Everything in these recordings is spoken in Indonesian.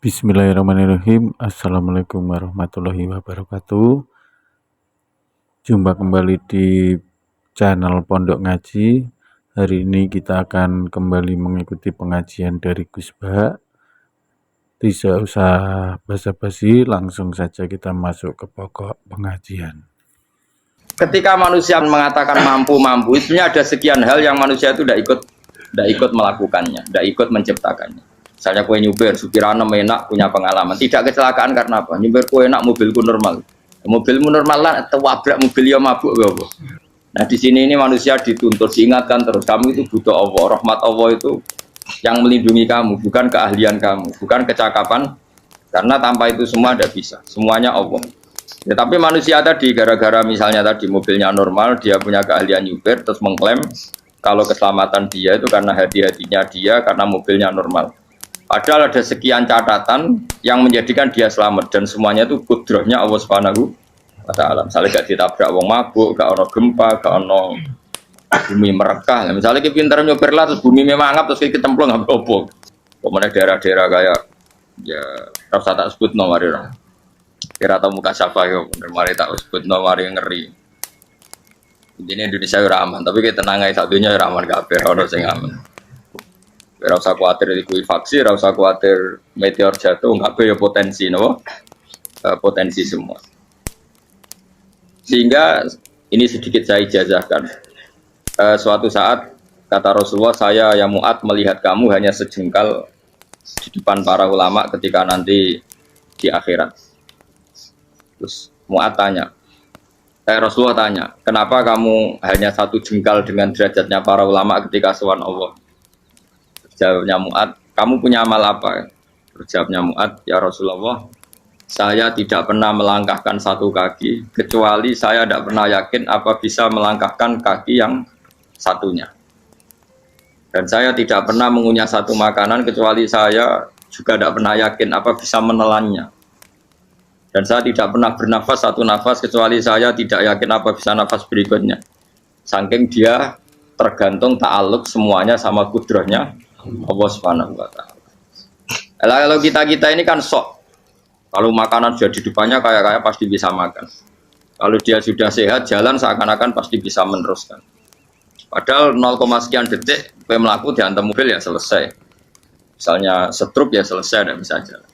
Bismillahirrahmanirrahim. Assalamualaikum warahmatullahi wabarakatuh. Jumpa kembali di channel Pondok Ngaji. Hari ini kita akan kembali mengikuti pengajian dari Gus Ba. Tidak usah basa-basi, langsung saja kita masuk ke pokok pengajian. Ketika manusia mengatakan mampu, sebenarnya ada sekian hal yang manusia itu tidak ikut melakukannya, tidak ikut menciptakannya. Misalnya kue nyupir, supirana enak, punya pengalaman. Tidak kecelakaan karena apa? Nyupir kue enak, mobilku normal. Mobilmu normal lah, terwabrak mobil yang mabuk. Apa? Nah di sini ini manusia dituntut, diingatkan terus. Kamu itu butuh Allah, rahmat Allah itu yang melindungi kamu, bukan keahlian kamu, bukan kecakapan. Karena tanpa itu semua tidak bisa, semuanya Allah. Ya, tapi manusia tadi gara-gara misalnya tadi mobilnya normal, dia punya keahlian nyupir, terus mengklaim kalau keselamatan dia itu karena hati-hatinya dia, karena mobilnya normal. Padahal ada sekian catatan yang menjadikan dia selamat dan semuanya itu kudrahnya Allah Subhanahu wa Ta'ala. Misalnya gak ditabrak wong mabuk, gak ono gempa, gak ono bumi merekah. Misalnya kita pintar nyopir lah terus bumi memangap terus kita kecemplung nggak apa-apa. Kemudian daerah-daerah kayak ya rasa tak sebut nomor orang. Kira tahu muka siapa ya, mari tak sebut nomor yang ngeri. Ini Indonesia aman, tapi kita tenang aja satunya aman kabeh, ono sing aman. Ora usah kuatir likuifaksi, ora usah kuatir meteor jatuh, enggak ya potensi, no? Potensi semua. Sehingga ini sedikit saya ijazahkan. Suatu saat kata Rasulullah, saya yang Mu'ad melihat kamu hanya sejengkal di depan para ulama ketika nanti di akhirat. Terus Mu'ad tanya, Rasulullah tanya, kenapa kamu hanya satu jengkal dengan derajatnya para ulama ketika sowan Allah? Jawabnya Mu'ad, kamu punya amal apa? Jawabnya Mu'ad, ya Rasulullah, saya tidak pernah melangkahkan satu kaki, kecuali saya tidak pernah yakin apa bisa melangkahkan kaki yang satunya. Dan saya tidak pernah mengunyah satu makanan, kecuali saya juga tidak pernah yakin apa bisa menelannya. Dan saya tidak pernah bernafas satu nafas, kecuali saya tidak yakin apa bisa nafas berikutnya. Saking dia tergantung ta'aluk semuanya sama kudrahnya Allah Subhanahu wa Ta'ala. Kalau kita ini kan sok. Kalau makanan sudah di depannya kayak pasti bisa makan. Kalau dia sudah sehat jalan seakan-akan pasti bisa meneruskan. Padahal 0, sekian detik melaku dihantam mobil ya selesai. Misalnya stroke ya selesai dan bisa jalan.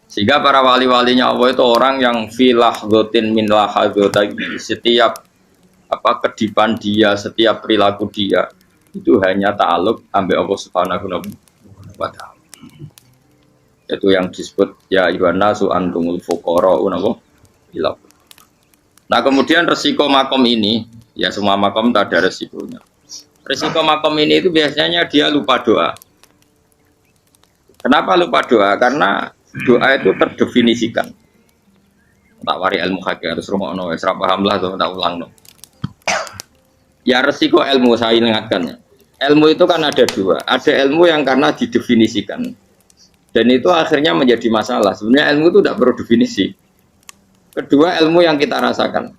Sehingga para wali-walinya Allah itu orang yang filah gotin min lahadotagi, setiap kedipan dia, setiap perilaku dia itu hanya ta'aluk ambil Allah Subhanahu wa Ta'ala. Itu yang disebut ya ayyuhan nasu antumul fuqara'u ila. Nah, kemudian resiko makom ini, ya semua makom tak ada resikonya. Resiko makom ini itu biasanya dia lupa doa. Kenapa lupa doa? Karena doa itu terdefinisikan. Tak wari ilmu hakik harus rumono wis ra paham lah to tak ulang no. Ya resiko ilmu saya ingatkan. Ilmu itu kan ada dua. Ada ilmu yang karena didefinisikan. Dan itu akhirnya menjadi masalah. Sebenarnya ilmu itu tidak perlu definisi. Kedua ilmu yang kita rasakan.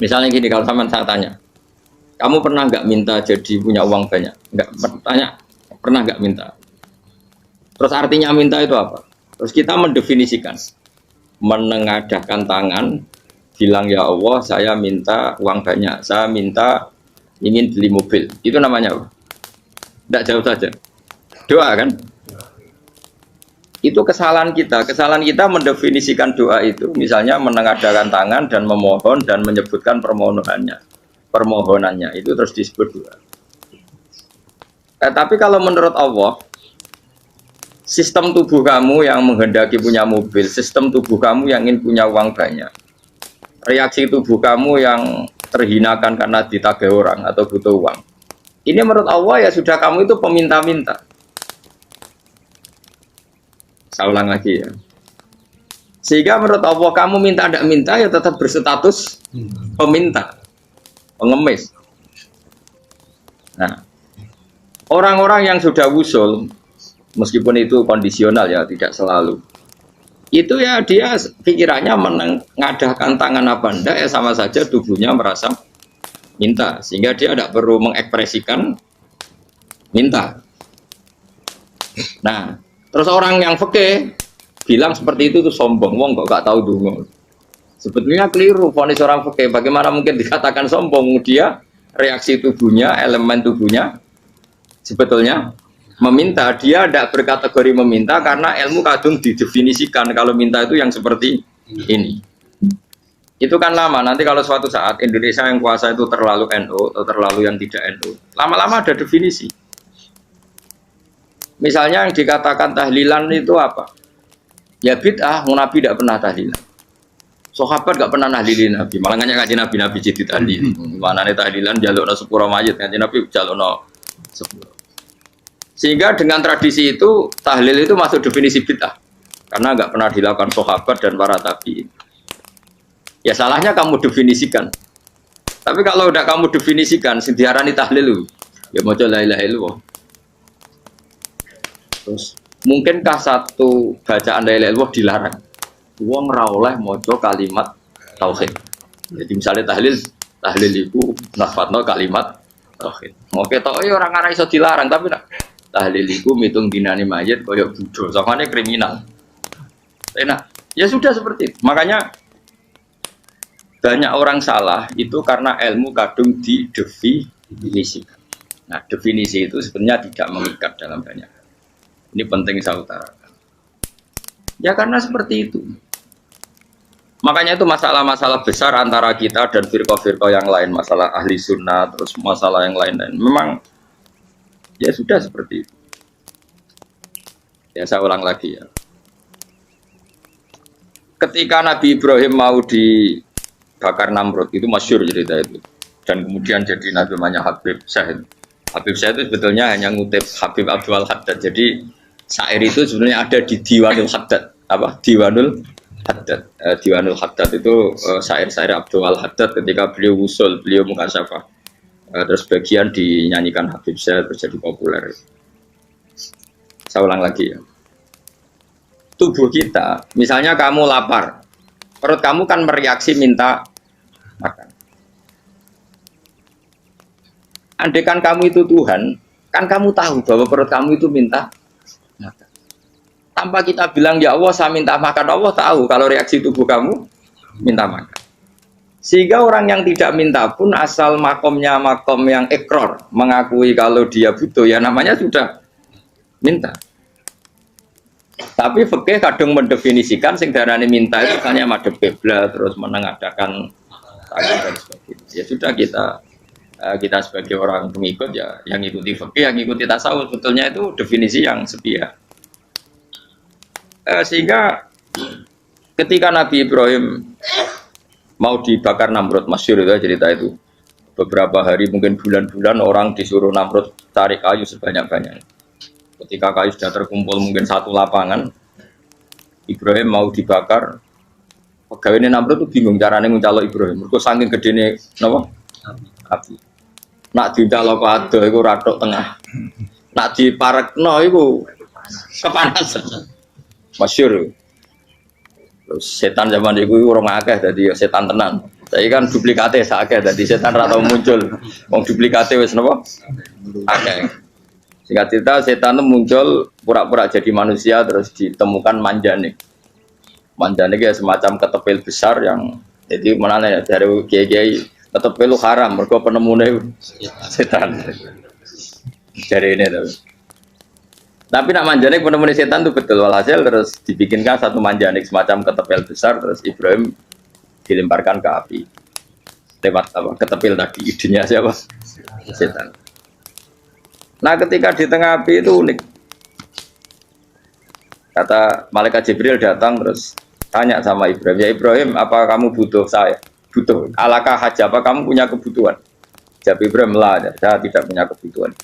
Misalnya gini, kalau sama saya tanya. Kamu pernah nggak minta jadi punya uang banyak? Nggak tanya. Pernah nggak minta? Terus artinya minta itu apa? Terus kita mendefinisikan. Menengadahkan tangan. Bilang ya Allah saya minta uang banyak. Saya minta ingin beli mobil, itu namanya apa? Tidak jauh saja, doa kan? Itu kesalahan kita mendefinisikan doa itu, misalnya menengadahkan tangan dan memohon dan menyebutkan permohonannya, itu terus disebut doa. Tapi kalau menurut Allah, sistem tubuh kamu yang menghendaki punya mobil, sistem tubuh kamu yang ingin punya uang banyak, reaksi tubuh kamu yang terhinakan karena ditagih orang atau butuh uang. Ini menurut Allah ya sudah kamu itu peminta-minta. Saya ulang lagi ya. Sehingga menurut Allah kamu minta tidak minta ya tetap berstatus peminta, pengemis. Nah, orang-orang yang sudah wusul, meskipun itu kondisional ya tidak selalu. Itu ya dia pikirannya mengadahkan tangan apa enggak ya sama saja tubuhnya merasa minta, sehingga dia tidak perlu mengekspresikan minta. Nah, Terus orang yang fikih bilang seperti itu tuh sombong, wong kok gak tahu dungo. Sebetulnya keliru vonis orang fikih. Bagaimana mungkin dikatakan sombong? Dia reaksi tubuhnya, elemen tubuhnya sebetulnya meminta. Dia tidak berkategori meminta karena ilmu kadung didefinisikan kalau minta itu yang seperti ini. Itu kan lama. Nanti kalau suatu saat Indonesia yang kuasa itu terlalu NU atau terlalu yang tidak NU, lama-lama ada definisi. Misalnya yang dikatakan tahlilan itu apa? Ya bid'ah, Nabi tidak pernah tahlilan. Sahabat gak pernah nahlilin Nabi, malah ngajak kaji Nabi jadi tahlil. Mana nih tahlilan jalukno sepuro mayit, kaji Nabi jalukno sepuro. Sehingga dengan tradisi itu tahlil itu masuk definisi bid'ah, karena gak pernah dilakukan sahabat dan para tabi'in. Ya salahnya kamu definisikan. Tapi kalau udah kamu definisikan, diarani tahlil, ya mau la ilaha illallah. Terus mungkinkah satu bacaan la ilaha illallah dilarang? Wong ra oleh maca kalimat tauhid. Jadi misalnya tahlil itu nafadno kalimat tauhid. Mau ketok orang ora iso dilarang, tapi nak tahlil iku mitung dinani mayit koyo budo, sakane kriminal. Enak. Ya sudah seperti itu. Makanya banyak orang salah itu karena ilmu kadung didefinisikan. Nah, definisi itu sebenarnya tidak mengikat dalam banyak. Ini penting saya utarakan. Ya karena seperti itu. Makanya itu masalah-masalah besar antara kita dan firqah-firqah yang lain, masalah ahli sunnah, terus masalah yang lain-lain. Memang ya sudah seperti itu. Ya saya ulang lagi ya. Ketika Nabi Ibrahim mau dibakar Namrud, itu masyhur cerita itu. Dan kemudian jadi namanya Habib Syahid. Habib Syahid itu sebetulnya hanya ngutip Habib Abdul Haddad. Jadi syair itu sebenarnya ada di Diwanul Haddad. Apa? Diwanul Haddad. Diwanul Haddad itu syair-syair Abdul Haddad ketika beliau usul, beliau mukasyafah. Terus bagian dinyanyikan Habib Syahid terjadi populer. Saya ulang lagi ya. Tubuh kita, misalnya kamu lapar, perut kamu kan mereaksi minta makan. Andaikan kamu itu Tuhan, kan kamu tahu bahwa perut kamu itu minta makan. Tanpa kita bilang ya Allah saya minta makan, Allah tahu kalau reaksi tubuh kamu minta makan. Sehingga orang yang tidak minta pun asal makomnya makom yang ikror, mengakui kalau dia butuh, ya namanya sudah minta. Tapi fikih kadang mendefinisikan sing darane minta itu hanya madhep kiblat terus menengadakan tangan dan sebagainya. Ya sudah kita sebagai orang pengikut ya yang ikuti fikih, yang ikuti tasawuf, sebetulnya itu definisi yang sepihak. Sehingga ketika Nabi Ibrahim mau dibakar Namrud, masyhur itu cerita itu. Beberapa hari mungkin bulan-bulan orang disuruh Namrud cari kayu sebanyak-banyaknya. Ketika kayu sudah terkumpul mungkin satu lapangan, Ibrahim mau dibakar. Pegawainya Namrud itu bingung caranya mencalok Ibrahim. Mereka saking gedene napa? Api. Nak dicalok ado iku ratok tengah. Nak diparekno iku kepanasan. Masyhur. Terus setan zaman iku urung akeh dadi setan tenan. Saiki kan duplikate sakake dadi setan ra tau muncul. Wong duplikate wis napa? Akeh. Singkat cerita setan itu muncul pura-pura jadi manusia terus ditemukan manjanik. Manjanik ya semacam ketepil besar yang jadi mana ya dari kiai ketepil lu haram mergo penemune setan. Jadi ini tuh. Tapi nak manjanik penemune setan itu betul walhasil terus dibikinkan satu manjanik semacam ketepil besar terus Ibrahim dilemparkan ke api. Lewat apa? Ketepil tadi idenya siapa? Setan. Nah ketika di tengah api itu unik. Kata malaikat Jibril datang terus tanya sama Ibrahim, ya Ibrahim apa kamu butuh saya? Butuh. Alakah haja apa kamu punya kebutuhan? Jawab Ibrahim lah, saya tidak punya kebutuhan.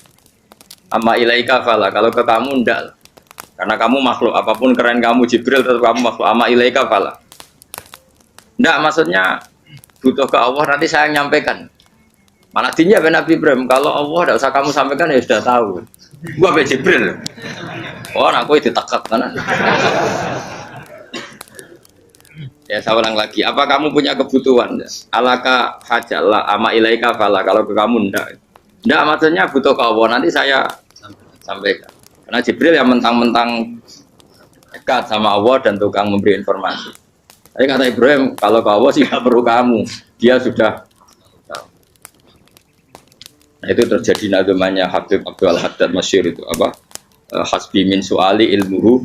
Amma ilaika fala, kalau ke kamu enggak. Karena kamu makhluk, apapun keren kamu Jibril tetap kamu makhluk. Amma ilaika fala. Enggak, maksudnya butuh ke Allah nanti saya nyampaikan. Malah dinya Nabi Ibrahim, kalau Allah tidak usah kamu sampaikan ya sudah tahu. Gua be Jibril. Oh, aku itu ditekak kan. Ya saya ulang lagi, apa kamu punya kebutuhan? Alaka hajalla ama ilaika fala, kalau ke kamu enggak. Enggak maksudnya butuh ke Allah nanti saya sampaikan. Karena Jibril yang mentang-mentang dekat sama Allah dan tukang memberi informasi. Tapi kata Ibrahim, kalau ke Allah sih tidak perlu kamu, dia sudah tahu. Nah itu terjadi nagamanya Habib Abdul Haddad Masyhur itu apa? Hasbi min su'ali ilmuhu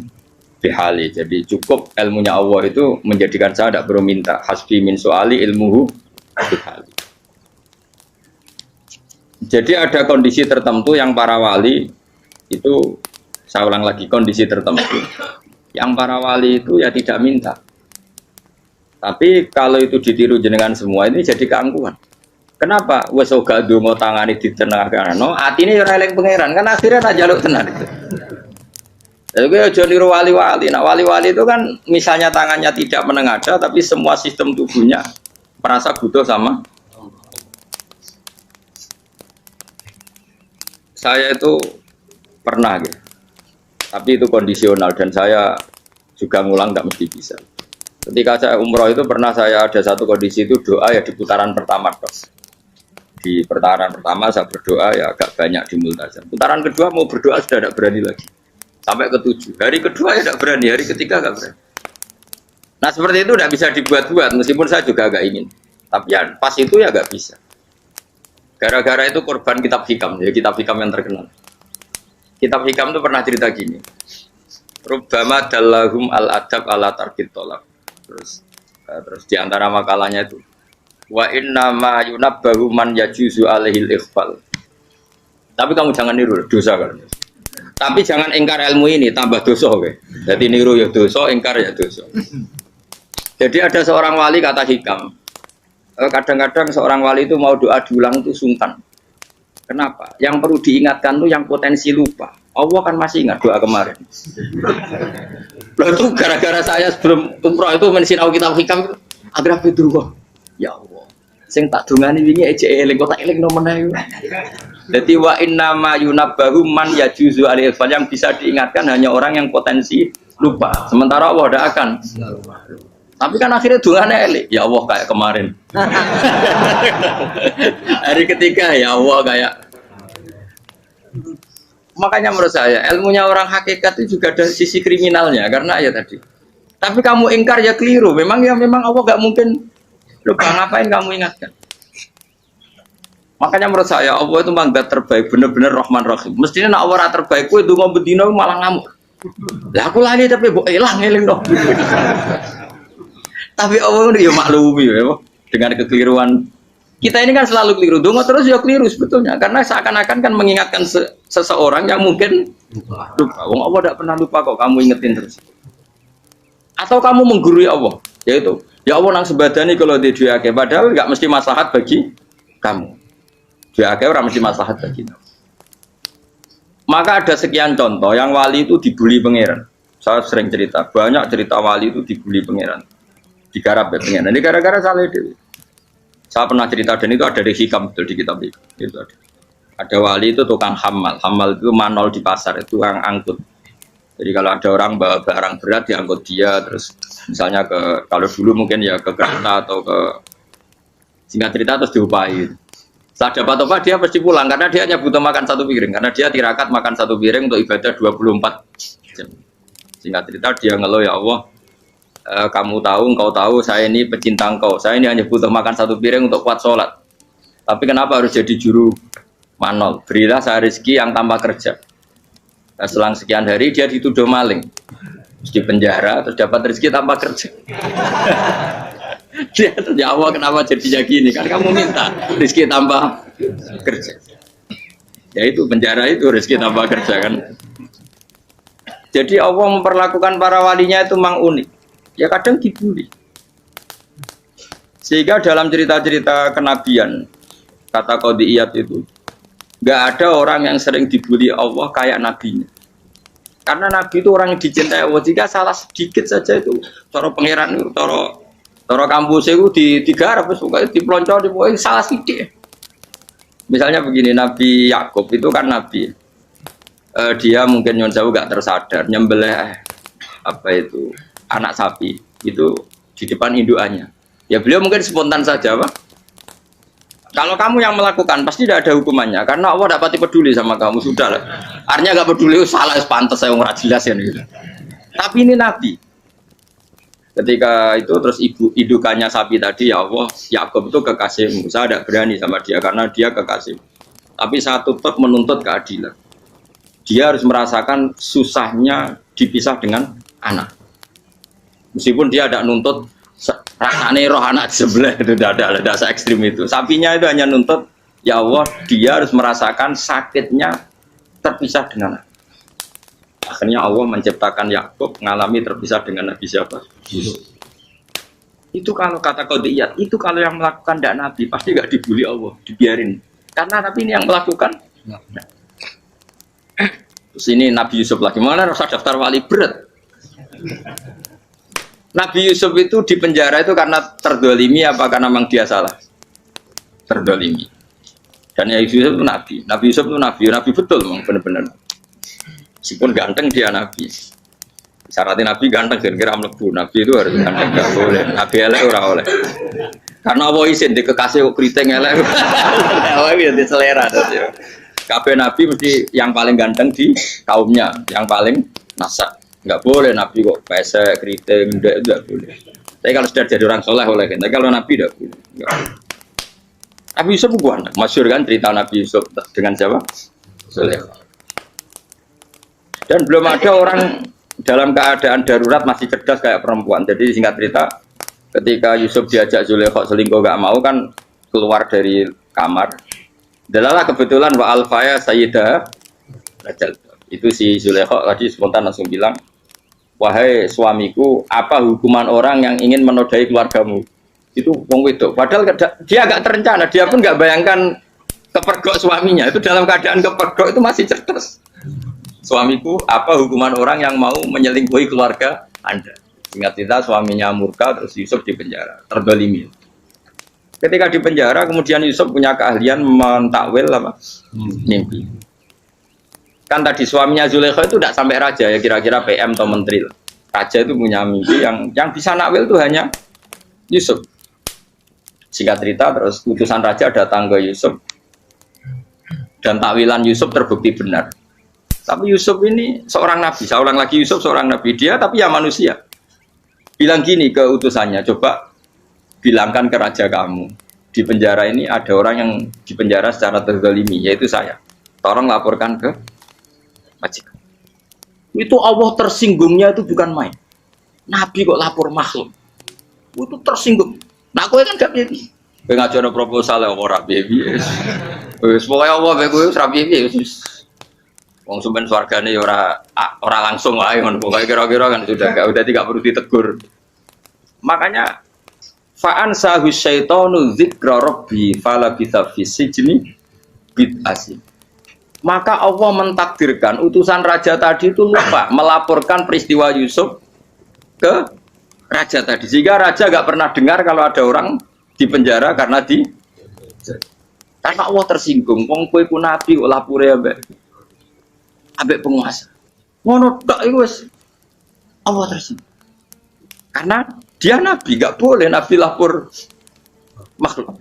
bihali. Jadi cukup ilmunya Allah itu menjadikan saya tidak perlu minta. Hasbi min su'ali ilmuhu bihali. Jadi ada kondisi tertentu yang para wali itu, saya ulang lagi, kondisi tertentu yang para wali itu ya tidak minta. Tapi kalau itu ditiru jenengan semua ini jadi keangkuhan. Kenapa? Wes ora ndonga tangane ditenangakno, atine ora eling pangeran, kan akhirnya tak jaluk tenan itu. Jadi aja niru wali-wali. Nah, wali-wali itu kan misalnya tangannya tidak menengadah tapi semua sistem tubuhnya merasa butuh sama. Saya itu pernah gitu. Tapi itu kondisional dan saya juga ngulang nggak mesti bisa. Ketika saya umroh itu pernah saya ada satu kondisi itu doa ya di putaran pertama dok. Di putaran pertama saya berdoa ya agak banyak di multazam. Putaran kedua mau berdoa sudah tidak berani lagi. Sampai ke-7. Hari kedua ya tidak berani, hari ketiga nggak berani. Nah seperti itu tidak bisa dibuat-buat meskipun saya juga agak ingin. Tapi ya pas itu ya nggak bisa. Gara-gara itu korban kitab hikam, ya kitab hikam yang terkenal. Kitab hikam itu pernah cerita gini. Rubbama dallahum al-adab ala tarkit tolak. Terus di antara makalahnya itu wa inna ma yunabbahu man yajuzu alaihil ikhfal. Tapi kamu jangan niru dosa kan. Tapi jangan ingkar ilmu ini tambah dosa oke. Jadi niru ya dosa, ingkar ya dosa. Jadi ada seorang wali kata hikam. Kadang-kadang seorang wali itu mau doa diulang itu sungkan. Kenapa? Yang perlu diingatkan tuh yang potensi lupa. Allah kan masih ingat doa kemarin. Lalu itu gara-gara saya sebelum umroh itu mensinau kitab hikam itu agar Fidrullah. Ya Allah. Sing tak dungani wingi ejek eling kok tak eling nomen ae. Dadi wa inna ma yunabbahu man yajuzu alaihi yang bisa diingatkan hanya orang yang potensi lupa. Sementara Allah tidak akan. Tapi kan akhirnya dungane eling. Ya Allah kayak kemarin. Hari ketiga ya Allah kayak. Makanya menurut saya ilmunya orang hakikat itu juga ada sisi kriminalnya karena ya tadi. Tapi kamu ingkar ya keliru. Memang Allah gak mungkin lupa, ngapain kamu ingatkan. Makanya menurut saya Allah itu memang zat terbaik, bener-bener Rahman Rahim. Mestinya nak Allah terbaik, itu ngomong bedino malah ngamuk. Lah aku lali tapi mbok eling dong. Tapi Allah itu ya maklumi ya dengan kekeliruan. Kita ini kan selalu keliru, dongo terus ya keliru sebetulnya karena seakan-akan kan mengingatkan seseorang yang mungkin lupa. Wong Allah tidak pernah lupa kok, kamu ingetin terus. Atau kamu menggurui Allah, yaitu ya Allah nang sebadani kalau di duake padahal nggak mesti maslahat bagi kamu. Duake orang mesti maslahat bagi kamu. Maka ada sekian contoh yang wali itu dibully pangeran. Saya sering cerita, banyak cerita wali itu dibully pangeran. Digarap ya pangeran. Ini gara-gara salah dewi. Saya pernah cerita dan itu ada di hikam betul di kitab itu. Ada wali itu tukang hamal itu manol di pasar itu tukang angkut. Jadi kalau ada orang bawa barang berat diangkut dia, terus misalnya kalau dulu mungkin ya ke kereta atau ke singkat cerita terus diupahi. Saat dapat apa dia pasti pulang karena dia hanya butuh makan satu piring karena dia tirakat makan satu piring untuk ibadah 24 jam. Singkat cerita dia ngeluh ya Allah. Kamu tahu, engkau tahu, saya ini pecinta engkau. Saya ini hanya butuh makan satu piring untuk kuat sholat. Tapi kenapa harus jadi juru manol? Berilah saya rezeki yang tanpa kerja. Nah, selang sekian hari dia dituduh maling, terus di penjara, terus dapat rezeki tanpa kerja. Dia ya Allah kenapa jadinya gini? Kan kamu minta rezeki tanpa kerja. Ya itu penjara itu rezeki tanpa kerja kan. Jadi Allah memperlakukan para walinya itu memang unik. Ya kadang dibully. Sehingga dalam cerita-cerita kenabian kata Qadiyat itu nggak ada orang yang sering dibully Allah kayak nabinya. Karena nabi itu orang yang dicintai Allah. Jika salah sedikit saja itu cara pangeran itu cara kampus itu digarap pokoknya dipelonco pokoknya salah sedikit. Misalnya begini, Nabi Yakub itu kan nabi. Dia mungkin nyon jauh nggak tersadar nyembelih apa itu anak sapi itu di depan indukannya. Ya beliau mungkin spontan saja, Pak. Kalau kamu yang melakukan pasti tidak ada hukumannya karena Allah tidak pati peduli sama kamu sudah lah. Artinya nggak peduli salah pantas saya nggak jelas ya gitu. Tapi ini Nabi. Ketika itu terus indukannya sapi tadi, ya Allah, Yakub itu kekasihmu. Saya tidak berani sama dia karena dia kekasihmu. Tapi saya tetap menuntut keadilan. Dia harus merasakan susahnya dipisah dengan anak. Meskipun dia tidak nuntut rasanya roh anak sebelah, itu tidak ada se ekstrim itu. Sapinya itu hanya nuntut, ya Allah, dia harus merasakan sakitnya terpisah dengan anak. Akhirnya Allah menciptakan Yakub mengalami terpisah dengan Nabi siapa? Yusuf. Itu kalau kata qadiyat, itu kalau yang melakukan tidak Nabi pasti nggak dibully Allah, dibiarin. Karena Nabi ini yang melakukan. Nah. Terus ini Nabi Yusuf lagi, mana rasa daftar wali berat. Nabi Yusuf itu di penjara itu karena terdolimi apa karena memang dia salah? Terdolimi. Dan ya Yusuf itu Nabi. Nabi Yusuf itu Nabi betul memang benar-benar. Meskipun ganteng dia Nabi. Syaratnya Nabi ganteng kira-kira mlebu. Nabi itu harus ganteng, enggak boleh. Nabi elek ora oleh. Karena Allah izin di kekasih kok kriting elek. Allah ya di selera terus ya. Kabeh Nabi mesti yang paling ganteng di kaumnya, yang paling nasab. Enggak boleh Nabi kok pesek, kriting, enggak boleh. Tapi kalau sudah jadi orang soleh oleh kan. Tapi kalau Nabi enggak boleh. Nabi Yusuf bukan. Masyhur kan cerita Nabi Yusuf dengan siapa? Zulaikha. Dan belum ada orang dalam keadaan darurat masih cerdas kayak perempuan. Jadi singkat cerita, ketika Yusuf diajak Zulaikha selingkuh gak mau kan keluar dari kamar. Dalalah kebetulan wa alfaya sayyidah Rajal. Itu si Zulaikha tadi spontan langsung bilang, wahai suamiku, apa hukuman orang yang ingin menodai keluargamu? Itu wong wedok. Padahal dia agak terencana, dia pun gak bayangkan kepergok suaminya. Itu dalam keadaan kepergok itu masih cerdas. Suamiku, apa hukuman orang yang mau menyelingkuhi keluarga Anda? Ingat kita suaminya murka, terus Yusuf di penjara, terdolimi. Ketika di penjara, kemudian Yusuf punya keahlian mentakwil apa? Mimpi. Kan tadi suaminya Zulaikha itu tidak sampai raja ya, kira-kira PM atau menteri. Raja itu punya mimpi yang bisa nakwil itu hanya Yusuf. Singkat cerita, terus utusan raja datang ke Yusuf dan takwilan Yusuf terbukti benar. Tapi Yusuf ini seorang nabi, saya ulang lagi Yusuf seorang nabi dia, tapi ya manusia. Bilang gini ke utusannya, coba bilangkan ke raja kamu, di penjara ini ada orang yang di penjara secara terzalimi, yaitu saya. Tolong laporkan ke majikan. Itu Allah tersinggungnya itu bukan main. Nabi kok lapor makhluk, itu tersinggung. Nah, kowe kan gak piye. Kowe ngajono proposal ora piye. Wis pokoke Allah kowe ora piye. Wong sampean swargane ya ora langsung wae ngono pokoke kira-kira kan sudah tidak perlu ditegur. Makanya fa'an sahu syaitanu dzikra rabbi fala bisa fi sijni bid'asi. Maka Allah mentakdirkan utusan raja tadi itu lupa melaporkan peristiwa Yusuf ke raja tadi. Sehingga raja enggak pernah dengar kalau ada orang di penjara karena Allah tersinggung. Wong kowe ku nabi kok lapore ambek penguasa. Ngono tok iku wis Allah tersinggung. Karena dia nabi, enggak boleh nabi lapor makhluk.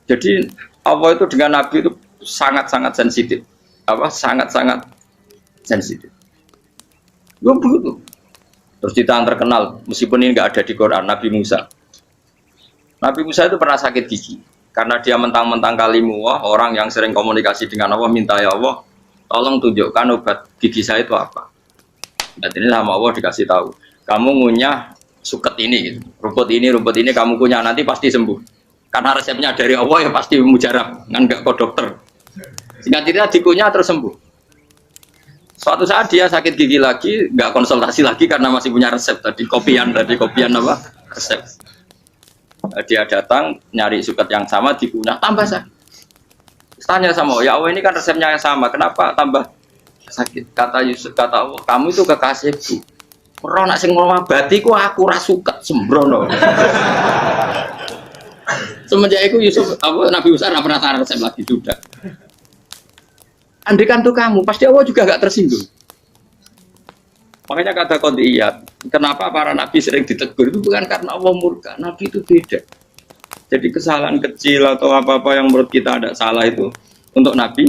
Jadi Allah itu dengan nabi itu sangat-sangat sensitif. Sangat-sangat sensitif. Yo begitu. Terus kita terkenal, meskipun ini enggak ada di Quran, Nabi Musa. Nabi Musa itu pernah sakit gigi. Karena dia mentang-mentang kalimullah, orang yang sering komunikasi dengan Allah, minta ya Allah, tolong tunjukkan obat gigi saya itu apa. Dan ini sama Allah dikasih tahu, kamu ngunyah suket ini, gitu. rumput ini kamu kunyah nanti pasti sembuh. Karena resepnya dari Allah ya pasti mujarab, kan nggak ke dokter. Sehingga tidak dikunyah terus sembuh. Suatu saat dia sakit gigi lagi, nggak konsultasi lagi karena masih punya resep tadi kopian apa resep. Dia datang nyari suket yang sama dikunyah tambah sakit. Tanya sama ya Allah ini kan resepnya yang sama kenapa tambah sakit? Kata Yusuf, kata Allah kamu itu kekasihku. Ora nak sing ngobati ku aku ra suket sembrono. Semenjak itu Yusuf Nabi Musa ora pernah resep lagi sudah. Andaikan tuh kamu pasti Allah juga gak tersinggung. Makanya kata qadiyat, kenapa para nabi sering ditegur itu bukan karena Allah murka, nabi itu beda. Jadi kesalahan kecil atau apa-apa yang menurut kita ada salah itu untuk nabi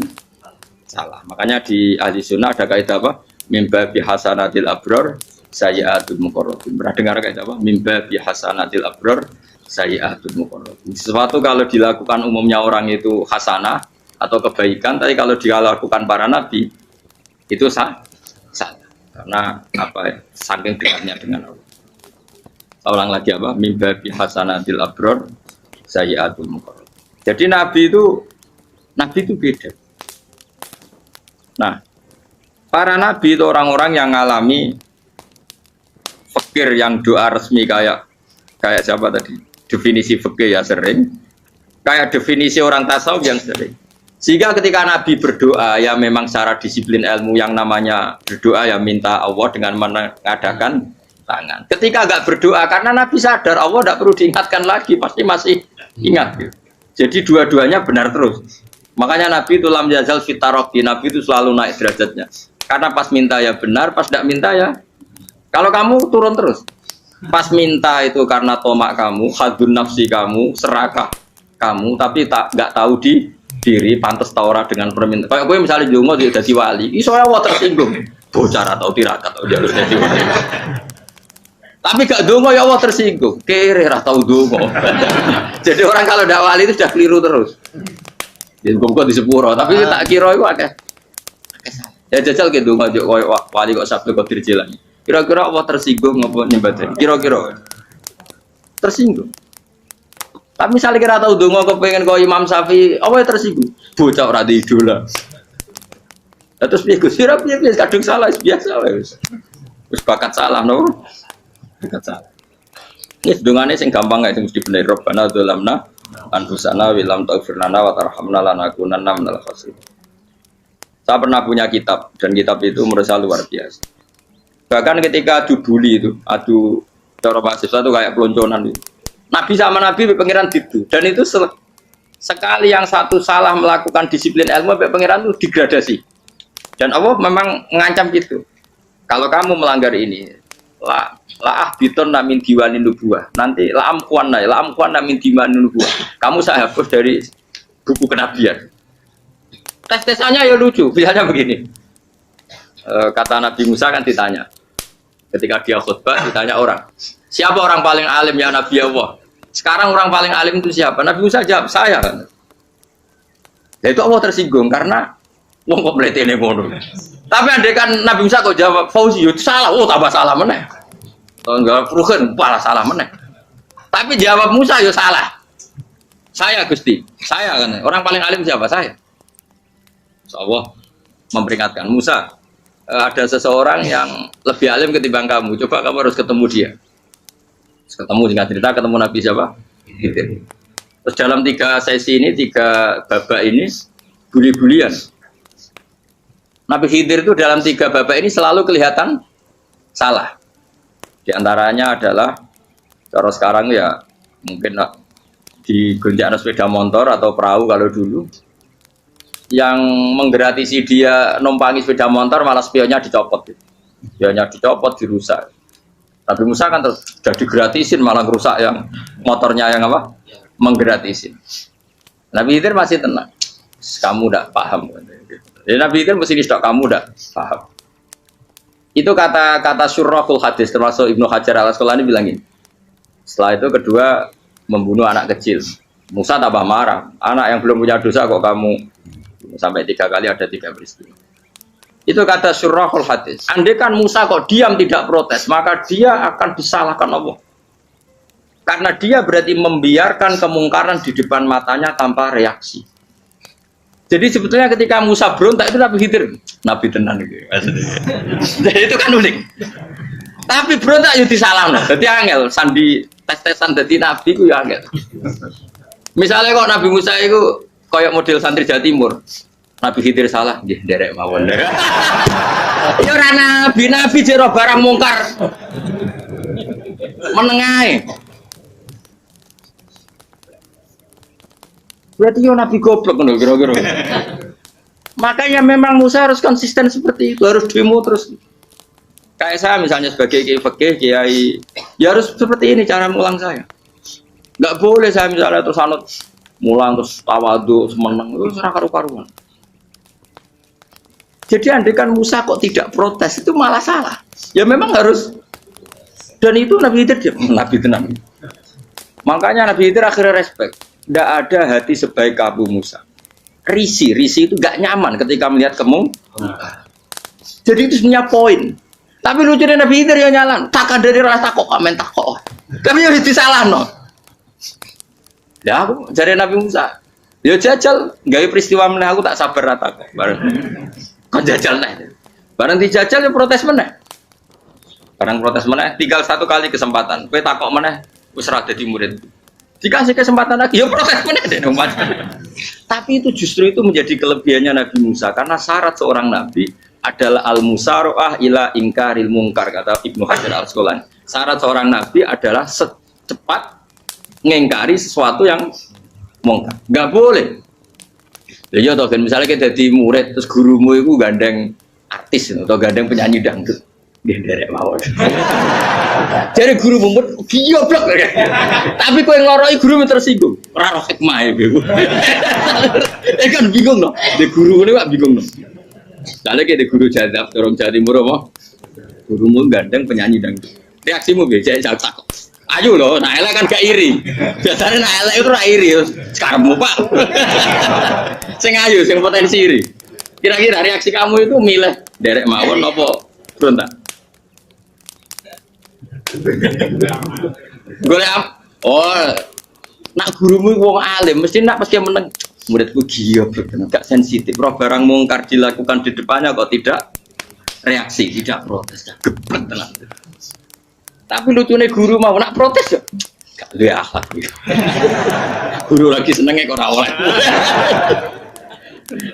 salah. Makanya di ahli sunnah ada kaidah apa? Mimba bi hasanatil abror sayyi'atul muqarrabin. Pernah dengar kayak apa? Mimba bi hasanatil abror sayyi'atul muqarrabin. Sesuatu kalau dilakukan umumnya orang itu hasanah atau kebaikan, tapi kalau dilakukan para nabi itu salah. Karena apa ya? Saking dekatnya dengan Allah. Saya ulang lagi apa? Mimba bi hasanatil abror sayyi'atul muqarrabin. Jadi nabi itu beda. Nah, para nabi itu orang-orang yang mengalami fikir yang doa resmi kayak siapa tadi? Definisi fikir ya sering. Kayak definisi orang tasawuf yang sering. Sehingga ketika Nabi berdoa ya memang secara disiplin ilmu yang namanya berdoa ya minta Allah dengan mengadakan tangan. Ketika enggak berdoa karena Nabi sadar Allah tidak perlu diingatkan lagi, pasti masih ingat. Gitu. Jadi dua-duanya benar terus. Makanya Nabi itu lam yazal fitaroki, Nabi itu selalu naik derajatnya. Karena pas minta ya benar, pas tidak minta ya. Kalau kamu turun terus. Pas minta itu karena tomak kamu, hadun nafsi kamu, serakah kamu, tapi nggak tahu diri, pantas taura dengan permintaan. Kayak gue misalnya jongo jadi wali, isonya Allah tersinggung. Bocah atau tirakat atau dia harus jadi wali. Tapi gak dongo ya Allah tersinggung. Kere atau dongo. Jadi orang kalau tidak wali itu sudah keliru terus. Jadi kok di sepuro, tapi tak kira itu akeh. Ya jajal ke dongo wali kok sabtu kok dirjelan. Kira-kira Allah tersinggung apa nyembah? Kira-kira tersinggung. Tapi misalnya kira tahu dongo kepengen kau Imam Syafi'i, apa yang tersinggung? Bocah ora di idola. Terus piye Gus? Piye kadung salah biasa wis. Wis bakat salah no. Bakat salah. Ini dongane sing gampang ae sing mesti bener Rabbana dzalamna anfusana wa lam taghfir lana wa tarhamna lanakunanna minal khasirin. Saya pernah punya kitab dan kitab itu menurut saya luar biasa. Bahkan ketika adu bully itu, adu cara mahasiswa itu kayak pelonconan itu. Nabi sama Nabi pengiran itu dan itu sekali yang satu salah melakukan disiplin ilmu pengiran itu degradasi. Dan Allah memang mengancam gitu. Kalau kamu melanggar ini, la biton namin diwanin nubuah. Nanti la amkuan namin diwanin nubuah. Kamu saya hapus dari buku kenabian. Tes-tesannya ya lucu. Biasanya begini. Kata Nabi Musa kan ditanya. Ketika dia khutbah ditanya orang, siapa orang paling alim ya Nabi Allah? Sekarang orang paling alim itu siapa? Nabi Musa jawab, saya kan. Ya itu Allah tersinggung karena wong kok mletene ngono. Tapi andai kan Nabi Musa kok jawab Fauzi itu salah, oh tambah salah meneh. Enggak rugen, malah salah meneh. Tapi jawab Musa ya salah. Saya Gusti, saya kan. Orang paling alim siapa? Saya. Allah memperingatkan Musa. Ada seseorang yang lebih alim ketimbang kamu. Coba kamu harus ketemu dia. Ketemu dengan cerita ketemu Nabi siapa? Khidir. Terus dalam 3 sesi ini, 3 babak ini buli-bulian. Nabi Khidir itu dalam 3 babak ini selalu kelihatan salah. Di antaranya adalah cara sekarang ya mungkin di gonjak sepeda motor atau perahu kalau dulu. Yang menggratisi dia numpangi sepeda motor malah spionnya dicopot. Spionnya dicopot, dirusak. Nabi Musa kan sudah digratisin malah rusak yang motornya yang apa? Menggratisin. Nabi Khidir masih tenang. Kamu tidak paham. Jadi Nabi Khidir mesti distok kamu tidak paham. Itu kata Syurrahul Hadis termasuk Ibnu Hajar Al-Asqalani bilangin. Setelah itu kedua membunuh anak kecil. Musa tambah marah. Anak yang belum punya dosa kok kamu sampai 3 kali ada 3 peristiwa. Itu kata Syurrahul Hadis. Andai kan Musa kok diam tidak protes, maka dia akan disalahkan Allah. Karena dia berarti membiarkan kemungkaran di depan matanya tanpa reaksi. Jadi sebetulnya ketika Musa berontak itu Nabi Khidir, Nabi tenan gitu. Jadi itu kan unik. Tapi berontak itu disalahkan. Jadi angel sandi tes-tesan jadi Nabi ku ya angel. Misalnya kok Nabi Musa itu kayak model santri Jawa Timur. Nabi Khidir salah, nggih nderek mawon. Ya ora nabi jero barang mungkar. Menengae. Berarti yo nabi goblok ngono kira-kira. Makanya memang Musa harus konsisten seperti itu, harus demo terus. Kayak saya misalnya sebagai kiai fikih, kiai ya harus seperti ini cara mulang saya. Enggak boleh saya misalnya terus anut mulang terus tawadu semeneng itu ora karu-karuan. Jadi andaikan Musa kok tidak protes itu malah salah. Ya memang harus. Dan itu Nabi Khidir dia, Nabi tenang. Makanya Nabi Khidir akhirnya respect. Tidak ada hati sebaik Abu Musa. Risi itu gak nyaman ketika melihat jadi itu sebenarnya poin. Tapi lucunya Nabi Khidir yang nyalan. Takkan dari rasa kok komen takok. Tapi harus disalah no. Ya aku cari Nabi Musa. Ya jajal, gawe peristiwa meneh aku tak sabar rata kok. Kan jajal nih. Barang dijajal ya protes meneh. Barang protes meneh, tinggal satu kali kesempatan. Kowe takok meneh wis ra dadi murid. Dikasih kesempatan lagi ya protes meneh deh umat. Tapi itu justru itu menjadi kelebihannya Nabi Musa karena syarat seorang nabi adalah al-musara'ah ila ingkaril munkar kata Ibnu Hajar Al-Asqalani. Syarat seorang nabi adalah secepat ngengkari sesuatu yang mungkar. Enggak boleh. Ya toh kan misalnya kita jadi murid terus gurumu itu gandeng artis atau gandeng penyanyi dangdut dia derek mawon. Jadi guru mumet goblok. Tapi kowe ngloroi guru tersinggung. Ora roh hikmah e. Kan bingung loh. De guru ini kok bingung loh. Soalnya kayak de guru jadab dorong Jawa Timur apa? Gurumu gandeng penyanyi dangdut. Reaksimu beda tak. Ayo loh, nah elek kan gak iri. Biasanya nah elek itu ra iri. Sekarang Pak. Sing ayu, sing potensi iri. Kira-kira reaksi kamu itu milih derek mawon apa berontak? Golek nak gurumu wong alim mesti nak pasti meneng. Muridku giyoblok, gak sensitif. Roh barang mungkar dilakukan di depannya kok tidak reaksi, tidak protes, geblek tenan. Tapi lucunya guru mau nak protes ya, gak luwe akhlak. Guru lagi senengnya kok ora oleh.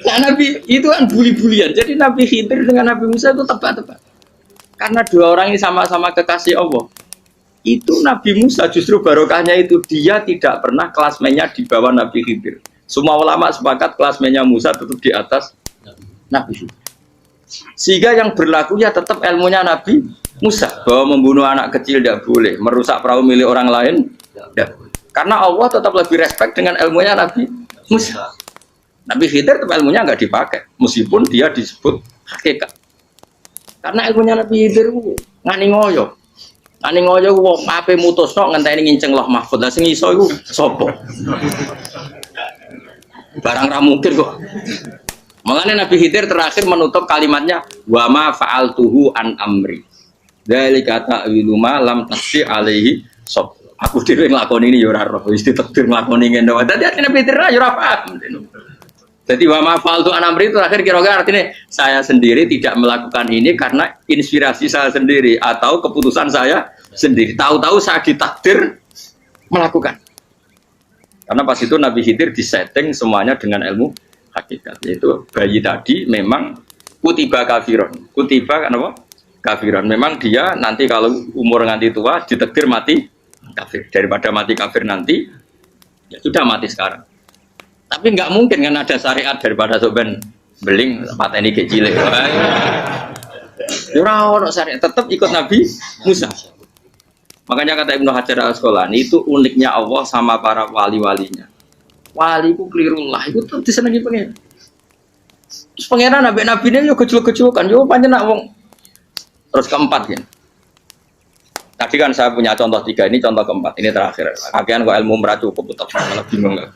Nah Nabi itu kan buli-bulian. Jadi Nabi Khidir dengan Nabi Musa itu tebak-tebak. Karena dua orang ini sama-sama kekasih Allah. Itu Nabi Musa justru barokahnya itu dia tidak pernah kelasmennya di bawah Nabi Khidir. Semua ulama sepakat kelasmennya Musa tetap di atas Nabi Khidir. Sehingga yang berlaku ya tetap ilmunya Nabi Musa bahwa membunuh anak kecil tidak boleh, merusak perahu milik orang lain tidak boleh. Karena Allah tetap lebih respect dengan ilmunya Nabi Musa. Nabi Khidir tetap ilmunya nggak dipakai, meskipun dia disebut hakikat. Karena ilmunya Nabi Khidir ngani ngoyo wong ape mutusno ngenteni nginceng loh mahfud. Lah sing iso iku sapa? Barang ra mungkin kok. Makanya Nabi Khidir terakhir menutup kalimatnya wa ma fa'altuhu an amri. Dzalika ta'wilu ma lam tasdi alaihi sob. Aku dhewe nglakoni ini ya ora roh, wis ditakdir nglakoni ngene wae. Dadi artine Nabi Khidir ya ora paham. Jadi wa ma fa'altu an amri itu terakhir kira-kira artinya saya sendiri tidak melakukan ini karena inspirasi saya sendiri atau keputusan saya sendiri. Tahu-tahu saya ditakdir melakukan. Karena pas itu Nabi Khidir disetting semuanya dengan ilmu hakikat. Yaitu bayi tadi memang kutiba kafiron. Kutiba kan apa? Kafiron. Memang dia nanti kalau umur nganti tua ditakdir mati kafir. Daripada mati kafir nanti ya sudah mati sekarang. Tapi nggak mungkin kan ada syariat daripada soben beling pateni kecil. Ora ono syariat, tetap ikut Nabi Musa. Makanya kata Ibnu Hajar Al-Asqalani itu uniknya Allah sama para wali-walinya. Wali ku klirullah itu tetap disenengi pengen. Terus pangeran nabi-nabi ini yo gejol-gejolkan yo pancen nak wong. Terus keempat ya. Tadi kan saya punya contoh 3, ini contoh keempat, ini terakhir. Kagian kok ilmu meracu cukup tetap malah bingung enggak.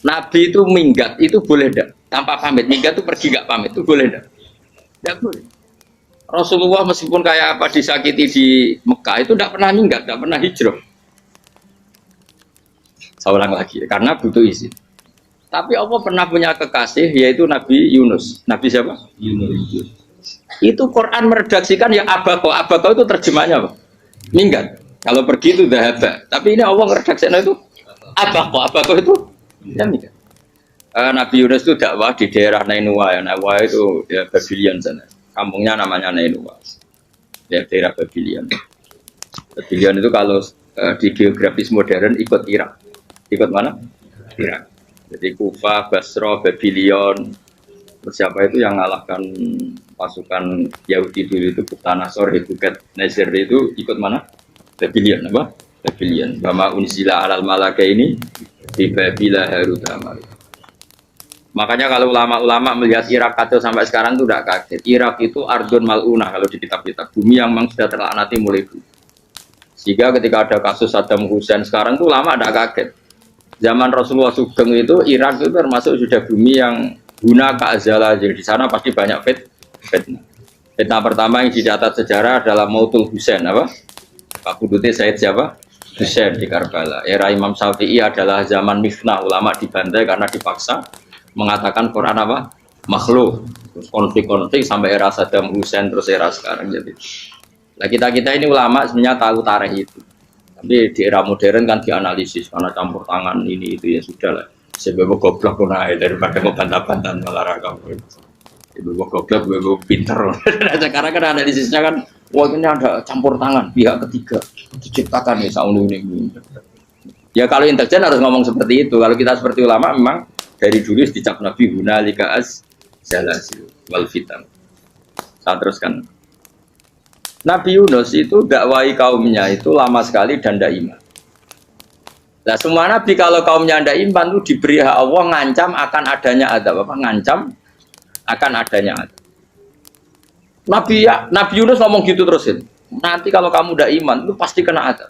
Nabi itu minggat itu boleh enggak? Tanpa pamit, minggat itu pergi enggak pamit itu boleh enggak? Enggak boleh. Rasulullah meskipun kayak apa disakiti di Mekah itu enggak pernah minggat, enggak pernah hijrah. Saya ulang lagi, karena butuh izin. Tapi Allah pernah punya kekasih yaitu Nabi Yunus. Nabi siapa? Yunus. Itu Quran meredaksikan ya abako. Abako itu terjemahnya apa? Minggat. Kalau pergi itu dahaba. Tapi ini Allah meredaksikan itu abako. Abako itu ya minggat. Nabi Yunus itu dakwah di daerah Nainua. Ya, Nainua itu ya Babylon sana. Kampungnya namanya Nainua. Ya daerah Babylon. Babylon itu kalau di geografis modern ikut Irak. Ikut mana? Irak. Jadi Kufa, Basra, Babylon. Terus siapa itu yang mengalahkan pasukan Yahudi dulu itu Buktanasor, Hebuket, Nasir itu ikut mana? Babylon apa? Babylon. Bama unzila alal malaka ini di Babila Harut Amar. Makanya kalau ulama-ulama melihat Irak kacau sampai sekarang itu tidak kaget. Irak itu ardun mal'unah kalau di kitab-kitab. Bumi yang memang sudah terlaknati mulai dulu. Sehingga ketika ada kasus Saddam Hussein sekarang itu ulama tidak kaget. Zaman Rasulullah Sugeng itu Irak itu termasuk sudah bumi yang guna keazala. Jadi di sana pasti banyak fitnah. Fitnah pertama yang dicatat sejarah adalah Mautul Hussein apa? Pak Budute Said siapa? Hussein di Karbala. Era Imam Syafi'i adalah zaman mifnah, ulama dibantai karena dipaksa mengatakan Quran apa? Makhluk. Terus konflik-konflik sampai era Saddam Hussein terus era sekarang jadi. Nah kita ini ulama sebenarnya tahu tarikh itu. Tapi di era modern kan dianalisis karena campur tangan ini itu ya sudah lah. Sebab goblok pun daripada ngebantah-bantah olahraga. Ibu goblok, ibu pinter. Sekarang kan analisisnya kan, wah ini ada campur tangan pihak ketiga diciptakan ya saunu ini. Ya kalau intelijen harus ngomong seperti itu. Kalau kita seperti ulama memang dari dulu dicap Nabi hunalika az-zalasil wal fitan. Saya teruskan. Nabi Yunus itu dakwai kaumnya itu lama sekali dan tidak iman. Nah semua nabi kalau kaumnya tidak iman itu diberi hak Allah ngancam akan adanya azab apa? Ngancam akan adanya azab. Nabi Yunus ngomong gitu terusin. Nanti kalau kamu tidak iman itu pasti kena azab.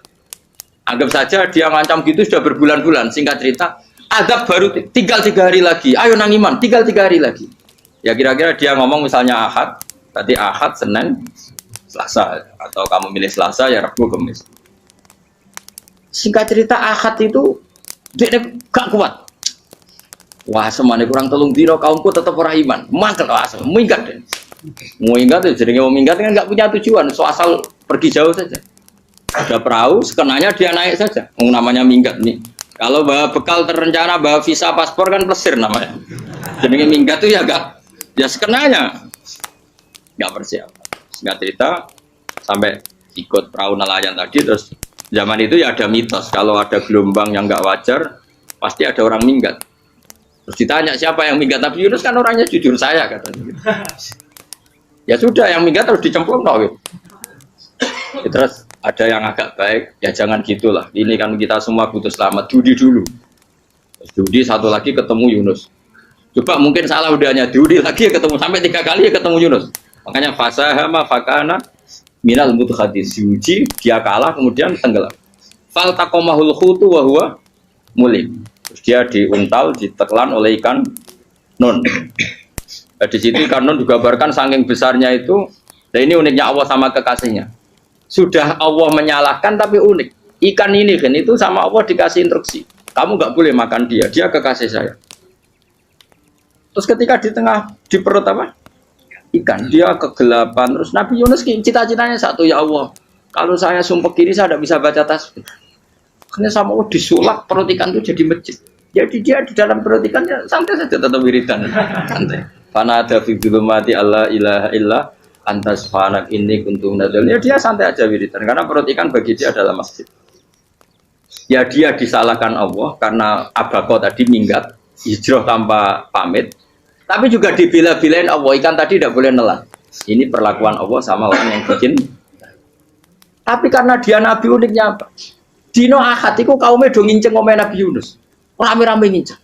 Anggap saja dia ngancam gitu sudah berbulan-bulan. Singkat cerita, azab baru tinggal 3 hari lagi. Ayo nang iman, tinggal 3 hari lagi. Ya kira-kira dia ngomong misalnya Ahad, berarti Ahad, Senin, Selasa, atau kamu milih Selasa ya Rabu, Kamis. Singkat cerita Ahad itu dia gak kuat. Wah semuanya kurang telung dino kaumku tetap orang iman. Mangkel asal minggat deh. Mau minggat ya jadi mau minggat kan nggak punya tujuan. So asal pergi jauh saja. Ada perahu, sekenanya dia naik saja. Namanya minggat nih. Kalau bawa bekal terencana, bawa visa, paspor kan plesir namanya. Jadi minggat tuh ya gak, ya sekenanya nggak persiapan. Singkat cerita sampai ikut perahu nelayan tadi terus zaman itu ya ada mitos kalau ada gelombang yang nggak wajar pasti ada orang minggat. Terus ditanya siapa yang minggat Nabi Yunus kan orangnya jujur saya katanya. Ya sudah yang minggat harus dicemplung gitu. Terus ada yang agak baik, ya jangan gitulah. Ini kan kita semua butuh selamat. Judi dulu. Terus judi satu lagi ketemu Yunus. Coba mungkin salah udahnya judi lagi ya ketemu sampai 3 kali ya ketemu Yunus. Makanya fasahama fakana minal mudhadis diuji dia kalah kemudian tenggelam. Fal taqamahul khutu wa huwa mulim. Terus dia diuntal ditelan oleh ikan nun. Nah, di situ ikan nun digambarkan saking besarnya itu. Dan ini uniknya Allah sama kekasihnya. Sudah Allah menyalahkan tapi unik. Ikan ini kan itu sama Allah dikasih instruksi. Kamu nggak boleh makan dia kekasih saya. Terus ketika di tengah di perut apa? Ikan, dia kegelapan. Terus Nabi Yunus cita-citanya satu, ya Allah. Kalau saya sumpah kiri saya tidak bisa baca tasbih. Karena sama Allah disulap perut ikan itu jadi masjid. Jadi dia di dalam perut ikannya santai saja tetap wiridan. Santai. Fana ada fi dzulumati alla ilaha illa antas fanak ini kuntum nadal. Ya dia santai aja wiridan karena perut ikan bagi dia adalah masjid. Ya dia disalahkan Allah karena abako tadi minggat, hijrah tanpa pamit. Tapi juga dibela-belain Allah, ikan tadi tidak boleh nelan. Ini perlakuan Allah sama orang yang bikin. Tapi karena dia Nabi uniknya apa? Dino Ahad itu kaumnya do nginceng omeh Nabi Yunus. Rame-rame nginceng.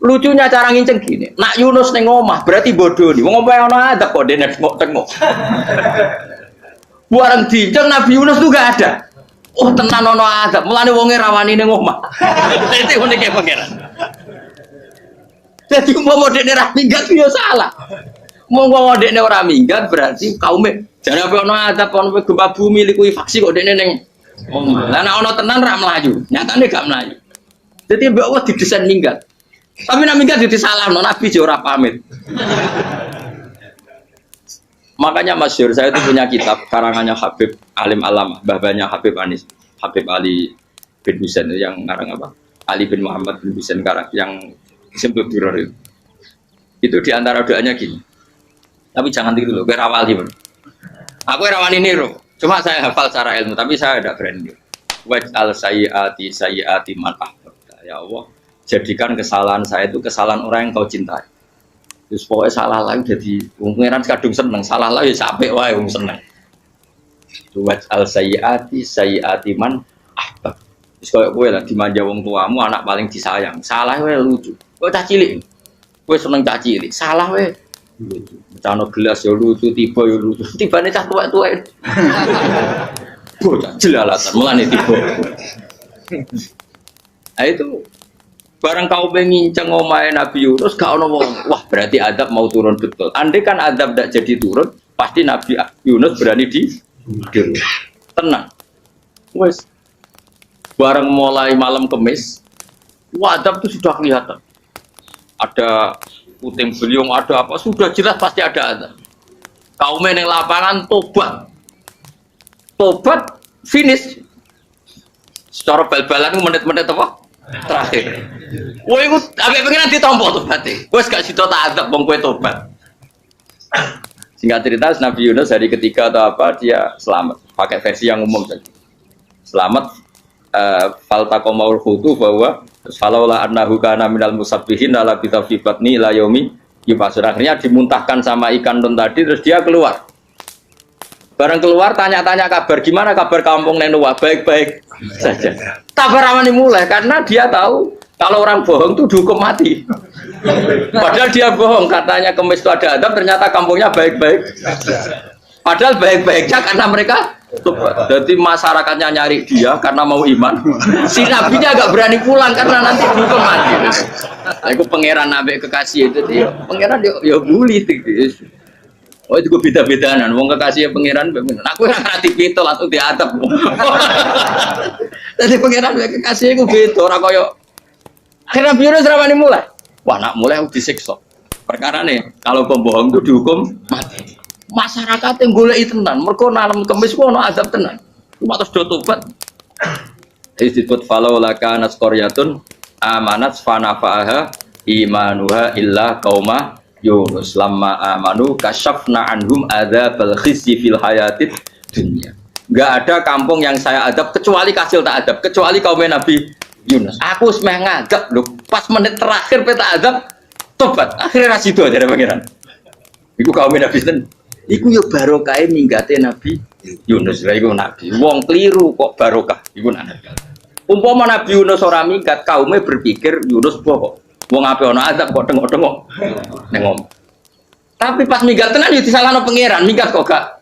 Lucunya cara nginceng gini. Nak Yunus neng omah berarti bodoh nih. Wong omah ana ada kok dene tengok. Bareng dinceng Nabi Yunus tuh gak ada. Oh tenan ono adab. Mulane wonge rawani ning omah. Itu unike pangeran. Jadi umpama dekne ra minggat ya salah. Umpama dekne ora minggat berarti kaume jare apa ono adab ono gempa bumi likuwi faksi kok dekne ning omah. Lah nek ono tenan ra mlayu, nyatane gak mlayu. Jadi mbok Allah didesain minggat. Tapi nek minggat disalahno Nabi yo ora pamit. Makanya masyhur saya itu punya kitab karangannya Habib Alim Alamah, babanya Habib Anis, Habib Ali bin Husain yang ngarang apa? Ali bin Muhammad bin Husain karang yang disebut duror itu. Itu diantara doanya gini. Tapi jangan gitu loh, gue rawali bro. Aku rawan ini bro. Cuma saya hafal secara ilmu, tapi saya ada brand new. Waj'al sayyiati man ahbabta. Ya Allah, jadikan kesalahan saya itu kesalahan orang yang kau cintai. Terus pokoknya salah lagi jadi pengiran kadung seneng, salah lagi sampai wae wong seneng. Waj'al sayyiati man ahbab. Terus koyo kowe lah dimanja wong tuamu anak paling disayang. Salah wae lucu. Kok cah cilik. Kowe seneng cah cilik, salah we. Cano gelas ya lucu, tiba ya lucu. Tibane cah tuwek-tuwek. Bocah jelalatan mulane tiba. Nah itu barang kau menginceng omahe Nabi Yunus gak ono wong. Wah, berarti adab mau turun betul. Andai kan adab tidak jadi turun, pasti Nabi Yunus berani di tenang. Wes. Barang mulai malam Kamis, adab itu sudah kelihatan. Ada puting beliung, ada apa, sudah jelas pasti ada adab. Kaum yang lapangan tobat finish. Secara bal-balan menit-menit apa? Terakhir. Wah, itu sampai pengen ditompo tobatnya. Wes gak sida tak adab wong kowe tobat. Singkat cerita Nabi Yunus hari ketiga atau apa dia selamat. Pakai versi yang umum saja. Selamat faltaqamaul hutu bahwa falaula annahu kana minal musabbihin la bisa fi batni ila yaumi yub'atsun. Akhirnya dimuntahkan sama ikan don tadi terus dia keluar. Barang keluar tanya-tanya kabar gimana kabar kampung Nenua baik-baik saja. Kabar awalnya mulai karena dia tahu kalau orang bohong itu dihukum mati. Padahal dia bohong katanya Kemis itu ada adab ternyata kampungnya baik-baik. Padahal baik-baiknya karena mereka jadi masyarakatnya nyari dia karena mau iman. Si nabinya agak berani pulang karena nanti dihukum mati. Aku pangeran nabi kekasih itu dia pangeran ya bully gitu. Oh itu gue beda-bedaan, wong kekasih pangeran, aku yang kreatif itu langsung diatap. Jadi pangeran kekasih gue beda, orang koyo. Akhirnya Yunus ramai mulai. Wah nak mulai aku disiksa. Perkara nih, kalau pembohong itu dihukum mati. Masyarakat yang golek tenan, mergo nalem Kemis ku ono azab tenan. Cuma terus do tobat. Disebut falaula kana qaryatun amanat fanafa'aha imanuha illa qauma Yunus lamma amanu kasyafna anhum adzabal khizyi fil hayatid dunya. Enggak ada kampung yang saya adab kecuali kasil tak adab, kecuali kaum Nabi Yunus. Aku semeh ngadab lho, pas menit terakhir peta adab tobat. Akhirnya rasido dari pangeran. Iku kaum Nabi ten. Iku yo barokah minggate Nabi Yunus. Lah iku nabi. Wong keliru kok barokah. Iku nabi. Umpama Nabi Yunus ora minggat, kaume berpikir Yunus bohong. Wong ape ana azab kok tengok-tengok ning ngomong. Tapi pas minggat tenan yo disalahno pangeran, minggat kok gak.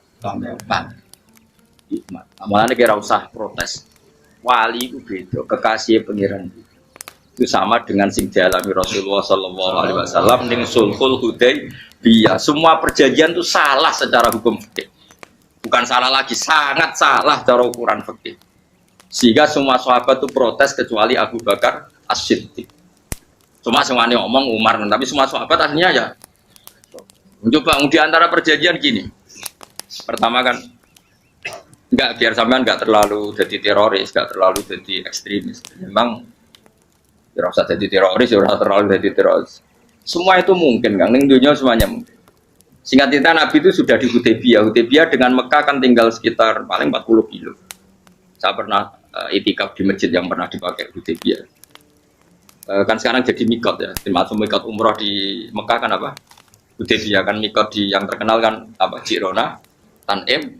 Hikmat. Amalane kira usah protes. Wali itu beda, kekasih pangeran. Itu sama dengan sing dialami Rasulullah sallallahu alaihi wasallam ning Sulhul Hudaybiyah. Semua perjanjian itu salah secara hukum fikih. Bukan salah lagi, sangat salah cara ukuran fikih. Sehingga semua sahabat itu protes kecuali Abu Bakar As-Siddiq. Cuma semuanya ngomong Umar, tapi semua sahabat akhirnya ya mencoba di antara perjanjian gini. Pertama kan enggak biar sampean enggak terlalu jadi teroris, enggak terlalu jadi ekstremis. Memang tidak usah jadi teroris, tidak terlalu jadi teroris. Semua itu mungkin, Kang. Ning dunia semuanya mungkin. Singkat cerita Nabi itu sudah di Hudaybiyah. Hudaybiyah dengan Mekah kan tinggal sekitar paling 40 kilo. Saya pernah itikaf di masjid yang pernah dipakai Hudaybiyah. Kan sekarang jadi mikot ya, termasuk mikot umroh di Mekah kan apa? Hudaybiyah kan mikot di yang terkenal kan apa? Jirona, Tanim,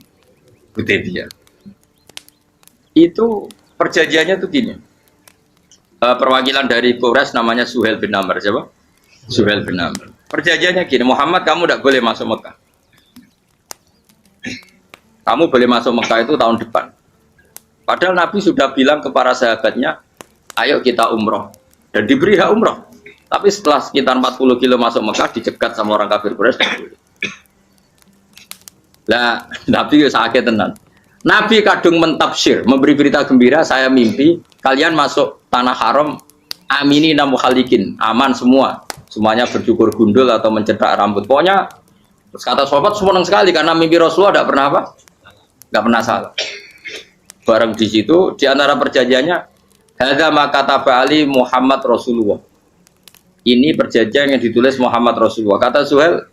Hudaybiyah. Itu perjanjiannya tuh gini. Perwakilan dari Quraisy namanya Suhail bin Amr, siapa? Suhail bin Amr. Perjanjiannya gini, Muhammad kamu tidak boleh masuk Mekah. Kamu boleh masuk Mekah itu tahun depan. Padahal Nabi sudah bilang ke para sahabatnya, ayo kita umroh. Dan diberi hak umroh. Tapi setelah sekitar 40 kilo masuk Mekah, dicegat sama orang kafir Quraisy. Lah, Nabi sakit tenan. Nabi kadung mentafsir, memberi berita gembira, saya mimpi kalian masuk tanah haram amini namukhalikin, aman semua. Semuanya bercukur gundul atau mencetak rambut. Pokoknya terus kata sahabat senang sekali karena mimpi Rasulullah tidak pernah apa? Enggak pernah salah. Bareng di situ di antara perjanjiannya hadza ma kataba ali Muhammad Rasulullah. Ini perjanjian yang ditulis Muhammad Rasulullah. Kata Suhail,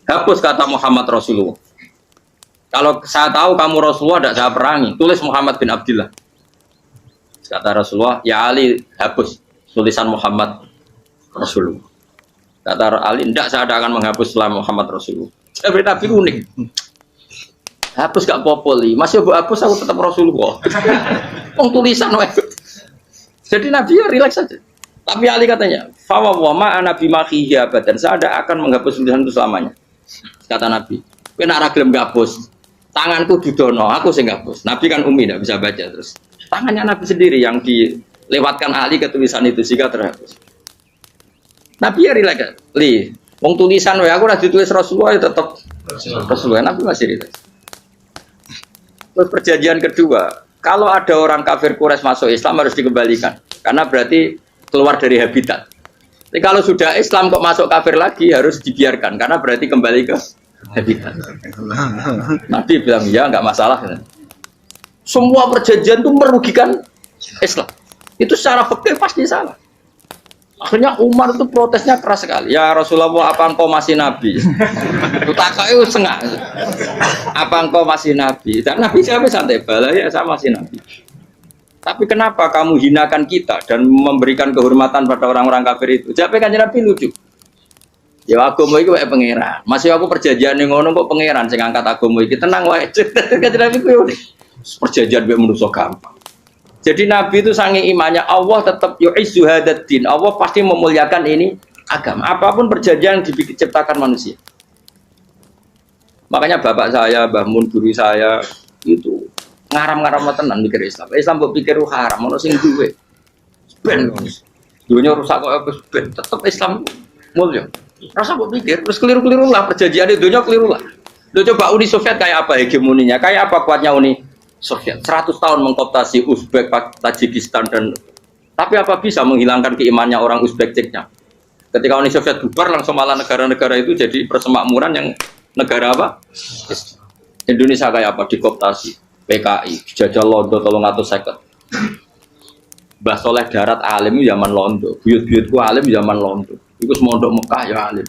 hapus kata Muhammad Rasulullah. Kalau saya tahu kamu Rasulullah tidak saya perangi, tulis Muhammad bin Abdullah. Kata Rasulullah, ya Ali hapus tulisan Muhammad Rasulullah. Kata Ali, tidak saya akan menghapus setelah Muhammad Rasulullah. Saya beri Nabi unik. Hapus gak popoli, masih hapus aku tetap Rasulullah. Tulisan. Jadi Nabi ya relax saja. Tapi Ali katanya, "Fawwama ana bimakhihi abadan." Saya tidak akan menghapus tulisan itu selamanya. Kata Nabi, "Kowe nek ora gelem ngapus, tanganku didono, aku sing ngapus." Nabi kan umi tidak bisa baca terus. Tangannya Nabi sendiri yang dilewatkan Ali ke tulisan itu sehingga terhapus. Nabi ya rileks. Wong tulisan wae aku ora ditulis Rasulullah ya tetep Rasulullah. Nabi masih rileks. Terus perjanjian kedua, kalau ada orang kafir Quraisy masuk Islam harus dikembalikan karena berarti keluar dari habitat. Tapi kalau sudah Islam kok masuk kafir lagi harus dibiarkan karena berarti kembali ke habitat. Nabi bilang ya nggak masalah. Semua perjanjian itu merugikan Islam. Itu secara fikih pasti salah. Akhirnya Umar itu protesnya keras sekali. Ya Rasulullah, apa engkau masih nabi? Utakai sengak. Apa engkau masih nabi? Dan Nabi siapa santai bala ya saya masih nabi. Tapi kenapa kamu hinakan kita dan memberikan kehormatan pada orang-orang kafir itu? Jawabnya kan Nabi lucu. Ya agama itu kayak pangeran. Masih aku perjanjian yang ngono kok pangeran sing angkat agama iki tenang wae. Kan Nabi ku perjanjian mbek manusa gampang. Jadi Nabi itu sange imannya Allah tetap yu'izzu hadaddin. Allah pasti memuliakan ini agama. Apapun perjanjian yang diciptakan manusia. Makanya bapak saya, Mbah Mun guru saya itu ngaram-ngaram tenan mikir Islam. Islam mbok pikir haram, ono sing duwe. Ben dunya rusak kok ben tetep Islam mulya. Rasa mbok pikir terus keliru-keliru lah perjanjian di dunia keliru lah. Lo coba Uni Soviet kayak apa hegemoninya? Kayak apa kuatnya Uni Soviet? 100 tahun mengkooptasi Uzbek, Tajikistan dan tapi apa bisa menghilangkan keimannya orang Uzbek Ceknya? Ketika Uni Soviet bubar langsung malah negara-negara itu jadi persemakmuran yang negara apa? Indonesia kayak apa? Dikooptasi. PKI, jajah Londo 350. Mbah Soleh Darat alim zaman Londo, buyut-buyutku alim zaman Londo. Iku semondok Mekah ya alim.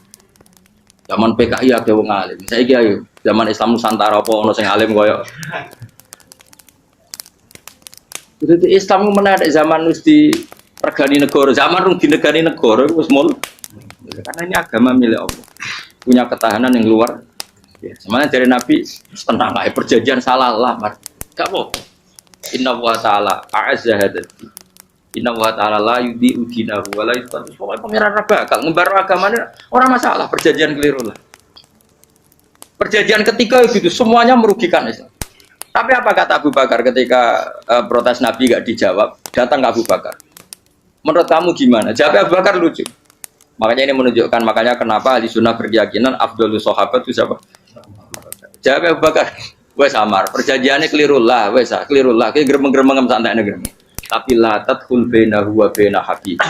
Zaman PKI ada wong alim. Saiki ayo, zaman Islam Nusantara apa ono sing alim koyo. Jadi Islam menarik zaman wis di regani negara, zaman rung dinegani negara wis mul. Karena ini agama milik Allah. Punya ketahanan yang luar. Ya, semuanya dari Nabi tenang lah, perjanjian salah lah, gak apa. Inna wa ta'ala a'azza hadati. Inna wa ta'ala la yudhi'u dinahu wa la yudhi'u. Pokoknya pengiran bakal ngembar agamanya orang masalah, perjanjian keliru lah. Perjanjian ketiga gitu, semuanya merugikan Islam. Tapi apa kata Abu Bakar ketika protes Nabi gak dijawab, datang ke Abu Bakar. Menurut kamu gimana? Jawab Abu Bakar lucu. Makanya ini menunjukkan, makanya kenapa ahli sunnah berkeyakinan Afdhalus Sahabat itu siapa? Jawab Abu Bakar, wes samar, perjanjiannya keliru lah, wes keliru lah, kayak geremeng-geremeng santai geremeng. Tapi la tadkhul bainahu wa baina habib.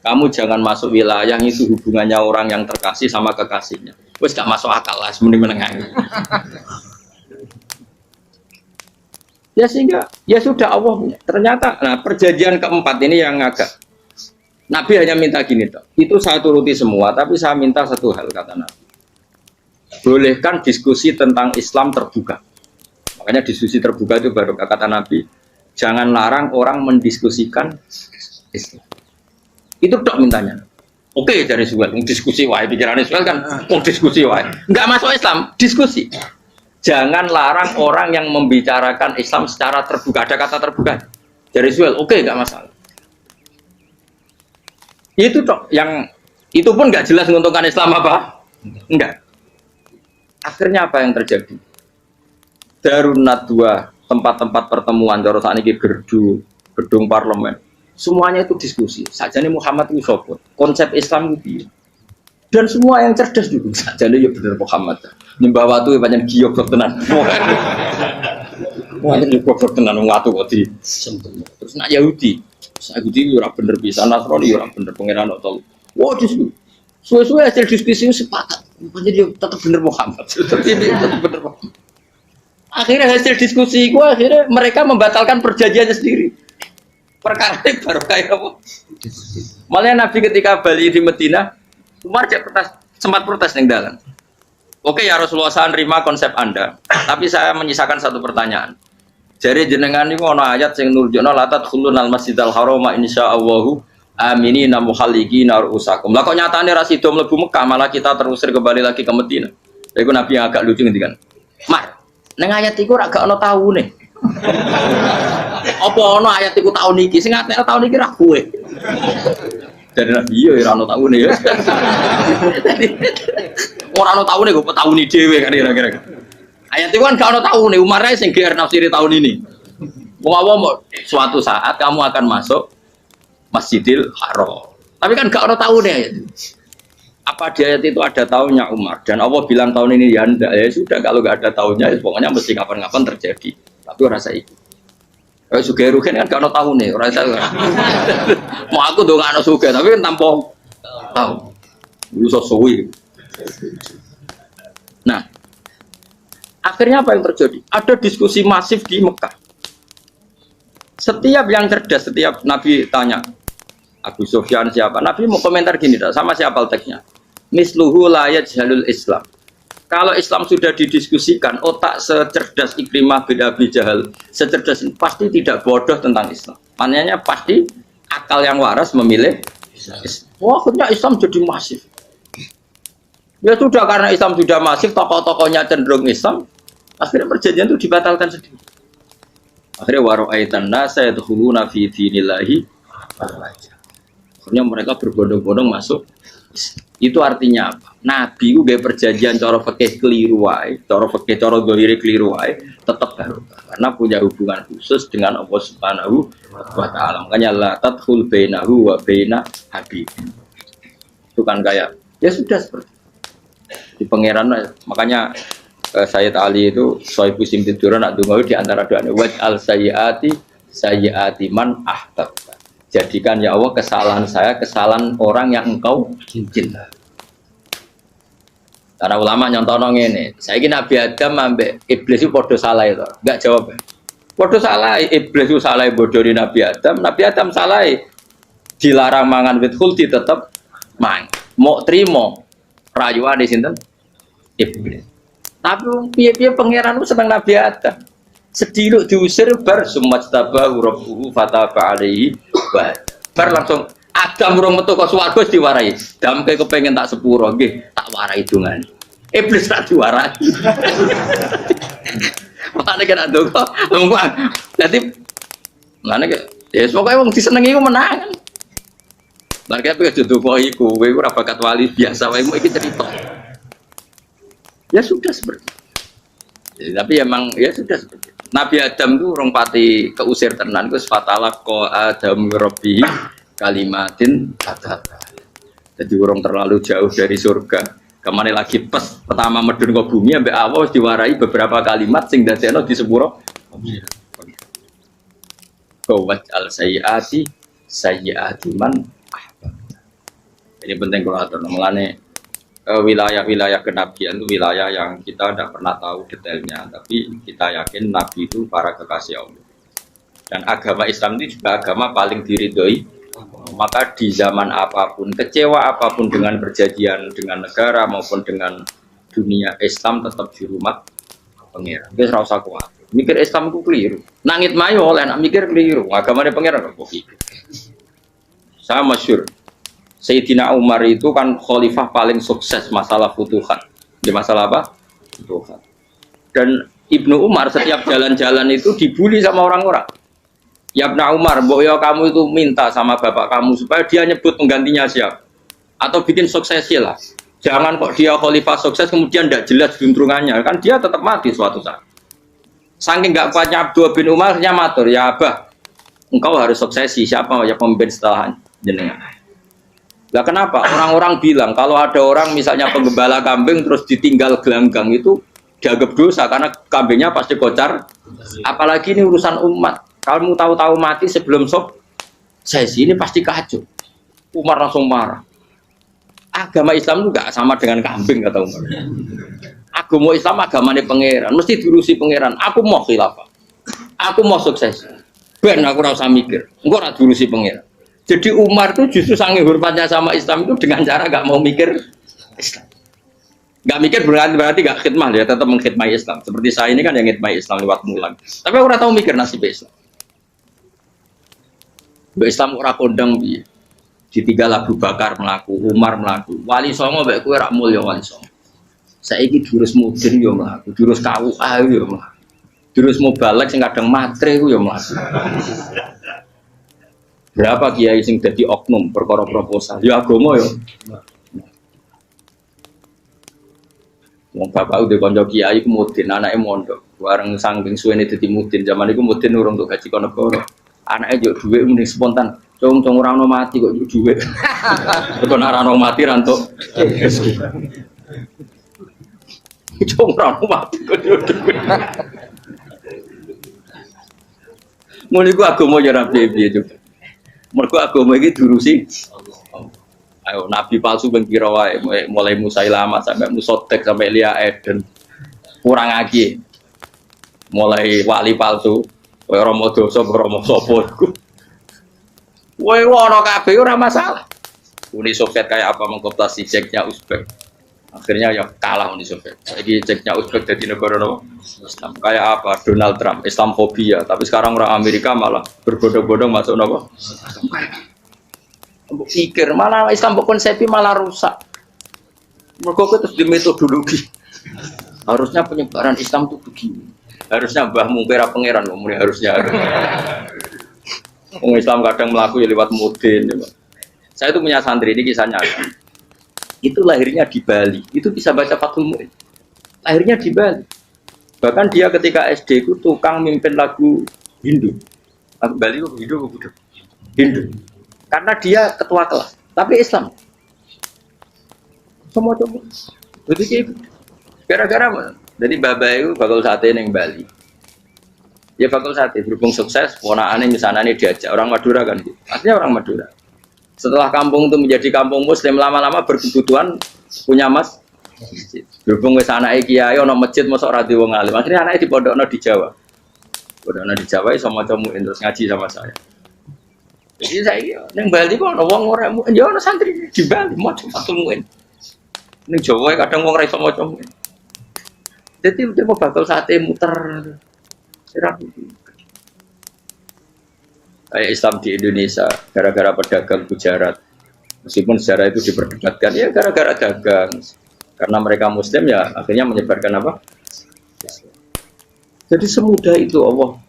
Kamu jangan masuk wilayah itu hubungannya orang yang terkasih sama kekasihnya. Wes gak masuk akal lah, semuanya menengah. Ya sehingga, ya sudah Allah punya. Ternyata, nah perjanjian keempat ini yang agak Nabi hanya minta gini toh. Itu saya turuti semua, tapi saya minta satu hal kata Nabi. Bolehkan diskusi tentang Islam terbuka. Makanya diskusi terbuka itu baru kata Nabi. Jangan larang orang mendiskusikan Islam. Itu dok mintanya. Oke dari Suel, diskusi wae pikirannya Suel kan, diskusi wae. Enggak masuk Islam, diskusi. Jangan larang orang yang membicarakan Islam secara terbuka. Ada kata terbuka. Dari Suel, oke enggak masalah. Itu dok yang itu pun enggak jelas menguntungkan Islam apa? Enggak. Akhirnya apa yang terjadi? Darun Nadwa, tempat-tempat pertemuan, cara saat ini gerdu, gedung parlemen, semuanya itu diskusi. Sajane Muhammad itu sopot, konsep Islam itu. Dan semua yang cerdas juga, sajane ya bener Muhammad. Nyembah watu ya banyak giok tenan. Wah ini giok tenan watu kok di. Terus nak Yahudi ora bener bisa, Nasrani ora bener pangeran tol. Wah diskusi. Suwe-suwe hasil diskusi sepakat. Jadi tetap bener Muhammad. Tetap bener Muhammad. Akhirnya hasil diskusi gua akhirnya mereka membatalkan perjanjiannya sendiri. Perkara ini baru kayak apa? Malah Nabi ketika balik di Medina, Umar sempat protes yang dalam. Oke ya Rasulullah, saya nerima konsep Anda, tapi saya menyisakan satu pertanyaan. Jadi jenengan ini ono ayat yang nurjono latat khulun al masjidal haroma insyaallahu aminina muhalligina ru'usakum. Lah kok nyatane ra sida mlebu Mekah malah kita terusir kembali lagi ke Madinah. Iku Nabi yang agak lucu ngendikan. Mar, ning ayat iku ra gak ono taune. Apa ono ayat iku taun iki? Sing ngatekno taun iki ra kowe. Dari Nabi ya ora ono taune ya. Ora ono taune kok tahun dhewe kan kira-kira. Ayat itu kan gak ono taune, Umar ae sing GR nafsiri tahun ini. Wong awam suatu saat kamu akan masuk Masjidil Haram. Tapi kan gak ono taune ayat itu. Apa di ayat itu ada tahunnya Umar dan Allah bilang tahun ini ya enggak ya sudah kalau gak ada tahunnya ya pokoknya mesti kapan-kapan terjadi. Tapi rasa itu. Kalau suge rugen kan gak ada tahu nih, orang tahu. Mau aku dong gak ada suge, tapi kan tanpa tahu. Dulu sesuai. Nah, akhirnya apa yang terjadi? Ada diskusi masif di Mekah. Setiap yang cerdas, setiap Nabi tanya, Abu Sufyan siapa? Nabi mau komentar gini, sama siapa teksnya? Misluhu la yajhalul Islam. Kalau Islam sudah didiskusikan, otak secerdas Ikrimah bin Abi Jahal, secerdas ini pasti tidak bodoh tentang Islam. Maknanya pasti akal yang waras memilih Islam. Wah, akhirnya Islam jadi masif. Ya sudah, karena Islam sudah masif, tokoh-tokohnya cenderung Islam, akhirnya perjanjian itu dibatalkan sendiri. Akhirnya waro'aitan nasa yadkhuluna fi dinillahi afwaja. Akhirnya mereka berbondong-bondong masuk. Itu artinya apa? Nabi itu gak perjanjian cara fikih keliru wae, cara fikih cara dzahir keliru wae, tetap barokah karena punya hubungan khusus dengan Allah Subhanahu wa taala. Makanya la tadkhul bainahu wa baina habib. Itu kan kayak ya sudah seperti di pangeran. Makanya Sayyid Ali itu Sohibu Simtiduran nak dungawi di antara doanya waj'al sayyiati man ahbab. Jadikan ya Allah kesalahan saya, kesalahan orang yang engkau cinta. Karena ulama nyontono ngene, saiki Nabi Adam ambek iblis itu padha salah itu. Enggak jawab. Padha salah, iblis itu salah bodoni Nabi Adam salah. Dilarang mangan wit khuldi tetep mangan. Mau trimo rayuane sinten? Iblis. Tapi piye-piye pangeran itu seneng Nabi Adam. Sediluk diusir bar sumajtabahu rabbuhu fataba alaihi wa bar langsung Adam urung metu kok swarga wis diwarai. Damke kepengin tak sepuro nggih, tak warai dongane. Iblis tak diwarai. Makane kena ndonga, lumpang. Dadi ngene ki ya pokoke wong disenengi iku menang. Barke apa jodoh iku, kowe ora bakat wali biasa wae iki cerita. Ya sudah seperti itu. Tapi emang ya sudah seperti itu. Nabi Adam itu orang pati keusir tenan, itu fatalah ko Adam Rabbi kalimatin kata. Jadi orang terlalu jauh dari surga. Kemana lagi pas pertama medun ke bumi, sampai awal diwarai beberapa kalimat sing dadekno di sepuro. Kawat al sayyiati man. Ini penting kalau atur. Mulane wilayah-wilayah kenabian itu wilayah yang kita tidak pernah tahu detailnya, tapi kita yakin Nabi itu para kekasih Allah. Dan agama Islam itu juga agama paling diridhoi. Maka di zaman apapun, kecewa apapun dengan perjanjian dengan negara maupun dengan dunia, Islam tetap di rumah pengiran. Kita rasa kuat. Mikir Islam itu keliru. Nangit mayo oleh nak mikir keliru. Agama dia pengiran kok pikir. Saya masyhur. Sayyidina Umar itu kan khalifah paling sukses masalah futuhat. Di masalah apa? Futuhat. Dan Ibnu Umar setiap jalan-jalan itu dibully sama orang-orang. Ya Ibnu Umar, mbok ya kamu itu minta sama bapak kamu supaya dia nyebut penggantinya siapa. Atau bikin suksesi lah. Jangan kok dia khalifah sukses kemudian tidak jelas juntrungannya. Kan dia tetap mati suatu saat. Saking gak kuatnya Abdullah bin Umar, dia matur, ya Abah, engkau harus suksesi. Siapa ya pemimpin setelah jenengan? Lah kenapa? Orang-orang bilang kalau ada orang misalnya penggembala kambing terus ditinggal gelanggang itu dianggap dosa karena kambingnya pasti kocar. Apalagi ini urusan umat. Kalau tahu-tahu mati sebelum sesi ini pasti kacau. Umar langsung marah. Agama Islam itu gak sama dengan kambing kata Umar. Agama Islam agamanya pangeran, mesti diurusi pangeran. Aku mau khilafah. Aku mau sukses. Ben aku ora usah mikir. Engko ora diurusi pangeran. Jadi Umar itu justru saking hormatnya sama Islam itu dengan cara gak mau mikir Islam. Gak mikir berarti gak khidmah ya, tetap mengkhidmati Islam. Seperti saya ini kan yang khidmati Islam lewat mulang. Tapi aku tahu mikir nasib Islam. Islam ora kondang piye. Ditinggal Abu Bakar melaku, Umar melaku. Wali songo mbek kowe ora mulya wali songo. Saiki jurus mudin yo mlaku, jurus KUA yo mlaku. Jurus mubalek sing kadang matre ku yo mlaku. Berapa kiai sing dadi oknum perkara proposal? Ya agama ya. Wong bapak udah konco kiai ku mudin, anake mondok. Bareng saking suwene dadi mudin, zaman iku mudin urung untuk gaji kono negara. Anake yo dhuwit mending spontan. Cung ora ono mati kok yo dhuwit. Kok ora ono mati ra entuk. Cung ora ono mati kok yo dhuwit. Mun iku agama yo ora piye-piye juga. Mergo agama iki diurusi ayo nabi palsu ben kira wae mulai Musailamah sampai Musotek sampai Lia Eden kurang lagi mulai wali palsu koyo Romo Doso Romo sapa iku kowe ono kabeh ora masalah. Uni Soviet kayak apa mengkooptasi Ceknya Uzbek akhirnya ya kalah Uni Soviet. Saiki Ceknya Uzbek jadi negara Islam kayak apa Donald Trump Islamfobia tapi sekarang orang Amerika malah berbondong-bondong masuk nopo pikir malah Islam konsepi malah rusak. Mergo terus di metodologi. Harusnya penyebaran Islam itu begini. Harusnya Mbah Mungkira pangeran ngomongnya harusnya. Orang Islam kadang melaku ya lewat mudin. Ya. Saya itu punya santri ini kisahnya. Itu lahirnya di Bali. Itu bisa baca Fathul Mu'in. Lahirnya di Bali. Bahkan dia ketika SD itu tukang mimpin lagu Hindu. Lagu Bali itu Hindu. Hindu. Karena dia ketua kelas, tapi Islam. Semua coba. Jadi gara-gara jadi bapak itu bakal sate neng Bali. Ya bakal sate berhubung sukses, ponakane misalnya ini diajak orang Madura kan, artinya orang Madura. Setelah kampung itu menjadi kampung Muslim lama-lama berkebutuhan punya masjid. Berhubung wis anake kiai ono masjid mosok ora di wong alim. Akhirnya anake dipondokno di Jawa. Pondokno di Jawa iso maca muin terus ngaji sama saya. Jadi saya neng Bali kok ada wong ora mu, ya ana santri di Bali maca Fathul Mu'in. Neng Jawa kadang wong ora iso maca muin. Jadi dia mau bakal sate muter. Kayak Islam di Indonesia gara-gara pedagang Gujarat. Meskipun sejarah itu diperdebatkan ya gara-gara dagang. Karena mereka Muslim ya akhirnya menyebarkan apa? Jadi semudah itu Allah.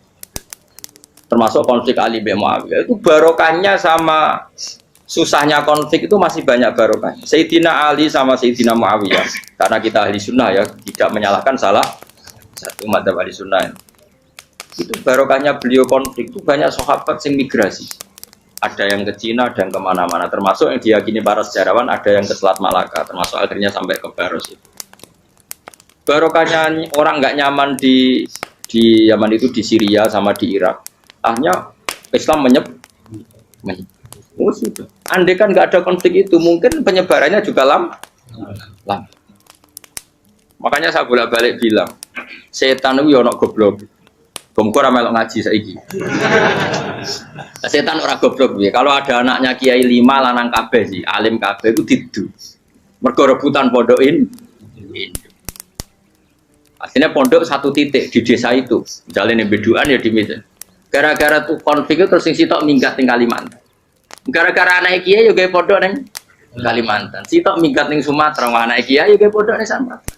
Termasuk konflik Ali bin Muawiyah itu barokahnya sama susahnya konflik itu masih banyak barokahnya. Sayyidina Ali sama Sayyidina Muawiyah karena kita ahli sunnah ya tidak menyalahkan salah satu madzhab ahli sunnah itu barokahnya beliau konflik itu banyak sahabat yang migrasi. Ada yang ke Cina, ada yang kemana-mana. Termasuk yang diyakini para sejarawan ada yang ke Selat Malaka. Termasuk akhirnya sampai ke Baros itu. Barokahnya orang nggak nyaman di Yaman itu di Syria sama di Irak. Akhirnya Islam oh, sudah. Andai kan nggak ada konflik itu, mungkin penyebarannya juga lama. Makanya saya bolak-balik bilang, setan itu ya ono goblok. Bongkor melok ngaji saiki. Setan ora goblok piye. Kalau ada anaknya Kiai 5 lanang kabeh sih, alim kabeh itu didu. Mergo rebutan pondokin. Akhirnya pondok satu titik di desa itu. Misalnya beduan ya di meja. Gara-gara tuh konflik itu terus sing sitok minggat ning Kalimantan. Gara-gara anak kiai yo gawe pondok ning Kalimantan. Sitok minggat ning Sumatera, anak kiai yo gawe pondok ning Sumatera.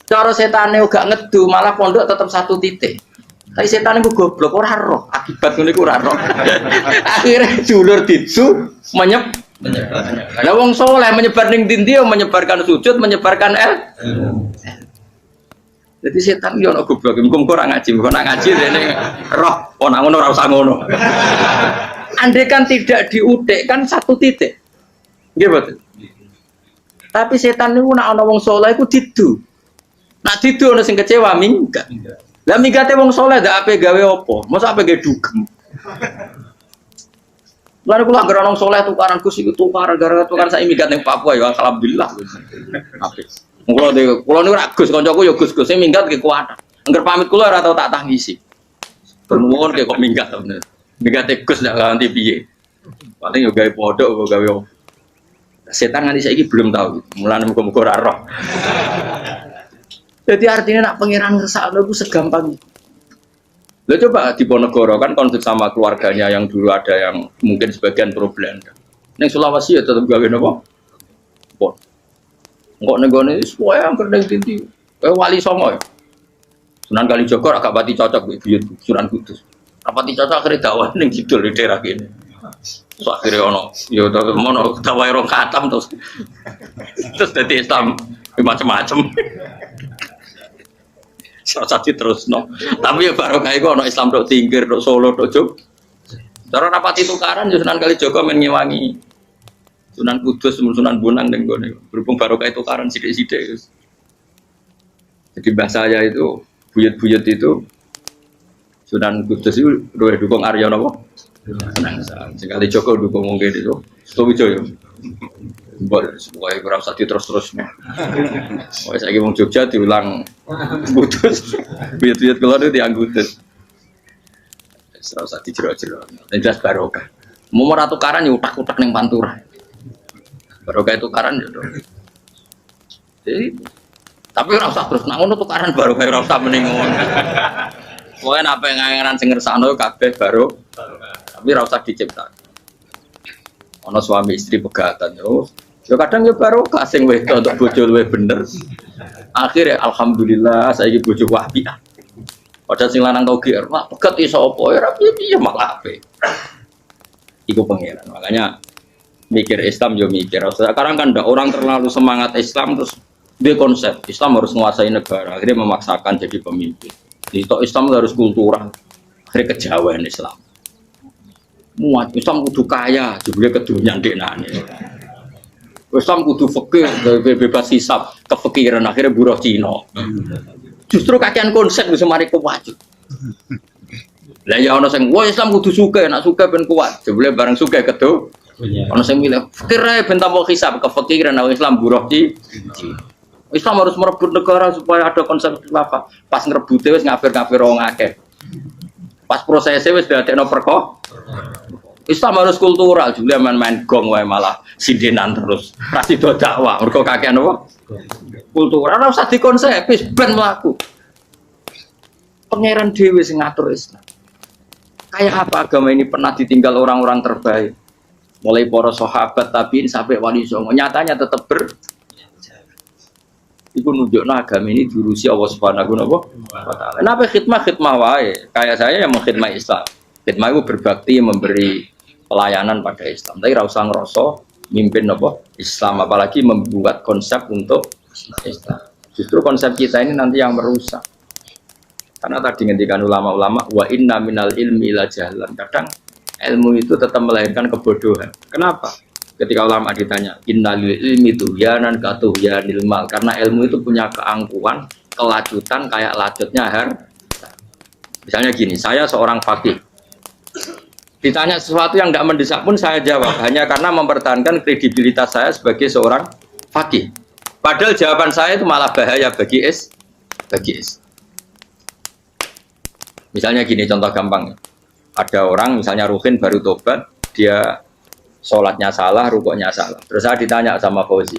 Cara setane gak ngedu, malah pondok tetap satu titik. Tapi setan itu goblok ora roh, akibat ngene iku ora roh. Akhirnya dulur didu menyebar. Lah wong saleh menyebar ning ndi menyebarkan sujud, menyebarkan Jadi setan yo ono goblok, muga-muga ora ngaji, muga nak ngaji rene roh, ana ngono ora usah ngono. Andai kan tidak diutik kan satu titik. Nggih betul. Tapi setan niku nak ana wong saleh iku didu. Nak didu ana sing kecewa minggat. Lah minggate wong saleh ndak ape gawe apa? Mosok ape gawe dugem. Lan kula anggere wong saleh tukaran Gus iku tukaran gara-gara tukaran sak minggat ning Papua ya alhamdulillah. Apik. Kula niku ra Gus kancaku ya Gus-Gus sing minggat ki kuat. Angger pamit kula ora tau tak tangisi. Bernuwun ki kok minggat to bener. Minggate Gus ndak ganti piye. Paling yo gawe pondok kok gawe. Setan nganti saiki belum tahu. Mulane muga-muga ora roh. Jadi artinya nak pangeran ngersakno iku segampang itu. Lah coba di Ponegoro kan konflik sama keluarganya yang dulu ada yang mungkin sebagian problem. Ning Sulawesi ya tetep gawe napa? Pon. Engko nenggone wis wae angker ning tinti. Wali Songo ya. Sunan Kalijaga agak pati cocok buyut Sunan Kudus. Rapati cocok akhirnya dakwah ning kidul di daerah kene. So akhirnya ono, yo terus mono dawai rong khatam terus jadi Islam macam-macam. Saat terus no. Tapi ya baru kayak gue ono Islam dok Tingkir, dok Solo, dok Jog. Cara rapati tukaran Sunan Kalijaga menyewangi Sunan Kudus, Sunan Bonang dan gue berhubung baru kayak tukaran sidik-sidik. Jadi bahasa saya itu buyut-buyut itu Sunan Kudus itu dua dukung Arya nopo. Sekali Joko dukung mungkin itu. Setuju ya. Pokoknya kurang satu terus-terusnya. Pokoknya saya mau Jogja diulang putus. Buyut-buyut keluar itu dianggutus. Serasa dijero-jero. Dan jelas barokah. Mau tukaran ya utak-utak neng Pantura. Barokah tukaran ya dong. Jadi tapi ora usah terus nak ngono tukaran barokah ora usah mending ngono. Pokoknya apa yang ngangeran sing ngersakno kabeh baru. Tapi ora usah diciptakan. Ana suami istri pegatan yo. Ya kadang yo barokah sing wedok untuk bojo luwih bener. Akhirnya alhamdulillah saiki bojo wapiah. Padahal sing lanang tau GR, mak pegat iso apa ya ora piye malah ape. Iku pangeran. Makanya mikir Islam yo mikir. Sekarang kan ndak orang terlalu semangat Islam terus dia konsep Islam harus menguasai negara, akhirnya memaksakan jadi pemimpin. Di Islam harus kultural, akhirnya kejauhan Islam. Muat Islam kudu kaya, jebule kedunyan deknane. Islam kudu fikih, bebas hisab, kefikiran akhirnya buruh Cina. Justru kakean konsep bisa mari kuat. Lah ya ana sing wah Islam kudu sugih, nek sugih ben kuat. Jebule bareng sugih kedu. Ana sing milih fikir ae ben tambah hisab, kefikiran Islam buruh Cina. Islam harus merebut negara supaya ada konsep khilafah. Pas ngerebute wis ngafir-ngafir wong akeh. Pas prosesnya wis dadekno perko. Islam harus kultural, juga main-main gong wae malah sindinan terus. Ra sido dakwah, mergo kakean apa? Kultural ora usah dikonsep, wis ben mlaku. Pangeran dhewe sing ngatur Islam. Kayak apa agama ini pernah ditinggal orang-orang terbaik. Mulai para sahabat tabi'in sampai wali songo, nyatanya tetap itu nunjukno agama ini diurusi Allah Subhanahu wa taala. Kenapa khidmah wae? Kayak saya yang mengkhidmah Islam. Khidmah itu berbakti memberi pelayanan pada Islam. Tapi ra usah ngrasa mimpin apa? Islam, apalagi membuat konsep untuk Islam. Justru konsep kita ini nanti yang merusak. Karena tadi ngendikan ulama-ulama wa inna minal ilmi la jahlan. Kadang ilmu itu tetap melahirkan kebodohan. Kenapa? Ketika ulama ditanya, innalil ilmi tuhyanan katuhyanil mal, karena ilmu itu punya keangkuhan, kelajutan kayak lajutnya harta. Misalnya gini, saya seorang faqih. Ditanya sesuatu yang tidak mendesak pun saya jawab, hanya karena mempertahankan kredibilitas saya sebagai seorang faqih. Padahal jawaban saya itu malah bahaya bagi is. Misalnya gini, contoh gampang. Ada orang misalnya Ruhin baru tobat, dia sholatnya salah, rukuknya salah. Terus saya ditanya sama Fauzi,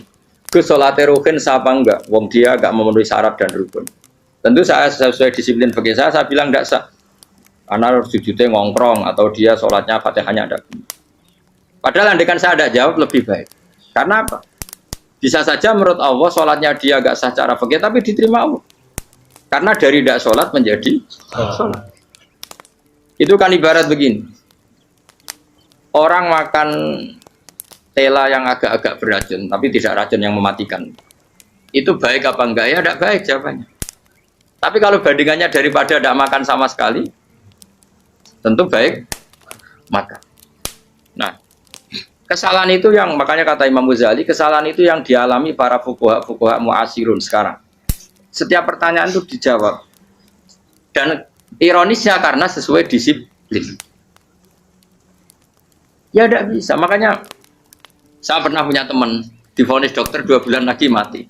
ke sholatnya Ruhin siapa enggak? Wong dia enggak memenuhi syarat dan rukun. Tentu saya sesuai disiplin fikih saya bilang enggak sah. Karena harus sujudnya ngongkrong atau dia sholatnya Fatihahnya ada. Padahal andaikan saya ada jawab lebih baik. Karena apa? Bisa saja menurut Allah sholatnya dia enggak sah secara fikih tapi diterima Allah. Karena dari tidak sholat menjadi sholat. Itu kan ibarat begini. Orang makan tela yang agak-agak beracun, tapi tidak racun yang mematikan. Itu baik apa enggak? Ya tidak baik jawabannya. Tapi kalau bandingannya daripada tidak makan sama sekali, tentu baik makan. Nah, kesalahan itu yang, makanya kata Imam Ghazali, kesalahan itu yang dialami para fuqaha mu'asirun sekarang. Setiap pertanyaan itu dijawab. Dan ironisnya karena sesuai disiplin. Ya tidak bisa, makanya saya pernah punya teman divonis dokter 2 bulan lagi mati.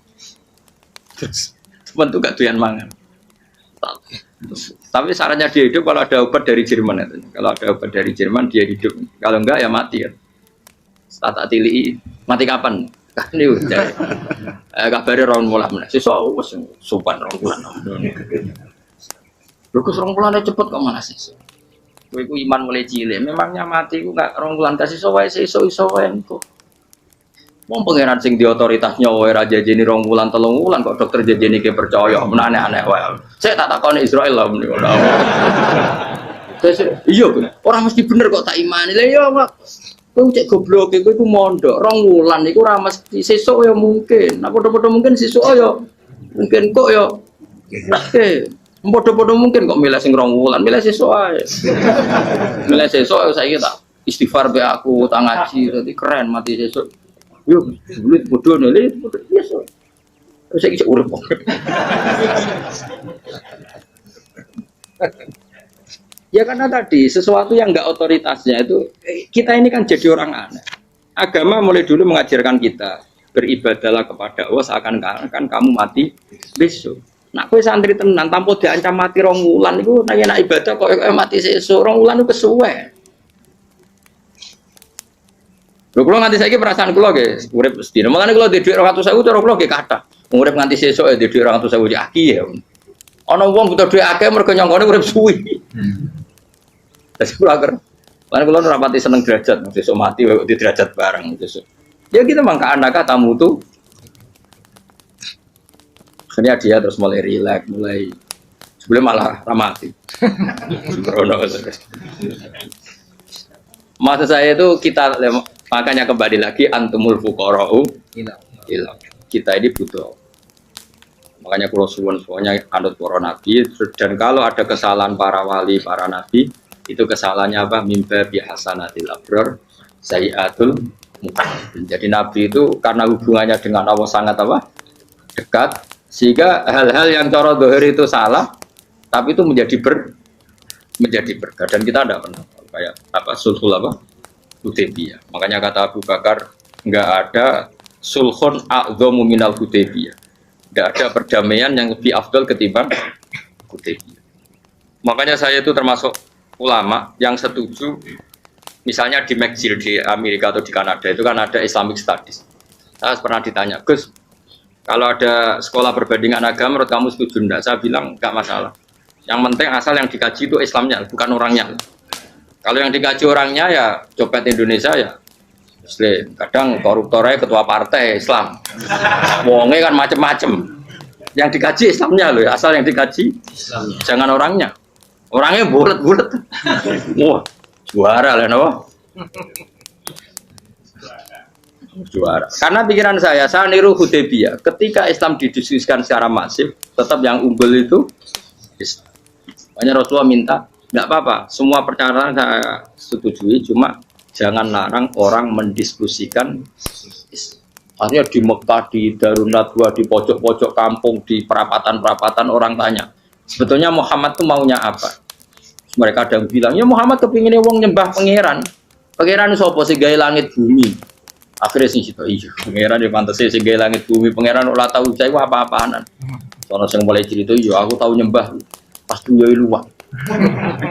Teman itu gak doyan mangan. Tapi sarannya dia hidup kalau ada obat dari Jerman itu. Kalau ada obat dari Jerman dia hidup. Kalau enggak ya mati ya. Tak tili mati kapan? Kan itu. Kabare rong mulan. Sesuk wis sopan rong bulan. Lho kok rong bulan cepet kok mana sih? Kowe iku iman mulai cilik, memangnya mati ku gak rong bulan kasih sowae iso wae engko. Wong pangeran sing di otoritasnya wae ra jajeni rong bulan 3 bulan kok dokter jajeni ke percaya, men aneh-aneh wae. Saya tak takoni Israel lah menika. Iya, orang mesti bener kok tak imani. Lah iya, Pak. Kowe cek goblok kowe iku mondok 2 wulan iku ora mesti sesuk ya mungkin. Nah padha-padha mungkin sesuk ya mungkin kok ya. Oke. Padha-padha mungkin kok milih sing 2 wulan, milih sesuk ae. Milih sesuk saiki tak istighfar be aku, tak ngaji, dadi keren mati sesuk. Yo, sulit bodoh nih, bodoh biasa. Saya kisah urip. Ya karena tadi sesuatu yang enggak otoritasnya itu kita ini kan jadi orang aneh. Agama mulai dulu mengajarkan kita beribadahlah kepada Allah seakan-akan kamu mati besok. Nak kowe santri tenan tanpa diancam mati 2 wulan iku nek ibadah kok mati sesuk 2 wulan iku kesuwe. Lho kula nganti saiki perasaan kula nggih urip sedina. Makane kula di dhuwit 200.000 cara kula nggih kathah. Urip nganti sesuk ya di dhuwit 200.000 aki ya. Ana wong butuh dhuwit akeh mergo nyangkone urip suwi. Terus kula akhir lan kula ora pati seneng derajat, sesuk mati kok di derajat bareng sesuk. Ya kita mangka anak tamu tuh. Akhirnya dia terus mulai rileks, mulai sebelum malah ramati. Maksud saya itu kita makanya kembali lagi antumul fuqara'u ila. Kita ini butuh. Makanya kalau suwon-suwonnya anut para nabi dan kalau ada kesalahan para wali, para nabi itu kesalahannya apa? Mimba bihasanatil abrar sayyiatul muqaddam. Jadi nabi itu karena hubungannya dengan Allah sangat apa? Dekat sehingga hal-hal yang cara dohir itu salah tapi itu menjadi berkah dan kita tidak pernah kayak apa sulhul apa Hudaybiyah. Makanya kata Abu Bakar enggak ada sulhun a'dhamu minal Hudaybiyah. Enggak ada perdamaian yang lebih afdal ketimbang Hudaybiyah. Makanya saya itu termasuk ulama yang setuju misalnya di McGill di Amerika atau di Kanada itu kan ada Islamic Studies. Saya pernah ditanya, Gus, kalau ada sekolah perbandingan agama menurut kamu setuju enggak? Saya bilang enggak masalah. Yang penting asal yang dikaji itu Islamnya, bukan orangnya. Kalau yang dikaji orangnya ya copet Indonesia ya Muslim. Kadang koruptornya ketua partai Islam. Wonge kan macem-macem. Yang dikaji Islamnya loh, asal yang dikaji Islamnya. Jangan orangnya. Orangnya bulet-bulet. Wah, juara lah no. Juara. Karena pikiran saya niru Hudaybiyah. Ketika Islam didiskusikan secara masif, tetap yang unggul itu Islam. Makanya Rasulullah minta, nggak apa-apa, semua percakapan saya setujui, cuma jangan larang orang mendiskusikan Islam. Artinya di Mekah, di Darun Nadwa, di pojok-pojok kampung, di perapatan-perapatan orang tanya, sebetulnya Muhammad itu maunya apa? Mereka ada yang bilang, ya Muhammad kepinginnya wong nyembah pangeran. Pangeran itu apa sih gaya langit bumi? Akhirnya sih itu, iya, pangeran di pantas sih gaya langit bumi. Pangeran ulah tahu saya apa-apaanan. Soalnya yang mulai cerita, iya aku tahu nyembah. Pas tuyoi luwak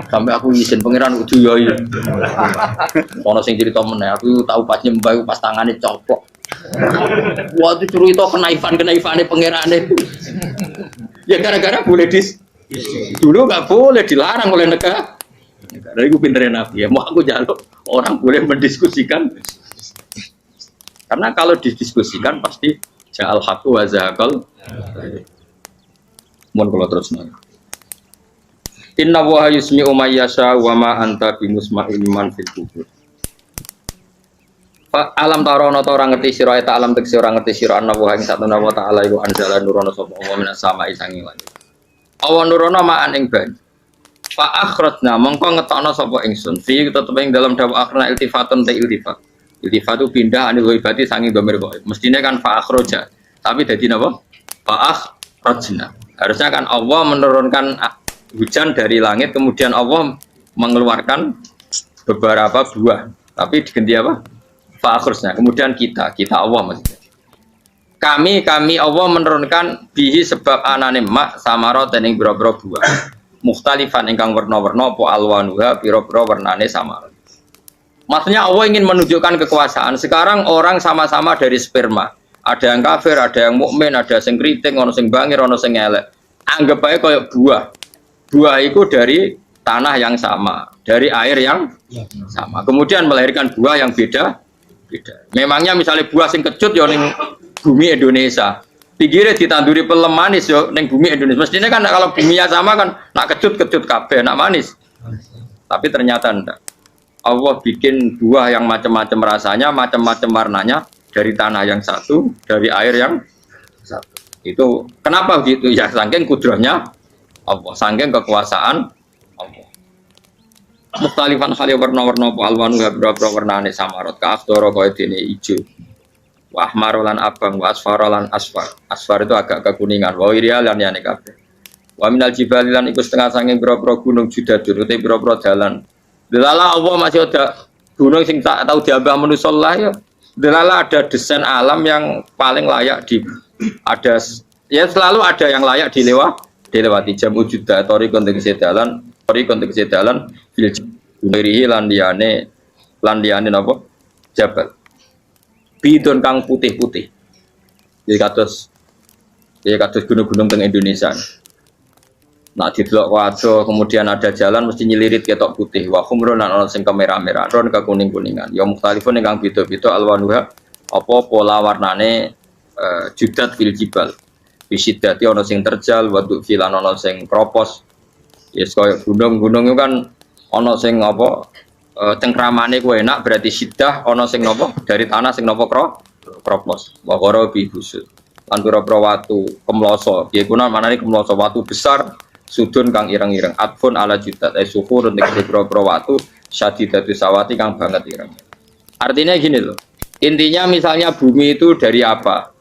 sampai aku izin pangeran aku tuyoi ono sing cerita meneh aku tahu pas nyembah pas tangane coplok waktu cerita kenaifane pangerane ya gara-gara boleh dulu nggak boleh dilarang oleh negara dari aku pinterin nabi ya mau aku jaluk orang boleh mendiskusikan karena kalau didiskusikan pasti ja'al haqqu wa zahaqal mohon kalau terus nih. Inna wa yusmi'u may yasha wa ma anta bimusma'il man fil kubur. Alam tarono ta ora ngerti sira ta alam tekse ora ngerti sira ana wa ing satuna wa ta'ala iku anzala nurono sapa wa minas sama'i sanging langit. Awan nurono ma'an ing banyu. Fa akhrajna mongko ngetokno sapa ingsun fi tetep ing dalam dawa akhirna iltifatun ta iltifat. Iltifat itu pindah anil ghaibati sanging dhamir ghaib. Mestine kan fa akhraja. Tapi dadi napa? Fa akhrajna. Harusnya kan Allah menurunkan hujan dari langit, kemudian Allah mengeluarkan beberapa buah, tapi diganti apa? Fa'akhirnya. Kemudian kita Allah maksudnya. Kami Allah menurunkan bihi sebab anane mak samarot dan ing boro-boro buah. Mukhtalifan ingkang warna-warna apa alwanuha pira-pira warnane sama. Maksudnya Allah ingin menunjukkan kekuasaan. Sekarang orang sama-sama dari sperma. Ada yang kafir, ada yang mukmin, ada yang kriting, ono sing bangir, ono sing elek. Anggap aja kayak buah. Buah itu dari tanah yang sama, dari air yang sama. Kemudian melahirkan buah yang beda. Memangnya misalnya buah sing kecut ya ning bumi Indonesia. Pinggirnya ditanduri pelem manis ya ning bumi Indonesia. Mestinya kan kalau buminya sama kan nak kecut kabeh, nak manis. Tapi ternyata enggak. Allah bikin buah yang macam-macam rasanya, macam-macam warnanya dari tanah yang satu, dari air yang satu. Itu kenapa begitu? Ya saking kudrahnya Allah, saking kekuasaan Allah. Mukhtalifan khali warna-warna apa alwanu berapa warnane samarot ka afdoro kaya dene ijo. Wa ahmarolan abang, wa asfarolan asfar. Asfar itu agak kekuningan, wa irial lan yane kabeh. Wa minal jibali lan iku setengah saking boro-boro gunung judadun uti boro-boro dalan. Delala Allah masih ada gunung sing tak tahu diambah manusa lah ya. Delala ada desain alam yang paling layak di ada ya selalu ada yang layak dilewati jam wujuda tori konteks dalan fil jibri lan liyane napa jabal. Bidon kang putih-putih. Jadi kados gunung-gunung teng Indonesia. Nah didelok waduh kemudian ada jalan mesti nyelirit ketok putih wa khumrun lan ana sing kemerah-merah ron ke kuning-kuningan ya mukhtalifun ingkang beda-beda alwanuha apa pola warnane judat fil jibal bisidati ana sing terjal wa filan ana sing kropos yes kaya gunung-gunung itu kan ana sing apa cengkramane ku enak berarti sidah ana sing napa dari tanah sing napa kropos wa qara bi busud lan pira-pira watu kemloso piye kuna manane kemloso watu besar sudun kang ireng-ireng atfun ala judat suhur nek boro-boro watu syadidatu sawati kang banget ireng. Artinya gini loh. Intinya misalnya bumi itu dari apa?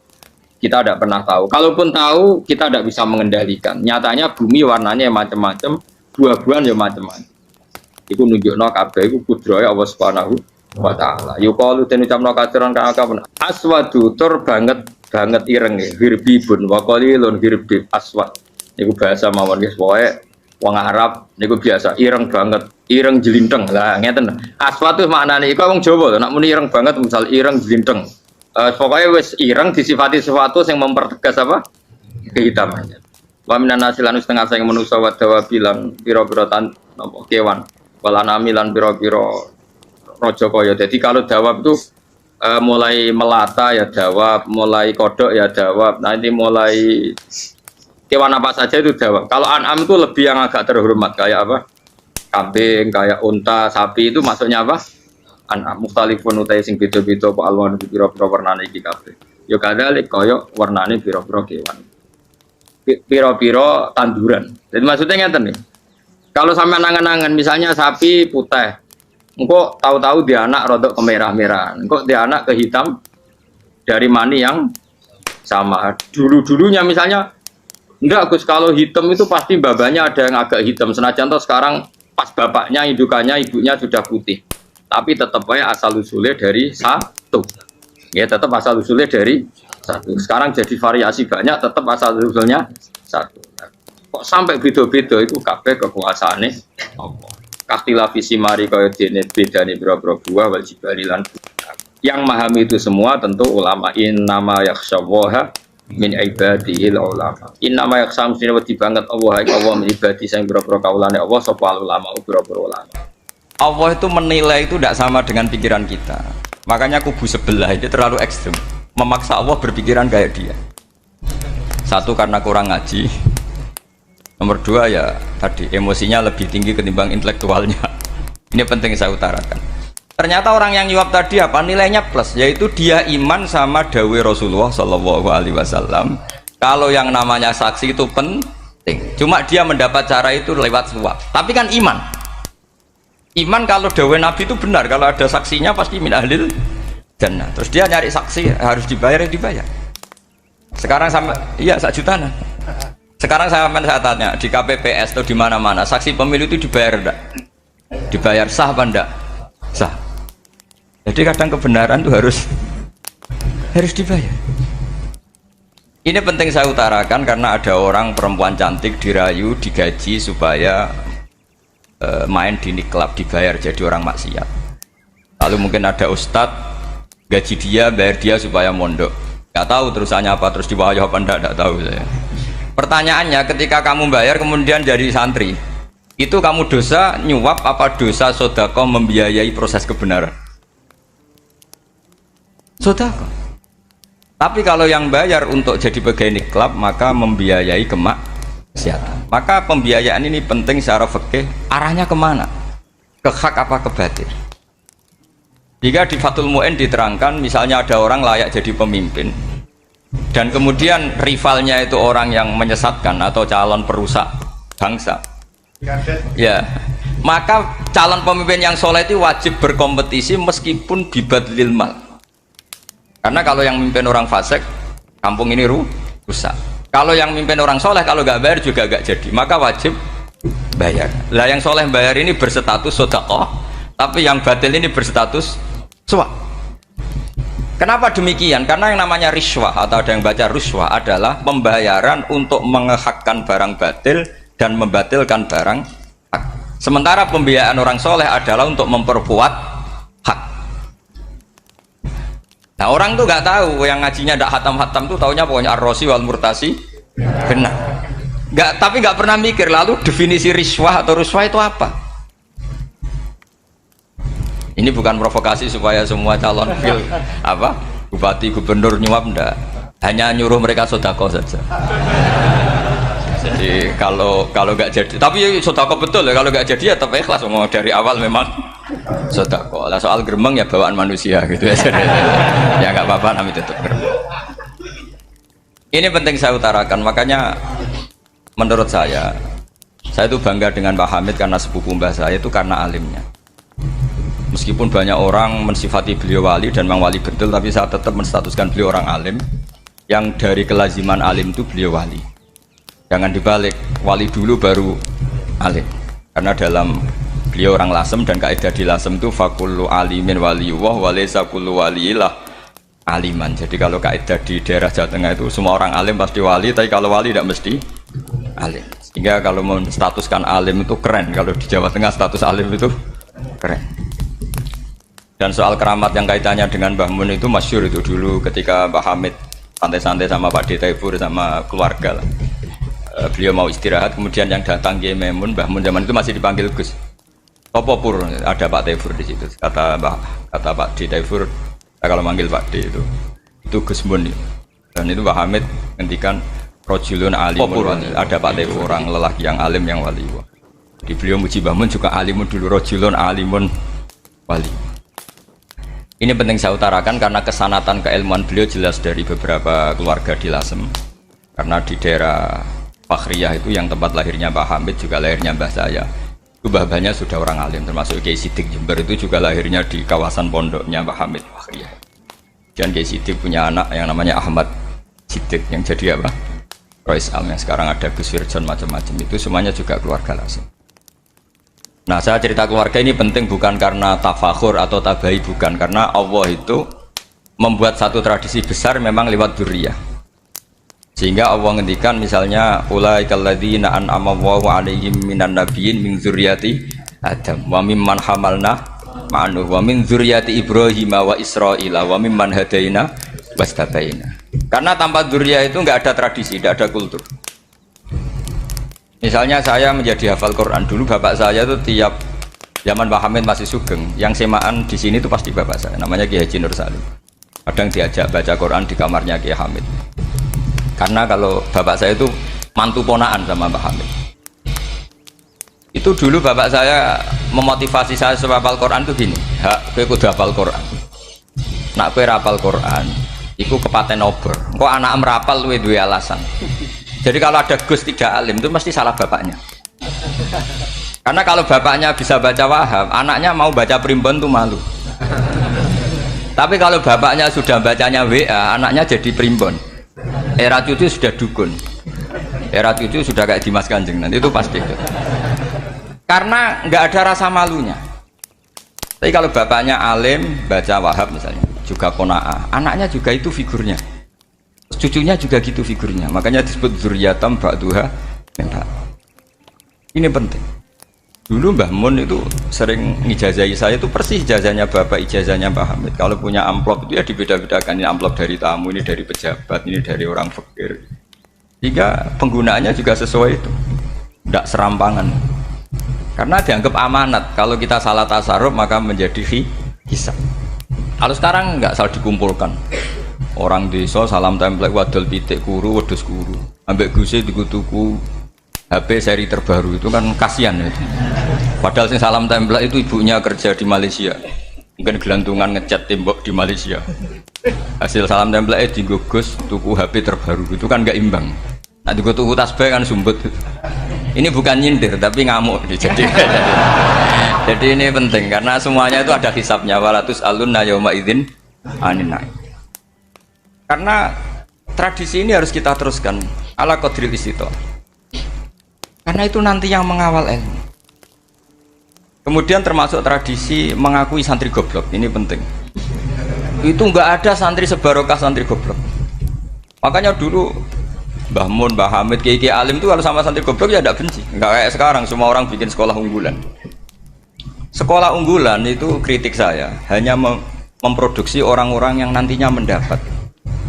Kita tidak pernah tahu. Kalaupun tahu, kita tidak bisa mengendalikan. Nyatanya bumi warnanya macam-macam, buah-buahan ya macam-macam. Iku nunjukno kabeh iku kudrahe Allah Subhanahu wa taala. Yuqalu den ucapno katiran kang akeh aswadu tur banget ireng hirbibun wa qalilun hirbib aswad. Niku bahasa mawon guys, pokoke wong Arab niku biasa ireng banget, ireng jelinteng. Lah ngeten. Aswad itu maknane iku wong Jawa to, nek muni ireng banget misal ireng jelinteng. Pokoknya wis ireng disifati sesuatu yang mempertegas apa? Kehitamannya. Wa minan nasilan setengah sing manusa wa dawabilan pira-pira tan napa kewan. Walanami lan pira-pira raja kaya. Jadi kalau dawab itu mulai melata ya dawab, mulai kodok ya dawab. Nanti mulai kewan apa saja itu dawab. Kalau an'am itu lebih yang agak terhormat kayak apa? Kambing, kayak unta, sapi itu maksudnya apa? An'am mukhtalifun utai sing beda-beda apa alwan pira-pira warnane iki kabeh. Ya kadalik kaya warnane pira-pira kewan. Pira-pira tanduran. Jadi maksudnya ngeten nih. Kalau sampai nangan-nangan misalnya sapi putih. Engko tahu-tahu dia anak rodok kemerah-merahan. Engko dia anak kehitam dari mani yang sama. Dulu-dulunya misalnya enggak Gus, kalau hitam itu pasti babanya ada yang agak hitam. Senajan toh sekarang pas bapaknya, indukannya, ibunya sudah putih. Tapi tetap aja asal usulnya dari satu. Ya tetap asal usulnya dari satu. Sekarang jadi variasi banyak, tetap asal usulnya satu. Kok sampai beda-beda itu kabeh kekuasaane Allah. Kastilah visi mari kaya dene bedane boro-boro buah wal jibali lan. Yang memahami itu semua tentu ulama innama yakhsyallaha min ibadihil ulama. Innama yaksam sini wedi banget Allah min ibadi sing boro-boro kaulane Allah sapa ulama boro-boro ulama. Allah itu menilai itu tidak sama dengan pikiran kita. Makanya kubu sebelah itu terlalu ekstrem. Memaksa Allah berpikiran kayak dia. Satu karena kurang ngaji. Nomor dua ya tadi emosinya lebih tinggi ketimbang intelektualnya. Ini penting saya utarakan. Ternyata orang yang nyuap tadi apa nilainya plus, yaitu dia iman sama dawai Rasulullah Shallallahu Alaihi Wasallam. Kalau yang namanya saksi itu penting, cuma dia mendapat cara itu lewat suap. Tapi kan iman kalau dawai Nabi itu benar, kalau ada saksinya pasti min ahlil jannah. Terus dia nyari saksi harus dibayar ya dibayar. Sekarang sama iya 1 juta nah. Sekarang saya tanya di KPPS atau di mana-mana saksi pemilu itu dibayar enggak? Dibayar sah apa enggak? Sah. Jadi kadang kebenaran itu harus dibayar. Ini penting saya utarakan karena ada orang perempuan cantik dirayu, digaji supaya main di niklab dibayar jadi orang maksiat. Lalu mungkin ada ustadz gaji dia, bayar dia supaya mondok. Gak tahu terusannya apa, terus dibayar apa enggak tahu saya. Pertanyaannya ketika kamu bayar kemudian jadi santri, itu kamu dosa nyuap apa dosa sodako membiayai proses kebenaran? Sodako. Tapi kalau yang bayar untuk jadi pegawai niklab maka membiayai kemaksiatan. Maka pembiayaan ini penting secara fikih. Arahnya kemana? ke hak apa ke batil. Jika di Fathul Mu'in diterangkan misalnya ada orang layak jadi pemimpin dan kemudian rivalnya itu orang yang menyesatkan atau calon perusak bangsa, ya maka calon pemimpin yang soleh itu wajib berkompetisi meskipun bibadlil mal, karena kalau yang memimpin orang fasik kampung ini rusak, kalau yang memimpin orang soleh kalau nggak bayar juga nggak jadi, maka wajib bayar. Lah yang soleh bayar ini berstatus sedekah, tapi yang batil ini berstatus suap. Kenapa demikian? Karena yang namanya riswah atau ada yang baca ruswah adalah pembayaran untuk mengehakkan barang batil dan membatilkan barang hak. Sementara pembiayaan orang soleh adalah untuk memperkuat hak. Nah orang tuh nggak tahu, yang ngajinya ndak hatam-hatam tuh taunya pokoknya ar-rosi wal murtasi benar. Tapi nggak pernah mikir lalu definisi riswah atau ruswah itu apa. Ini bukan provokasi supaya semua calon bupati gubernur nyuap, ndak, hanya nyuruh mereka sodako saja. Jadi kalau nggak jadi, tapi sodako betul ya, kalau nggak jadi ya tetap ikhlas, mau dari awal memang sodako. Lah soal geremeng ya bawaan manusia gitu ya. Ya nggak apa-apa, namanya tetap geremeng. Ini penting saya utarakan, makanya menurut saya itu bangga dengan Pak Hamid karena sepupu mbah saya itu karena alimnya. Meskipun banyak orang mensifati beliau wali dan memang wali betul, tapi saya tetap menstatuskan beliau orang alim yang dari kelaziman alim itu beliau wali. Jangan dibalik, wali dulu baru alim, karena dalam beliau orang lasem dan kaidah di lasem itu fakullu alimin waliyullah walaysa kullu waliillah aliman. Jadi kalau kaidah di daerah Jawa Tengah itu semua orang alim pasti wali, tapi kalau wali tidak mesti alim. Sehingga kalau menstatuskan alim itu keren, kalau di Jawa Tengah status alim itu keren. Dan soal keramat yang kaitannya dengan Mbah Mun itu masyhur itu dulu ketika Mbah Hamid santai-santai sama Pak D. Taifur sama keluarga lah. Beliau mau istirahat, kemudian yang datang Kiai Maimun, Mbah Mun zaman itu masih dipanggil Gus. Topo pur, ada Pak Taifur di situ. Kata Pak D. Taifur, kalau manggil Pak D itu Gus Mun. Dan itu Mbah Hamid ngendikan rojulun alimun, ada Pak Taifur, orang lelaki yang alim yang wali. Di beliau muji Mbah Mun juga alimun dulu, rojulun alimun wali. Ini penting saya utarakan karena kesanatan keilmuan beliau jelas dari beberapa keluarga di Lasem. Karena di daerah Fakhriyah itu yang tempat lahirnya Pak Hamid juga lahirnya mbah saya. Itu mbah-mbahnya sudah orang alim, termasuk Kiai Sidik Jember itu juga lahirnya di kawasan pondoknya Pak Hamid Fakhriyah. Dan Kiai Sidik punya anak yang namanya Ahmad Sidik yang jadi apa? Rois Am yang sekarang ada Gus Wirjon macam-macam, itu semuanya juga keluarga Lasem. Nah saya cerita keluarga ini penting bukan karena tafakhur atau tabai, bukan, karena Allah itu membuat satu tradisi besar memang lewat dzurriyyah. Sehingga Allah ngendikan misalnya ulaikal ladzina an'ama Allahu 'alaihim minan nabiyyin min dzurriyyati Adam wa mimman hamalna ma'anu wa min dzurriyyati Ibrahim wa Israila wa mimman hadaina wastabaina. Karena tanpa dzurriyyah itu enggak ada tradisi, enggak ada kultur. Misalnya saya menjadi hafal Quran, dulu bapak saya itu tiap zaman Pak Hamid masih sugeng, yang semaan di sini itu pasti bapak saya, namanya Kiai Haji Nur Salim. Kadang diajak baca Quran di kamarnya Kiai Hamid. Karena kalau bapak saya itu mantu ponaan sama Pak Hamid. Itu dulu bapak saya memotivasi saya supaya hafal Quran itu gini, hak kowe kudu hafal Quran. Nak kowe hafal Quran, iku kepaten obor. Kok anak merapal luwe duwe alasan. Jadi kalau ada Gus tidak alim itu mesti salah bapaknya. Karena kalau bapaknya bisa baca Wahab, anaknya mau baca primbon tuh malu. Tapi kalau bapaknya sudah bacanya WA, anaknya jadi primbon. Era cucu sudah dukun. Era cucu sudah kayak Dimas Kanjeng, nanti itu pasti. Karena nggak ada rasa malunya. Tapi kalau bapaknya alim, baca Wahab misalnya, juga qanaah, anaknya juga itu figurnya. Cucunya juga gitu figurnya, makanya disebut dzurriyyatam ba'duha min ba'd. Ini penting. Dulu Mbah Mun itu sering ngijazahi saya, itu persis ijazahnya bapak, ijazahnya Pak Hamid. Kalau punya amplop itu ya dibeda-bedakan, ini amplop dari tamu, ini dari pejabat, ini dari orang fakir. Sehingga penggunaannya juga sesuai itu, tidak serampangan. Karena dianggap amanat, kalau kita salah tasarruf maka menjadi hisab. Kalau sekarang nggak salah dikumpulkan. Orang desa salam templek wadol pitik kuru wedhus kuru ambek guse tuku HP seri terbaru itu kan kasihan itu. Padahal sing salam tempel itu ibunya kerja di Malaysia. Mungkin gelantungan ngecat tembok di Malaysia. Hasil salam tempel digugus tuku HP terbaru itu kan nggak imbang. Nanti gue tuku tasbih kan sumbut. Ini bukan nyindir tapi ngamuk. Jadi ini penting karena semuanya itu ada hisabnya. Walatus alunna yauma idzin anin naim. Karena tradisi ini harus kita teruskan ala qadril istito. Karena itu nanti yang mengawal ilmu. Kemudian termasuk tradisi mengakui santri goblok, ini penting. Itu nggak ada santri sebarokah santri goblok. Makanya dulu Mbah Mun, Mbah Hamid, Kiai Alim itu kalau sama santri goblok ya tidak benci. Nggak kayak sekarang semua orang bikin sekolah unggulan. Sekolah unggulan itu kritik saya hanya memproduksi orang-orang yang nantinya mendapat.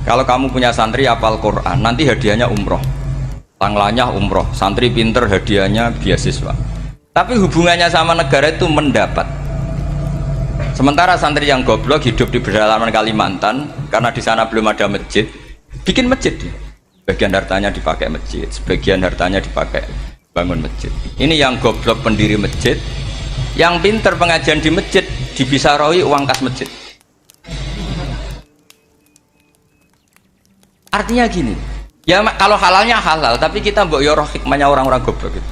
Kalau kamu punya santri hafal Quran, nanti hadiahnya umroh. Tanglanya umroh, santri pinter hadiahnya beasiswa. Tapi hubungannya sama negara itu mendapat. Sementara santri yang goblok hidup di pedalaman Kalimantan karena di sana belum ada masjid, bikin masjid. Sebagian hartanya dipakai masjid, sebagian hartanya dipakai bangun masjid. Ini yang goblok pendiri masjid, yang pinter pengajian di masjid dibisaroi uang kas masjid. Artinya gini, ya kalau halalnya halal, tapi kita mbok yoroh hikmahnya orang-orang goblok itu.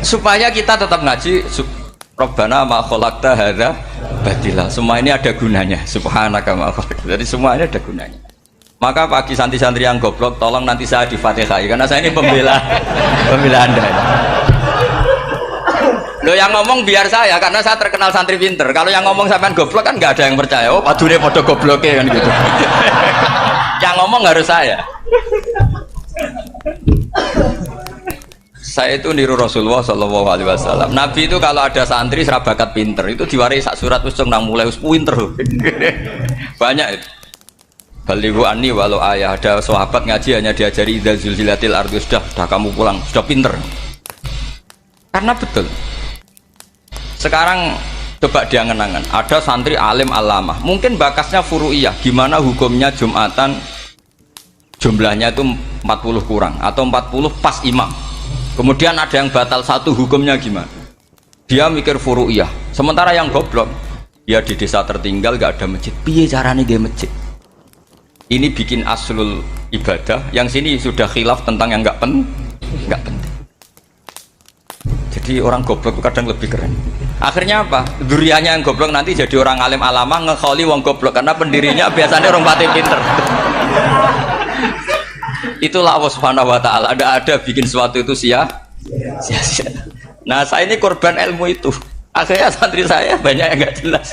Supaya kita tetap ngaji Rabbana ma khalaqta hadza batila. Semua ini ada gunanya. Subhanaka ma khalaqta. Jadi semua ini ada gunanya. Maka bagi santri-santri yang goblok tolong nanti saya di-Fatihai karena saya ini pembela Anda. Loh yang ngomong biar saya karena saya terkenal santri pinter. Kalau yang ngomong sampean goblok kan nggak ada yang percaya. Oh, padune padha gobloke kan gitu. Yang ngomong harus saya. Saya itu niru Rasulullah Shallallahu Alaihi Wasallam. Nabi itu kalau ada santri serabakat pinter itu diwarai sak surat usung nang mulai pinter. Banyak itu. Balighu anni walau ayah, ada sahabat ngaji hanya diajari idza zulzilatil ardu, sudah kamu pulang, sudah pinter. Karena betul. Sekarang coba diangen-angen, ada santri alim alamah, mungkin bakasnya furu'iyah, gimana hukumnya Jumatan jumlahnya itu 40 kurang atau 40 pas imam. Kemudian ada yang batal satu, hukumnya gimana? Dia mikir furu'iyah. Sementara yang goblok, dia di desa tertinggal gak ada masjid. Piye caranya dia masjid? Ini bikin aslul ibadah. Yang sini sudah khilaf tentang yang gak penting. Jadi orang goblok itu kadang lebih keren. Akhirnya apa? Duriannya yang goblok nanti jadi orang alim alama ngekholi wong goblok karena pendirinya biasanya orang pati pinter. Itulah Allah Subhanahu wa Ta'ala. Ada bikin sesuatu itu sia-sia. Nah, saya ini korban ilmu itu. Akhirnya santri saya banyak yang nggak jelas.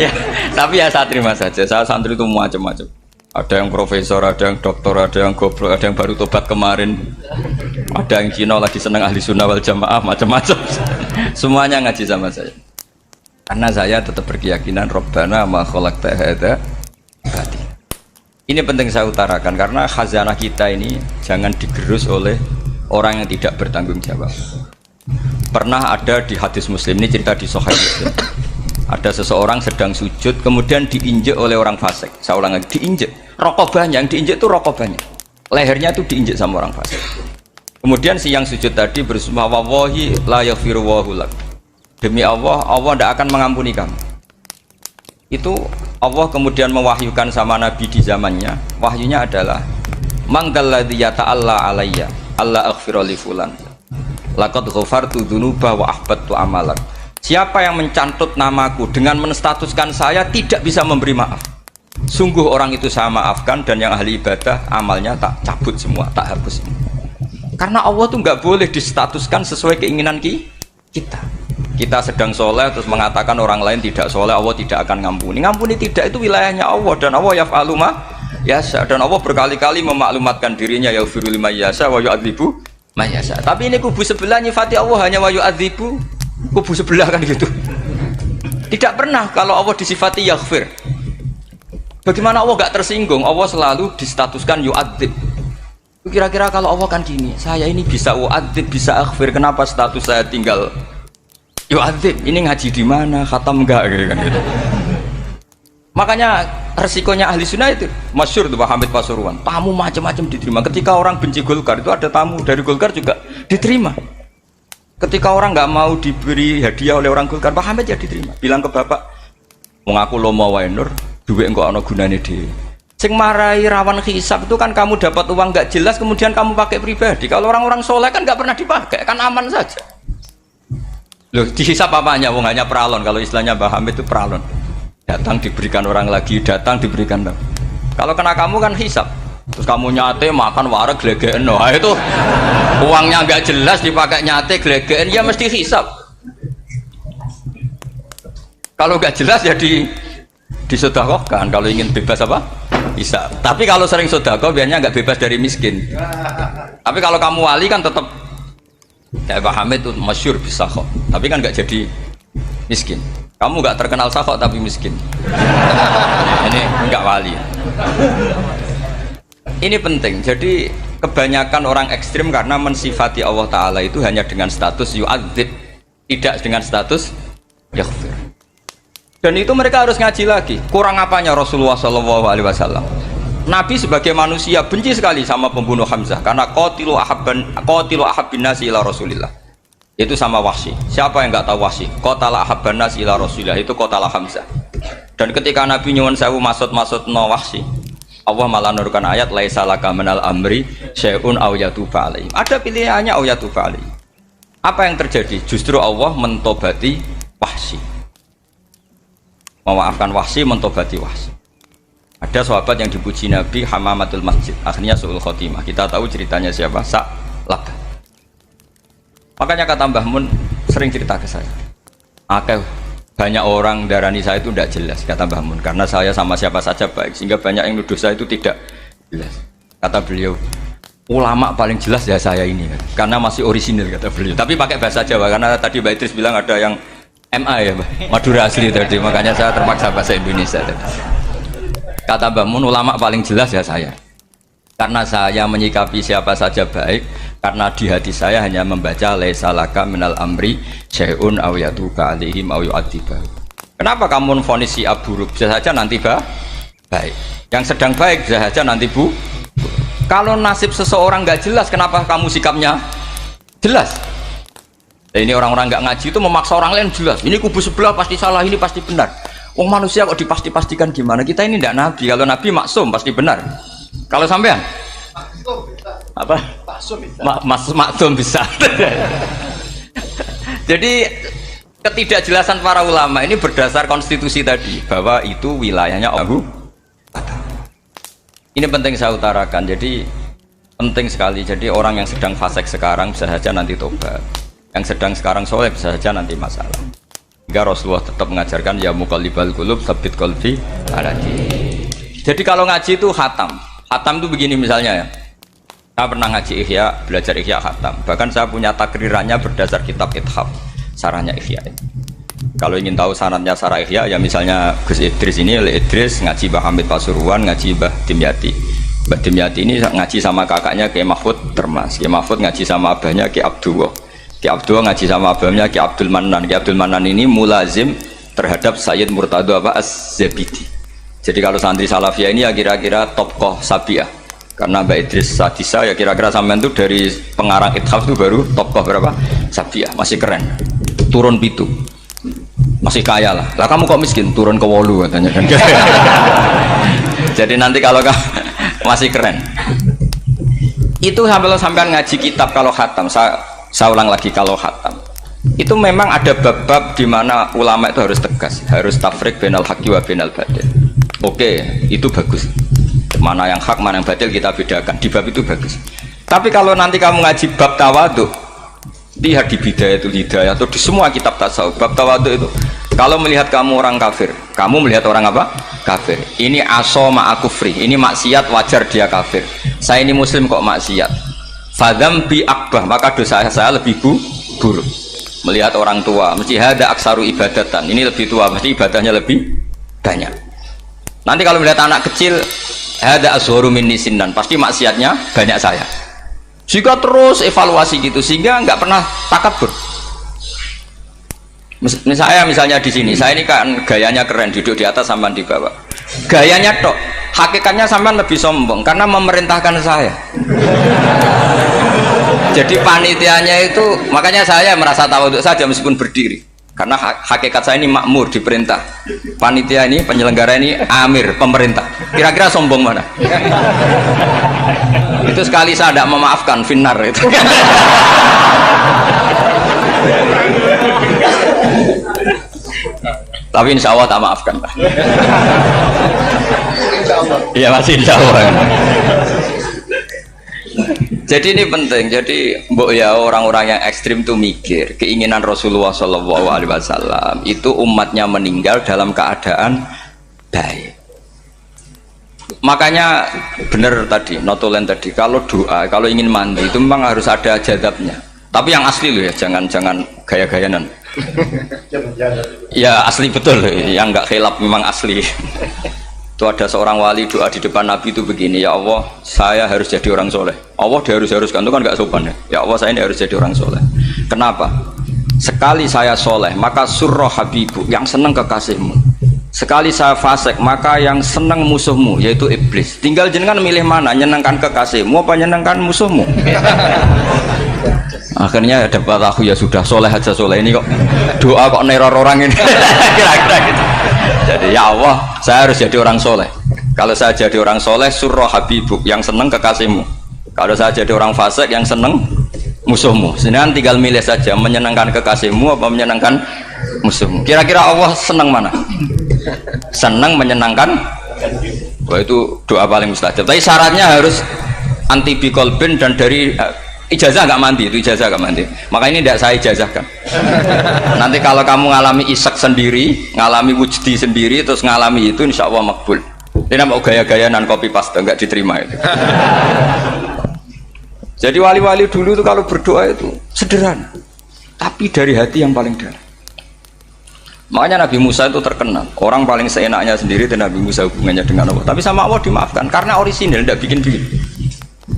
Ya, tapi ya saya terima saja. Saya santri itu macam-macam. Ada yang profesor, ada yang doktor, ada yang goblok, ada yang baru tobat kemarin, ada yang Cina lagi senang ahli sunnah wal jamaah, macam-macam. Semuanya ngaji sama saya. Karena saya tetap berkeyakinan Rabbana ma khalaqta hadza batila. Ini penting saya utarakan karena khazanah kita ini jangan digerus oleh orang yang tidak bertanggung jawab. Pernah ada di hadis Muslim, ini cerita di Sahih Muslim. Ada seseorang sedang sujud kemudian diinjek oleh orang fasik. Saya ulang lagi, diinjek. Rokobahnya yang diinjek itu rokobahnya. Lehernya itu diinjek sama orang fasik. Kemudian si yang sujud tadi bersumpah wallahi la yaghfiru wallahu lak. Demi Allah, Allah tidak akan mengampuni kamu. Itu Allah kemudian mewahyukan sama Nabi di zamannya. Wahyunya adalah mangdalladzi yata'alla alayya alla aghfira li fulan laqad ghafartu dzunuba wa ahbattu amalak. Siapa yang mencantut namaku dengan menstatuskan saya tidak bisa memberi maaf, sungguh orang itu saya maafkan dan yang ahli ibadah amalnya tak cabut semua, tak hapus semua. Karena Allah tuh nggak boleh distatuskan sesuai keinginan kita. Kita sedang soleh terus mengatakan orang lain tidak soleh, Allah tidak akan ngampuni. Ngampuni tidak, itu wilayahnya Allah dan Allah yaf'alu ma yasha. Dan Allah berkali-kali memaklumatkan dirinya yaghfiru liman yasha wa yu'adzibu man yasha. Tapi ini kubu sebelah nyifati Allah hanya wa yu'adzibu, kubu sebelah kan gitu. Tidak pernah kalau Allah disifati yaghfir. Bagaimana Allah gak tersinggung? Allah selalu distatuskan yu'adzib. Kira-kira kalau Allah kan gini, saya ini bisa u'adzib, bisa aghfir, kenapa status saya tinggal yu'adzib? Ini ngaji di mana? Khatam enggak gitu kan gitu. Makanya resikonya ahli sunnah itu masyhur tuh Pak Hamid Pasuruan, tamu macam-macam diterima. Ketika orang benci Golkar itu ada tamu dari Golkar juga diterima. Ketika orang nggak mau diberi hadiah oleh orang Golkar, Pak Hamid ya diterima. Bilang ke bapak, mengaku lomo wae nur, duit enggak ana gunane dhewe. Sing marai rawan hisab itu kan kamu dapat uang nggak jelas kemudian kamu pakai pribadi. Kalau orang-orang soleh kan nggak pernah dipakai, kan aman saja. Loh, dihisab apanya? Wong hanya peralon. Kalau istilahnya Pak Hamid itu peralon. Datang diberikan orang lagi, datang diberikan lagi. Kalau kena kamu kan hisab, terus kamu nyate makan wareg glegeken, nah itu uangnya nggak jelas dipakai nyate glegeken, ya mesti hisab. Kalau nggak jelas ya disedekahkan. Kalau ingin bebas apa? Hisab. Tapi kalau sering sedekah biasanya nggak bebas dari miskin. Tapi kalau kamu wali kan tetap kayak Pak Hamid itu masyhur bisa kok. Tapi kan nggak jadi miskin. Kamu nggak terkenal sakok tapi miskin. Ini nggak wali. Ini penting. Jadi kebanyakan orang ekstrim karena mensifati Allah Ta'ala itu hanya dengan status yu'adzib, tidak dengan status yaghfir. Dan itu mereka harus ngaji lagi. Kurang apanya Rasulullah SAW? Nabi sebagai manusia benci sekali sama pembunuh Hamzah karena qatilu ahabbin nasi ila Rasulillah. Itu sama Wahsy. Siapa yang nggak tahu Wahsy? Qatala ahabban nas ila Rasulillah, itu qatala Hamzah. Dan ketika Nabi nyuwun sewu maksud no Wahsy, Allah malah nurkan ayat laisa laka minal amri syai'un aw yatuba alaihi. Ada pilihannya aw yatuba alaihi. Apa yang terjadi? Justru Allah mentobati Wahsy. Memaafkan Wahsy, mentobati Wahsy. Ada sahabat yang dipuji Nabi hamamatul masjid, akhirnya su'ul khotimah. Kita tahu ceritanya siapa? Sa'labah. Makanya kata Mbah Mun sering cerita ke saya, banyak orang darani saya itu tidak jelas, kata Mbah Mun, karena saya sama siapa saja baik, sehingga banyak yang nuduh saya itu tidak jelas. Kata beliau, ulama paling jelas ya saya ini, karena masih orisinil, kata beliau. Tapi pakai bahasa Jawa, karena tadi Mbak Idris bilang ada yang MA ya, Madura asli tadi, makanya saya terpaksa bahasa Indonesia tadi. Kata Mbah Mun, ulama paling jelas ya saya, karena saya menyikapi siapa saja baik. Karena di hati saya hanya membaca laisa laka minal amri syai'un aw yatuba alaihim aw yu'adziba. Kenapa kamu memvonis si buruk? Bisa saja nanti baik. Yang sedang baik bisa saja nanti Kalau nasib seseorang nggak jelas, kenapa kamu sikapnya jelas? Nah, ini orang-orang nggak ngaji itu memaksa orang lain jelas. Ini kubu sebelah pasti salah, ini pasti benar. Wong manusia kok dipasti-pastikan gimana? Kita ini tidak nabi. Kalau nabi maksum pasti benar. Kalau sampean apa? Maksum bisa. Jadi ketidakjelasan para ulama ini berdasar konstitusi tadi bahwa itu wilayahnya Allah. Ini penting saya utarakan. Jadi penting sekali. Jadi orang yang sedang fasik sekarang bisa saja nanti tobat. Yang sedang sekarang soleh bisa saja nanti masalah. Hingga Rasulullah tetap mengajarkan ya muqallibal qulub tsabbit qalbi ala dinik. Jadi kalau ngaji itu khatam. Khatam itu begini misalnya ya. Saya pernah ngaji Ihya, belajar Ihya khatam. Bahkan saya punya takrirannya berdasar kitab Ithaf, sarahnya Ihya. Kalau ingin tahu sanadnya sarah Ihya, ya misalnya Gus Idris ini, Idris ngaji Mbah Hamid Pasuruan, ngaji Mbah Dimyati. Mbah Dimyati ini ngaji sama kakaknya Kiai Mahfud Termas. Kiai Mahfud ngaji sama abahnya Kiai Abdullah. Kiai Abdullah ngaji sama abahnya Kiai Abdul Manan. Kiai Abdul Manan ini mulazim terhadap Sayyid Murtado Az-Zabidi. Jadi kalau santri Salafiyah ini ya kira-kira tokoh Sabiah. Karena Mbak Idris Sadisa ya kira-kira sampean itu dari pengarang Ithaf itu baru tokoh berapa? Sabiah, masih keren. Turun pitu. Masih kaya lah. Lah kamu kok miskin? Turun ke wolu katanya kan. Jadi nanti kalau masih keren. Itu sampean ngaji kitab kalau khatam. Saya ulang lagi kalau khatam. Itu memang ada bab-bab di mana ulama itu harus tegas, harus tafrik bainal haqqi wa bainal batil. Oke, itu bagus. Mana yang hak, mana yang batil kita bedakan. Di bab itu bagus. Tapi kalau nanti kamu ngaji bab tawadhu, lihat di Bidayatul Hidayah atau di semua kitab tasawuf, bab tawadhu itu, kalau melihat kamu orang kafir, kamu melihat orang apa? Kafir. Ini aso ma'akufri, ini maksiat wajar dia kafir. Saya ini muslim kok maksiat. Fadam bi akbah, maka dosa saya lebih buruk. Melihat orang tua, mesti ada aksaru ibadatan. Ini lebih tua, mesti ibadahnya lebih banyak. Nanti kalau melihat anak kecil, ada azharu minni sinnan, pasti maksiatnya banyak saya. Jika terus evaluasi gitu, sehingga nggak pernah takabur. Misalnya di sini, saya ini kan gayanya keren, duduk di atas sampai di bawah. Gayanya tok. Hakikatnya sampean lebih sombong karena memerintahkan saya. Jadi panitianya itu, makanya saya merasa tawadhu saja meskipun berdiri. Karena hakikat saya ini makmur, diperintah. Panitia ini, penyelenggara ini amir, pemerintah. Kira-kira sombong mana? Itu sekali saya tidak memaafkan, finnar itu. Tapi insya Allah tak maafkan. Iya masih insya Allah. Jadi ini penting. Jadi mbok ya orang-orang yang ekstrim tuh mikir keinginan Rasulullah SAW itu umatnya meninggal dalam keadaan baik. Makanya benar tadi, notulen tadi, kalau doa, kalau ingin mandi itu memang harus ada jadabnya. Tapi yang asli loh ya, jangan gaya-gayanan. Ya asli betul, yang nggak khilaf memang asli. Itu ada seorang wali doa di depan Nabi itu begini, ya Allah, saya harus jadi orang soleh. Allah diharuskan itu kan nggak sopan ya. Ya Allah, saya ini harus jadi orang soleh. Kenapa? Sekali saya soleh, maka surroh habibu, yang senang kekasihmu. Sekali saya fasik, maka yang senang musuhmu, yaitu iblis. Tinggal jenengan milih mana, nyenangkan kekasihmu apa nyenangkan musuhmu. Akhirnya dapat aku ya sudah soleh aja soleh ini kok doa kok neror orang ini. Kira-kira gitu. Jadi ya Allah, saya harus jadi orang soleh. Kalau saya jadi orang soleh, surroh habibuk, yang senang kekasihmu. Kalau saya jadi orang fasik, yang senang musuhmu. Sedangkan tinggal milih saja, menyenangkan kekasihmu apa menyenangkan musuhmu. Kira-kira Allah senang mana? Senang menyenangkan. Wah itu doa paling mustajab. Tapi syaratnya harus anti bikolbin dan dari ijazah nggak mandi, itu ijazah nggak mandi. Maka ini tidak saya ijazahkan. Nanti kalau kamu ngalami isak sendiri, ngalami wujdi sendiri, terus ngalami itu, insya Allah makbul. Ini mau gaya-gayanan copy paste nggak diterima itu. Jadi wali-wali dulu itu kalau berdoa itu sederhana, tapi dari hati yang paling dalam. Makanya Nabi Musa itu terkenal, orang paling seenaknya sendiri dan Nabi Musa hubungannya dengan Allah. Tapi sama Allah dimaafkan karena orisinil, tidak bikin-bikin.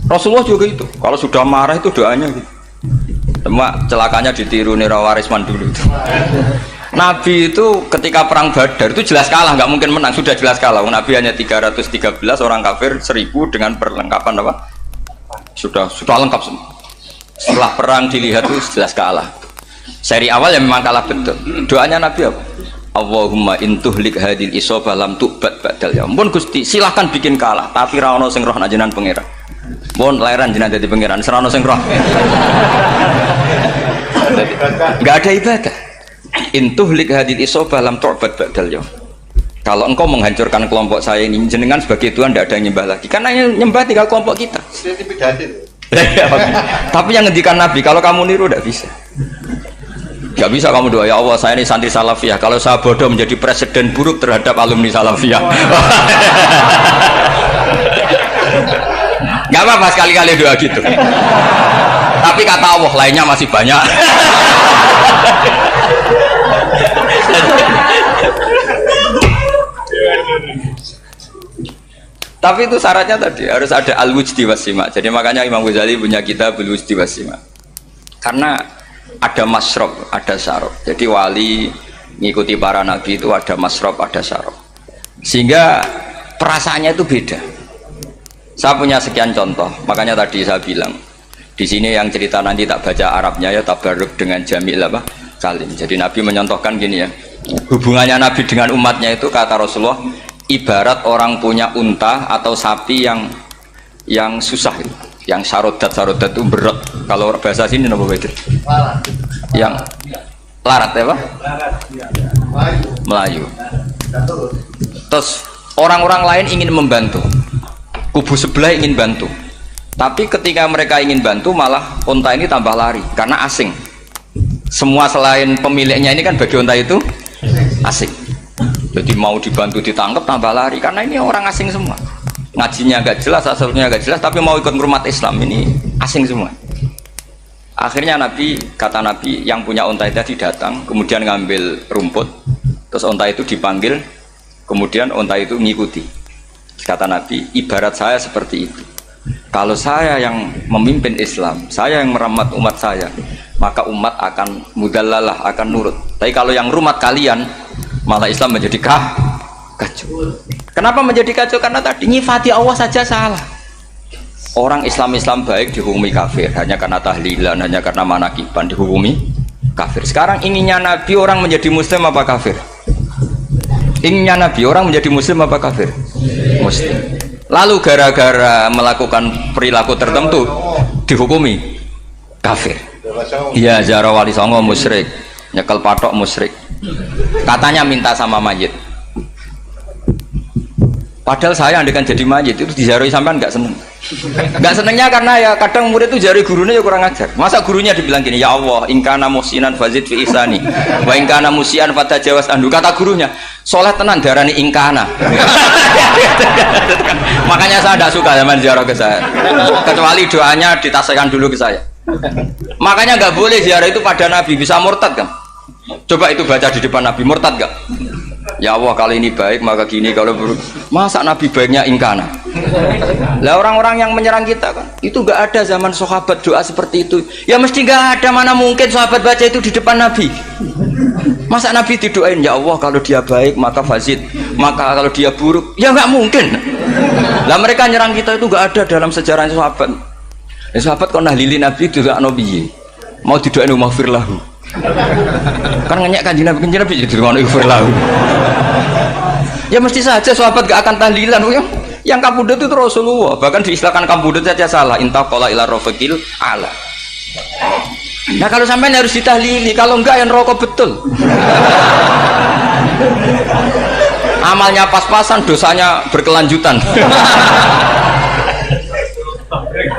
Rasulullah juga itu, kalau sudah marah itu doanya gitu. Cuma celakanya ditiru Nira Warisman dulu itu. Nabi itu ketika perang Badar itu jelas kalah, nggak mungkin menang, sudah jelas kalah. Nabi hanya 313, orang kafir 1000 dengan perlengkapan apa? Sudah lengkap semua. Setelah perang dilihat itu jelas kalah. Seri awal yang memang kalah betul. Doanya Nabi apa? Allahumma intuhlik hadil isobah lam tu'bad ba'dal yaum. Pun Gusti silahkan bikin kalah, tapi ra ono sing roh najenan pangeran. Pun lairan jenengan dadi pangeran, ora ono sing roh. Enggak ada ibadah. Intuhlik hadil isobah lam tu'bad ba'dal yaum. Kalau engkau menghancurkan kelompok saya ini, jenengan sebagai Tuhan tidak ada yang nyembah lagi. Karena yang nyembah tinggal kelompok kita. Tapi yang ngendikan Nabi, kalau kamu niru tidak bisa. Gak bisa kamu doa, ya Allah saya ini santri salafiyah, kalau saya bodoh menjadi presiden buruk terhadap alumni salafiyah. Gak apa-apa sekali-kali doa gitu. Tapi kata Allah lainnya masih banyak. Tapi itu syaratnya tadi harus ada al-wujdi wasima. Jadi makanya Imam Ghazali punya kitab al-wujdi wasima. Karena ada masrob, ada syarab. Jadi wali ngikuti para nabi itu ada masrob, ada syarab. Sehingga perasaannya itu beda. Saya punya sekian contoh. Makanya tadi saya bilang di sini yang cerita nanti tak baca Arabnya ya tabarruk dengan jamil apa kalim. Jadi Nabi menyontohkan gini ya. Hubungannya Nabi dengan umatnya itu kata Rasulullah ibarat orang punya unta atau sapi yang susah itu. Yang sarodat itu berat. Kalau bahasa sini apa betul? Yang larat ya Pak? Melayu. Terus orang-orang lain ingin membantu, kubu sebelah ingin bantu, tapi ketika mereka ingin bantu malah unta ini tambah lari karena asing. Semua selain pemiliknya ini kan bagi unta itu asing. Jadi mau dibantu ditangkap tambah lari karena ini orang asing semua. Ngajinya agak jelas, asalnya agak jelas, tapi mau ikut ngurmat Islam ini asing semua. Akhirnya kata Nabi yang punya unta tadi datang, kemudian ngambil rumput, terus unta itu dipanggil, kemudian unta itu ngikuti. Kata Nabi, ibarat saya seperti itu. Kalau saya yang memimpin Islam, saya yang merahmat umat saya, maka umat akan mudallalah, akan nurut. Tapi kalau yang rumat kalian, malah Islam menjadi kacau. Kenapa menjadi kacau? Karena tadi nyifati Allah saja salah. Orang Islam baik dihukumi kafir hanya karena tahlilan, hanya karena manakiban dihukumi kafir. Sekarang inginnya Nabi orang menjadi muslim apa kafir? Inginnya Nabi orang menjadi muslim apa kafir? Muslim. Lalu gara-gara melakukan perilaku tertentu dihukumi kafir. Iya, ziarah wali songo musyrik, nyekel patok musyrik. Katanya minta sama mayit. Padahal saya andekan jadi mayit itu diziarahi sampean nggak seneng. Nggak senengnya karena ya kadang murid itu jari gurunya ya kurang ajar. Masa gurunya dibilang gini, ya Allah, ingkana musinan fazid fi ihsani, wa ingkana musian fatajawas anhu. Kata gurunya, soleh tenan darani ingkana. Makanya saya tidak suka zaman ziarah ke saya. Kecuali doanya ditasihkan dulu ke saya. Makanya nggak boleh ziarah itu pada Nabi, bisa murtad kan? Coba itu baca di depan Nabi, murtad gak? Ya Allah, kalau ini baik maka gini, kalau buruk. Masa Nabi baiknya ingkana? Lah orang-orang yang menyerang kita kan, itu gak ada zaman sahabat doa seperti itu. Ya mesti gak ada, mana mungkin sahabat baca itu di depan Nabi. Masa Nabi didoain, ya Allah kalau dia baik maka fazid, maka kalau dia buruk, ya gak mungkin. Lah mereka nyerang kita itu gak ada dalam sejarah sahabat. Ya sahabat kok nahlili Nabi itu gak nabi, mau didoain maghfir lahu. Kan ngenyek kanjeng Nabi jadi ngono lahu. Ya mesti saja sahabat gak akan tahlilan. Yang kabudut itu Rasulullah, bahkan diistilahkan kabudut saja salah. Intaqala ila rafiqil ala. Nah kalau sampai harus ditahlili, kalau enggak yang rokok betul. Amalnya pas-pasan, dosanya berkelanjutan.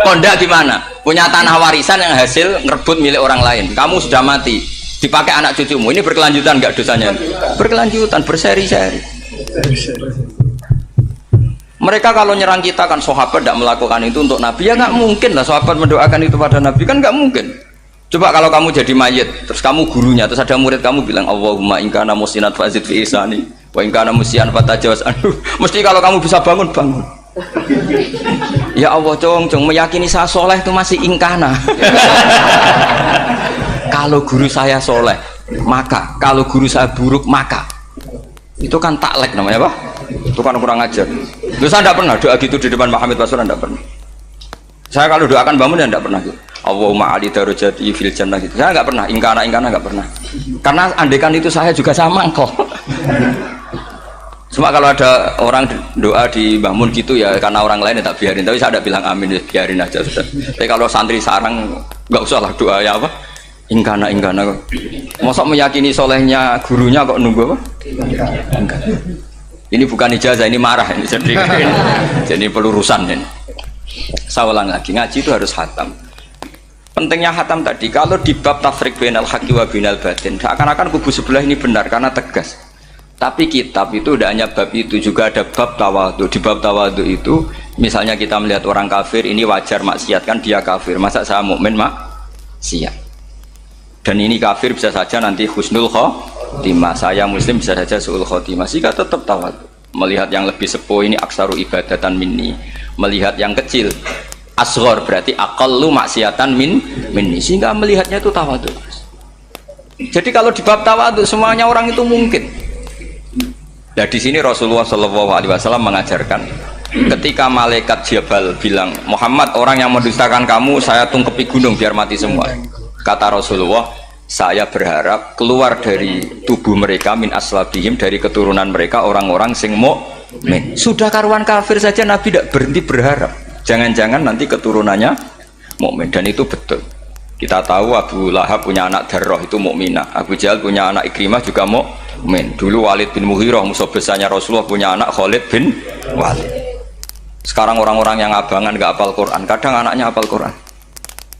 Kondak gimana? Punya tanah warisan yang hasil ngerebut milik orang lain. Kamu sudah mati, dipakai anak cucumu. Ini berkelanjutan enggak dosanya? Berkelanjutan, berseri-seri. Mereka kalau nyerang kita kan sahabat tidak melakukan itu untuk Nabi, ya nggak mungkin lah sahabat mendoakan itu pada Nabi, kan nggak mungkin. Coba kalau kamu jadi mayit, terus kamu gurunya, terus ada murid kamu bilang Allahumma ingkana musinat fazid fi ihsani wa ingkana musian fatajawaz anhu. Mesti kalau kamu bisa bangun. Ya Allah, cong meyakini saya soleh itu masih ingkana. Kalau guru saya soleh, maka kalau guru saya buruk, maka itu kan taklek namanya, Pak. Itu kan kurang ajar. Terus saya tidak pernah doa gitu di depan Muhammad Basuran, tidak pernah. Saya kalau doakan bangun ya tidak pernah gitu. Allahumma ali darajati fil jannah gitu. Saya nggak pernah, ingkana nggak pernah. Karena andekan itu saya juga sama kok. Cuma kalau ada orang doa di bangun gitu ya karena orang lain ya tak biarin. Tapi saya tidak bilang amin, ya biarin aja sudah. Tapi kalau santri sarang nggak usah lah doa ya apa? Ingkana. Masa meyakini solehnya gurunya kok nunggu apa? Ingkana. Ini bukan ijazah, ini marah ini. Jadi pelurusan ini. Saya ulang lagi, ngaji itu harus khatam. Pentingnya khatam tadi, kalau di bab tafriq bainal haqqi wa bainal batin, seakan-akan kubu sebelah ini benar karena tegas. Tapi kitab itu tidak hanya bab itu, juga ada bab tawadhu. Di bab tawadhu itu, misalnya kita melihat orang kafir, ini wajar maksiat kan dia kafir. Masa saya mukmin maksiat? Dan ini kafir bisa saja nanti husnul khotimah, saya muslim bisa saja su'ul khotimah. Jika tetap tawadhu, melihat yang lebih sepuh ini aksaru ibadatan minni, melihat yang kecil asghar berarti aqallu maksiatan minni, sehingga melihatnya itu tawadhu. Jadi kalau di bab tawadhu semuanya orang itu mungkin. Nah di sini Rasulullah SAW mengajarkan, ketika malaikat Jabal bilang, Muhammad, orang yang mendustakan kamu saya tungkepi gunung biar mati semua. Kata Rasulullah, saya berharap keluar dari tubuh mereka min aslabihim, dari keturunan mereka orang-orang sing mukmin. Sudah karuan kafir saja Nabi tidak berhenti berharap. Jangan-jangan nanti keturunannya mukmin, dan itu betul. Kita tahu Abu Lahab punya anak Darroh itu mukminah. Abu Jahal punya anak Ikrimah juga mukmin. Dulu Walid bin Mughirah musuh besarnya Rasulullah punya anak Khalid bin Walid. Sekarang orang-orang yang abangan gak hafal Quran, kadang anaknya hafal Quran.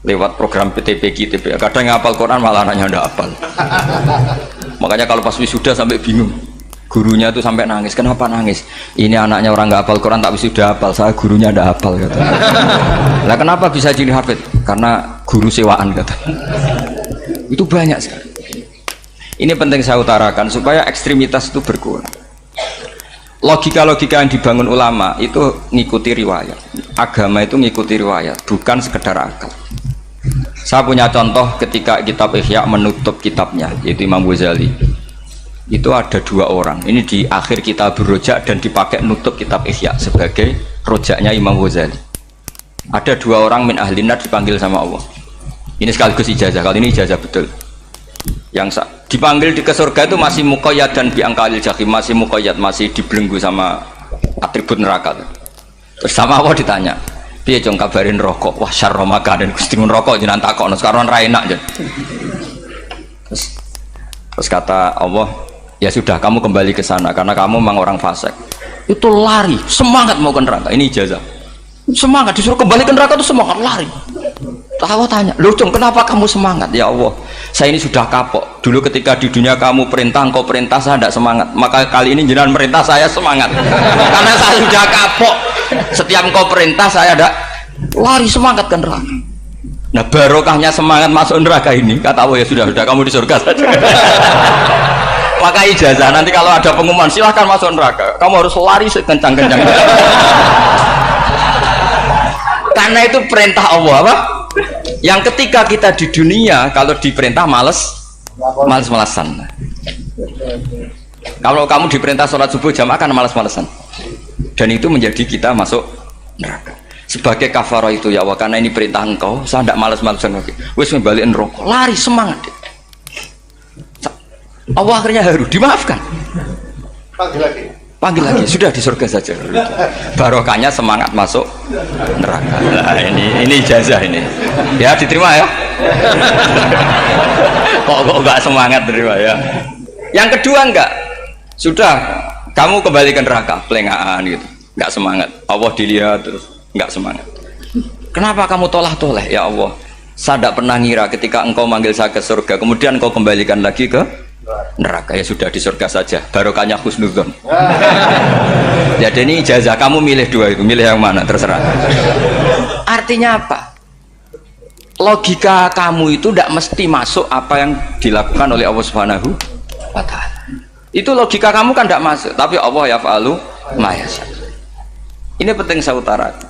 Lewat program PTPQ, kadang ngapal Quran malah anaknya ndak hafal. Makanya kalau pas wisuda sampai bingung, gurunya itu sampai nangis. Kenapa nangis? Ini anaknya orang nggak hafal Quran tak wisuda hafal, saya gurunya ndak hafal kata. Lah kenapa bisa jadi hafid? Karena guru sewaan kata. Itu banyak sekali. Ini penting saya utarakan supaya ekstremitas itu berkurang. Logika-logika yang dibangun ulama itu ngikuti riwayat. Agama itu ngikuti riwayat, bukan sekedar akal. Saya punya contoh ketika kitab Ihya menutup kitabnya, yaitu Imam Ghazali. itu ada 2 orang. Ini di akhir kitab Rojak dan dipakai nutup kitab Ihya sebagai rojaknya Imam Ghazali. Ada 2 orang min ahlin nar dipanggil sama Allah. Ini sekaligus ijazah, kali ini ijazah betul. Yang dipanggil ke surga itu masih muqayyad dan biangkalil jahim, masih muqayyad, masih dibelenggu sama atribut neraka. Terus sama Allah ditanya, piye jong kabarin rokok? Wah syarra makanan Gusti mun rokok jenengan takokno sekarang ra enak jen. Terus kata Allah, ya sudah kamu kembali ke sana karena kamu memang orang fasik. Itu lari, semangat mau ke neraka. Ini ijazah. Semangat disuruh kembali ke neraka itu semangat lari. Allah tanya, loh Jong, kenapa kamu semangat? Ya Allah, saya ini sudah kapok. Dulu ketika di dunia kamu perintah, engkau perintah, saya tidak semangat. Maka kali ini jenengan merintah saya semangat. Karena saya sudah kapok. Setiap engkau perintah saya ada lari semangat ke neraka. Nah barokahnya semangat masuk neraka ini, kata Allah, ya sudah kamu di surga saja. Maka ijazah nanti kalau ada pengumuman silahkan masuk neraka, kamu harus lari sekencang-kencangnya. Karena itu perintah Allah apa? Yang ketika kita di dunia kalau diperintah males-malesan. Kalau kamu diperintah sholat subuh jamaah kan males-malesan. Dan itu menjadi kita masuk neraka. Sebagai kafarah itu ya Allah, karena ini perintah engkau, saya tidak males-malesan lagi. Wis ngebalikin rokok, lari semangat. Allah akhirnya harus dimaafkan. Panggil lagi, sudah di surga saja. Barokahnya semangat masuk neraka. Nah, ini ijazah ini. Ya diterima ya. kok enggak semangat terima ya. Yang kedua enggak. Sudah kamu kembali ke neraka, pelengahan gitu. Enggak semangat. Allah dilihat terus enggak semangat. Kenapa kamu toleh? Ya Allah, saya tidak pernah ngira ketika engkau manggil saya ke surga, kemudian engkau kembalikan lagi ke neraka. Ya sudah di surga saja, barokahnya husnudzon. Jadi ini ijazah, kamu milih 2 itu, milih yang mana terserah. Artinya apa? Logika kamu itu tidak mesti masuk apa yang dilakukan oleh Allah Subhanahu wa Ta'ala. Itu logika kamu kan tidak masuk, tapi Allah yaf'alu ma yasha. Ini penting saya utarakan.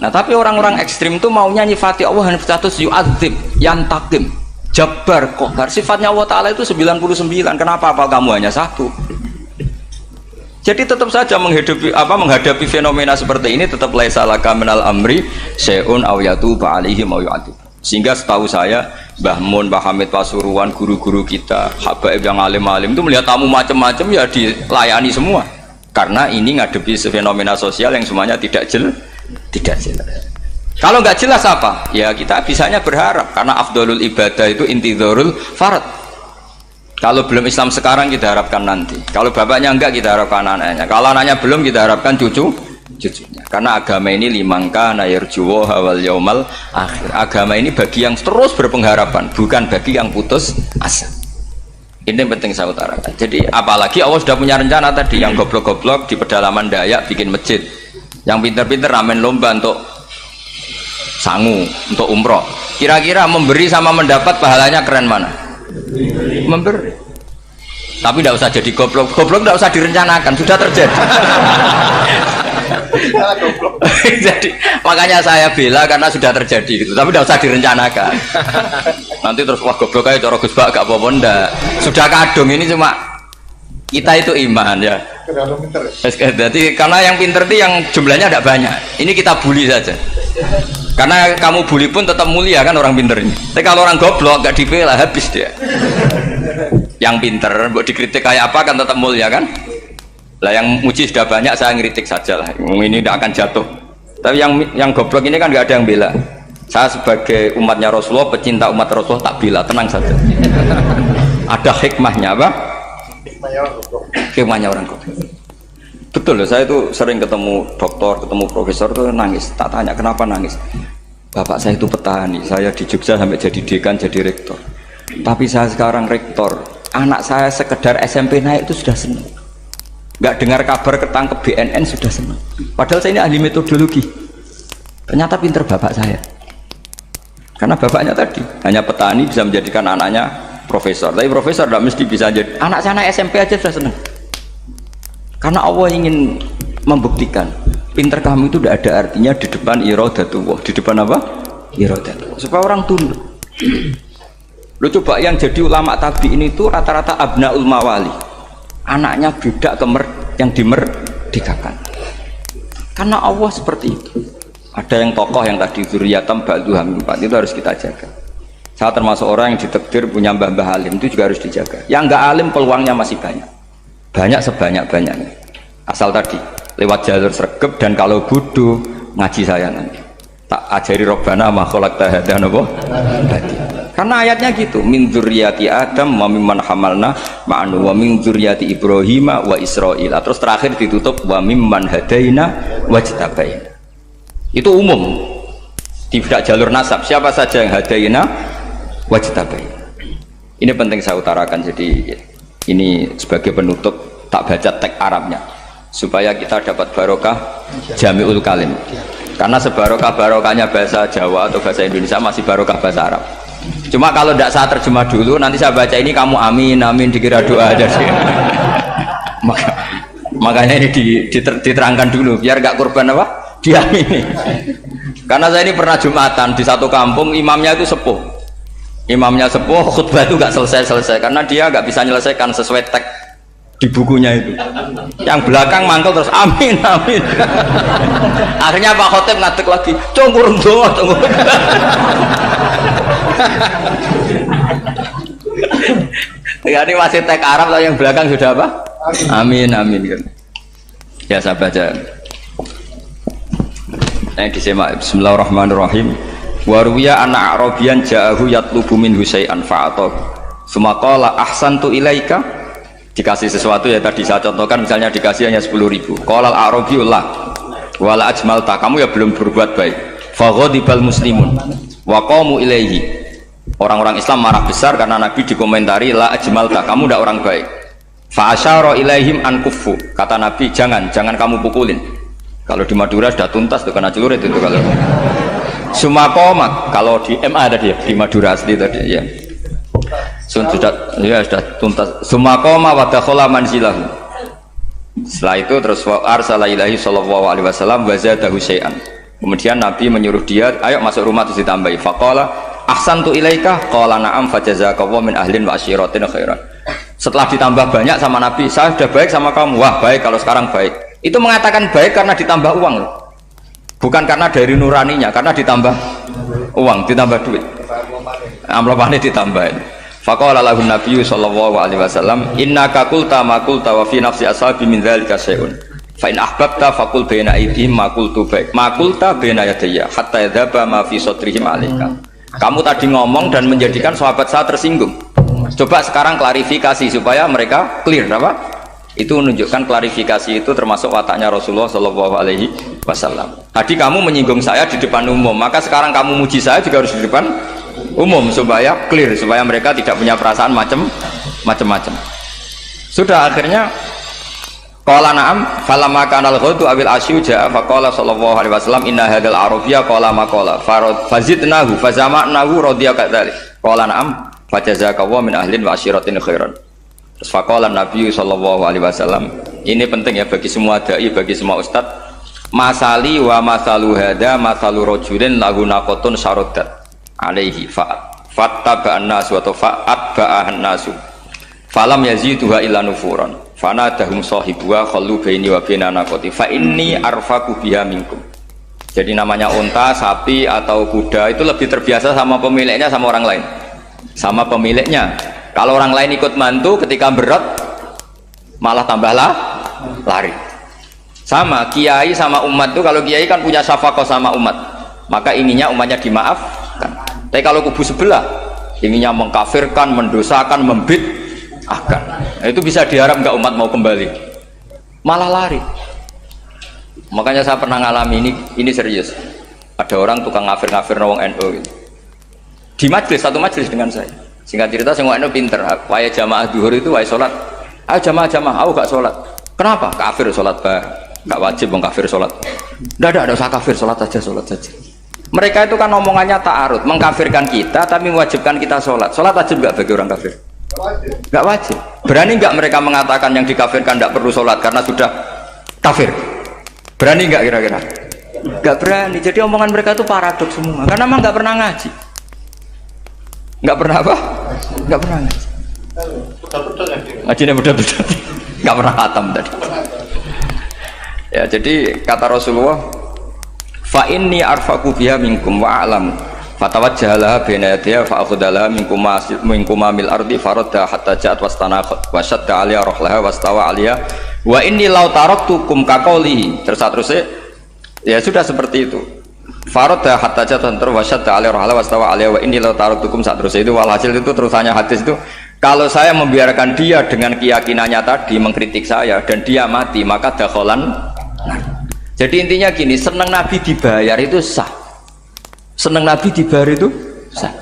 Nah tapi orang-orang ekstrim itu maunya nyifati Allah dengan status yu'adzib, yantakim, Jabbar, Qahar. Sifatnya Allah Ta'ala itu 99. Kenapa apa kamu hanya 1? Jadi tetap saja menghadapi fenomena seperti ini tetap laisa laka minal amri syai'un aw yatuba alaihim aw yu'adzib. Sehingga setahu saya Mbah Mun, Mbah Hamid Pasuruan, guru-guru kita, habaib yang alim-alim itu melihat tamu macam-macam ya dilayani semua. Karena ini ngadepi fenomena sosial yang semuanya tidak jelas. Kalau nggak jelas apa? Ya kita bisanya berharap karena afdolul ibadah itu intidharul farad. Kalau belum Islam sekarang kita harapkan nanti. Kalau bapaknya enggak kita harapkan anaknya. Kalau anaknya belum kita harapkan cucunya. Karena agama ini limangka nayarjuwo hawal yaumal akhir. Agama ini bagi yang terus berpengharapan, bukan bagi yang putus asa. Ini yang penting saya utarakan. Jadi apalagi Allah sudah punya rencana tadi, yang goblok-goblok di pedalaman Dayak bikin masjid, yang pinter-pinter ramen lomba untuk sangu, untuk umroh. Kira-kira memberi sama mendapat pahalanya keren mana? Memberi. Tapi tidak usah jadi goblok. Goblok tidak usah direncanakan, sudah terjadi. Jadi makanya saya bela karena sudah terjadi gitu. Tapi tidak usah direncanakan. Nanti terus wah goblok aja cara Gus Bak gak apa-apa ndak. Sudah kadung, ini cuma kita itu iman ya. Jadi karena yang pinter itu yang jumlahnya tidak banyak. Ini kita bully saja. Karena kamu bully pun tetap mulia kan orang pinter ini. Tapi kalau orang goblok gak dibela habis dia. Yang pinter buat dikritik kayak apa kan tetap mulia kan. Lah yang muji sudah banyak, saya ngeritik saja lah. Ini tidak akan jatuh. Tapi yang goblok ini kan nggak ada yang bela. Saya sebagai umatnya Rasulullah, pecinta umat Rasulullah tak bela, tenang saja. Ada hikmahnya apa? Hikmahnya orang goblok. Betul loh, saya itu sering ketemu dokter, ketemu profesor tuh nangis. Tak tanya kenapa nangis. Bapak saya itu petani, saya di Jogja sampai jadi dekan, jadi rektor. Tapi saya sekarang rektor, anak saya sekedar SMP naik itu sudah senang. Nggak dengar kabar ketangkep BNN sudah senang. Padahal saya ini ahli metodologi. Ternyata pinter bapak saya. Karena bapaknya tadi hanya petani bisa menjadikan anaknya profesor. Tapi profesor tidak mesti bisa jadi. Anak saya anak SMP aja sudah senang. Karena Allah ingin membuktikan pinter kamu itu tidak ada artinya di depan iradatullah. Di depan apa? Iradatullah. Supaya orang tunduk. Lu coba yang jadi ulama tabi'in itu rata-rata abnaul mawali. anaknya budak yang dimerdekakan. Karena Allah seperti itu. Ada yang tokoh yang tadi zuriyatam ba'duha min ba'd, itu harus kita jaga. Saya termasuk orang yang ditakdir punya mbah-mbah alim, itu juga harus dijaga. Yang enggak alim peluangnya masih banyak. Banyak sebanyak-banyaknya. Asal tadi lewat jalur sregep, dan kalau bodoh ngaji saya nanti. Tak ajari Rabbana ma khalaqta hadza napa? Karena ayatnya gitu, min dzurriyyati Adam wa mimman hamalna ma'anu wa min dzurriyyati Ibrahim wa Israil. Terus terakhir ditutup wa mimman hadaina wajtabaina. Itu umum. Tidak jalur nasab. Siapa saja yang hadaina wajtabaina. Ini penting saya utarakan, jadi ini sebagai penutup tak baca teks Arabnya supaya kita dapat barokah Jami'ul Kalim. Karena sebarokah-barokahnya bahasa Jawa atau bahasa Indonesia masih barokah bahasa Arab. Cuma kalau tidak saya terjemah dulu, nanti saya baca ini kamu amin amin dikira doa aja sih. Makanya ini diterangkan dulu biar gak korban apa diamini. Karena saya ini pernah Jumatan di satu kampung, imamnya itu sepuh. Imamnya sepuh, khutbah itu gak selesai karena dia gak bisa menyelesaikan sesuai teks di bukunya itu. Yang belakang mantul terus amin amin. Akhirnya Pak Khotib ngadeg lagi, congkurung doa congkurung. Ya ini masih teks Arab, yang belakang sudah apa? Amin amin. Ya saya baca. Nah disimak. Bismillahirrahmanirrahim. Waruya anak Arabian ja'ahu yatlubu min husay'an fa'atahu. Summa qala ahsantu ilaika. Dikasih sesuatu ya tadi saya contohkan, misalnya dikasih hanya 10.000. Qala al-arabiyullah wala ajmalta, kamu ya belum berbuat baik. Faghadibal muslimun wa qamu ilaihi. Orang-orang Islam marah besar karena Nabi dikomentari la ajmalta, kamu tidak orang baik. Fa asyara ilaihim an kuffu, kata Nabi jangan kamu pukulin. Kalau di Madura sudah tuntas tuh kena celurit itu kalau. Sumakomat, kalau di MA tadi ya, di Madura asli tadi ya. Sudah tuntas. Sumakoma wa dakhala manzilahu. Setelah itu terus arsala ilahi sallallahu alaihi wasallam wa zadahu syai'an. Kemudian Nabi menyuruh dia, ayo masuk rumah, terus ditambahi. Faqala ahsantu ilaika qala na'am fajazakallahu min ahlin wa asyiratin khairan. Setelah ditambah banyak sama Nabi, saya sudah baik sama kamu. Wah, baik kalau sekarang baik. Itu mengatakan baik karena ditambah uang loh. Bukan karena dari nuraninya, karena ditambah uang, ditambah duit. Amplopane ditambahin. Faqala lahu Nabi sallallahu alaihi wasallam, innaka qulta ma qulta wa fi nafsi ashabi min dzalika syai'un. Fa in ahbabta faqul baina aydihim ma qultu baik. Ma qulta baina yadayya hatta yadhaba ma fi sadrihim alaika. Kamu tadi ngomong dan menjadikan sahabat saya tersinggung. Coba sekarang klarifikasi supaya mereka clear apa? Itu menunjukkan klarifikasi itu termasuk wataknya Rasulullah sallallahu alaihi wasallam. Tadi kamu menyinggung saya di depan umum, maka sekarang kamu muji saya juga harus di depan umum supaya clear, supaya mereka tidak punya perasaan macam-macam. Sudah akhirnya qala na'am falamma kana al-ghadu awil asyu ja'a faqala sallallahu alaihi wasallam inna hadzal arabiyya qala ma qala fazidnahu fazama'nahu radiya kadzalik. Qala na'am fajazakallahu min ahlin wa asyiratin khairan. Terus faqala Nabi sallallahu alaihi wasallam, ini penting ya bagi semua dai, bagi semua ustaz. Masali wa masalu hada masalu rajulin lahu naqatun syaraddat alaihi fattaba'an nasu atau fa'atba'ahan nasu falam yaziduha illa nufuran fanadahum sahibuha khallu baini wa baina naqati fa inni arfaku biha minkum. Jadi namanya unta, sapi atau kuda itu lebih terbiasa sama pemiliknya sama orang lain. Sama pemiliknya. Kalau orang lain ikut mantu ketika berat malah tambahlah lari. Sama kiai sama umat itu, kalau kiai kan punya syafaqah sama umat, maka inginnya umatnya dimaafkan. Tapi kalau kubu sebelah inginnya mengkafirkan, mendosakan, membid'ahkan, itu bisa diharap nggak umat mau kembali, malah lari. Makanya saya pernah ngalami ini serius. Ada orang tukang ngafir-ngafir nawang NU gitu. Di majlis, satu majlis dengan saya. Singkat cerita, semua NU pinter. Waya jamaah duhur itu waya sholat. Ayo jamaah, aku gak sholat. Kenapa? Kafir sholat gak wajib kafir sholat. Tidak usah kafir, sholat saja. Mereka itu kan omongannya ta'arud, mengkafirkan kita tapi mewajibkan kita sholat. Sholat wajib gak bagi orang kafir? Gak wajib. Berani gak mereka mengatakan yang dikafirkan tidak perlu sholat karena sudah kafir? Berani gak kira-kira? Gak berani. Jadi omongan mereka itu paradoks semua, karena memang gak pernah ngaji. Gak pernah apa? Gak pernah ngaji. Ngajinya betul-betul. nggak pernah khatam tadi. Ya, jadi kata Rasulullah, fa inni arfaqu biha minkum wa a'lamu fatawajjaha baina yadayha fa akhudalaha minkum mil ardi faradda hatta ja'at wastanaqat wa shadda 'alaiha rahlaha wastawa 'alaiha wa inni law taraktukum kaqaulihi. Terus ya sudah seperti itu. Faradda hatta ja'at wa shadda 'alaiha rahlaha wastawa 'alaiha wa inni law taraktukum terus itu walhasil itu terusannya hadis itu, kalau saya membiarkan dia dengan keyakinannya tadi mengkritik saya dan dia mati maka dakholan. Jadi intinya gini, seneng Nabi dibayar itu sah. Seneng Nabi dibayar itu sah.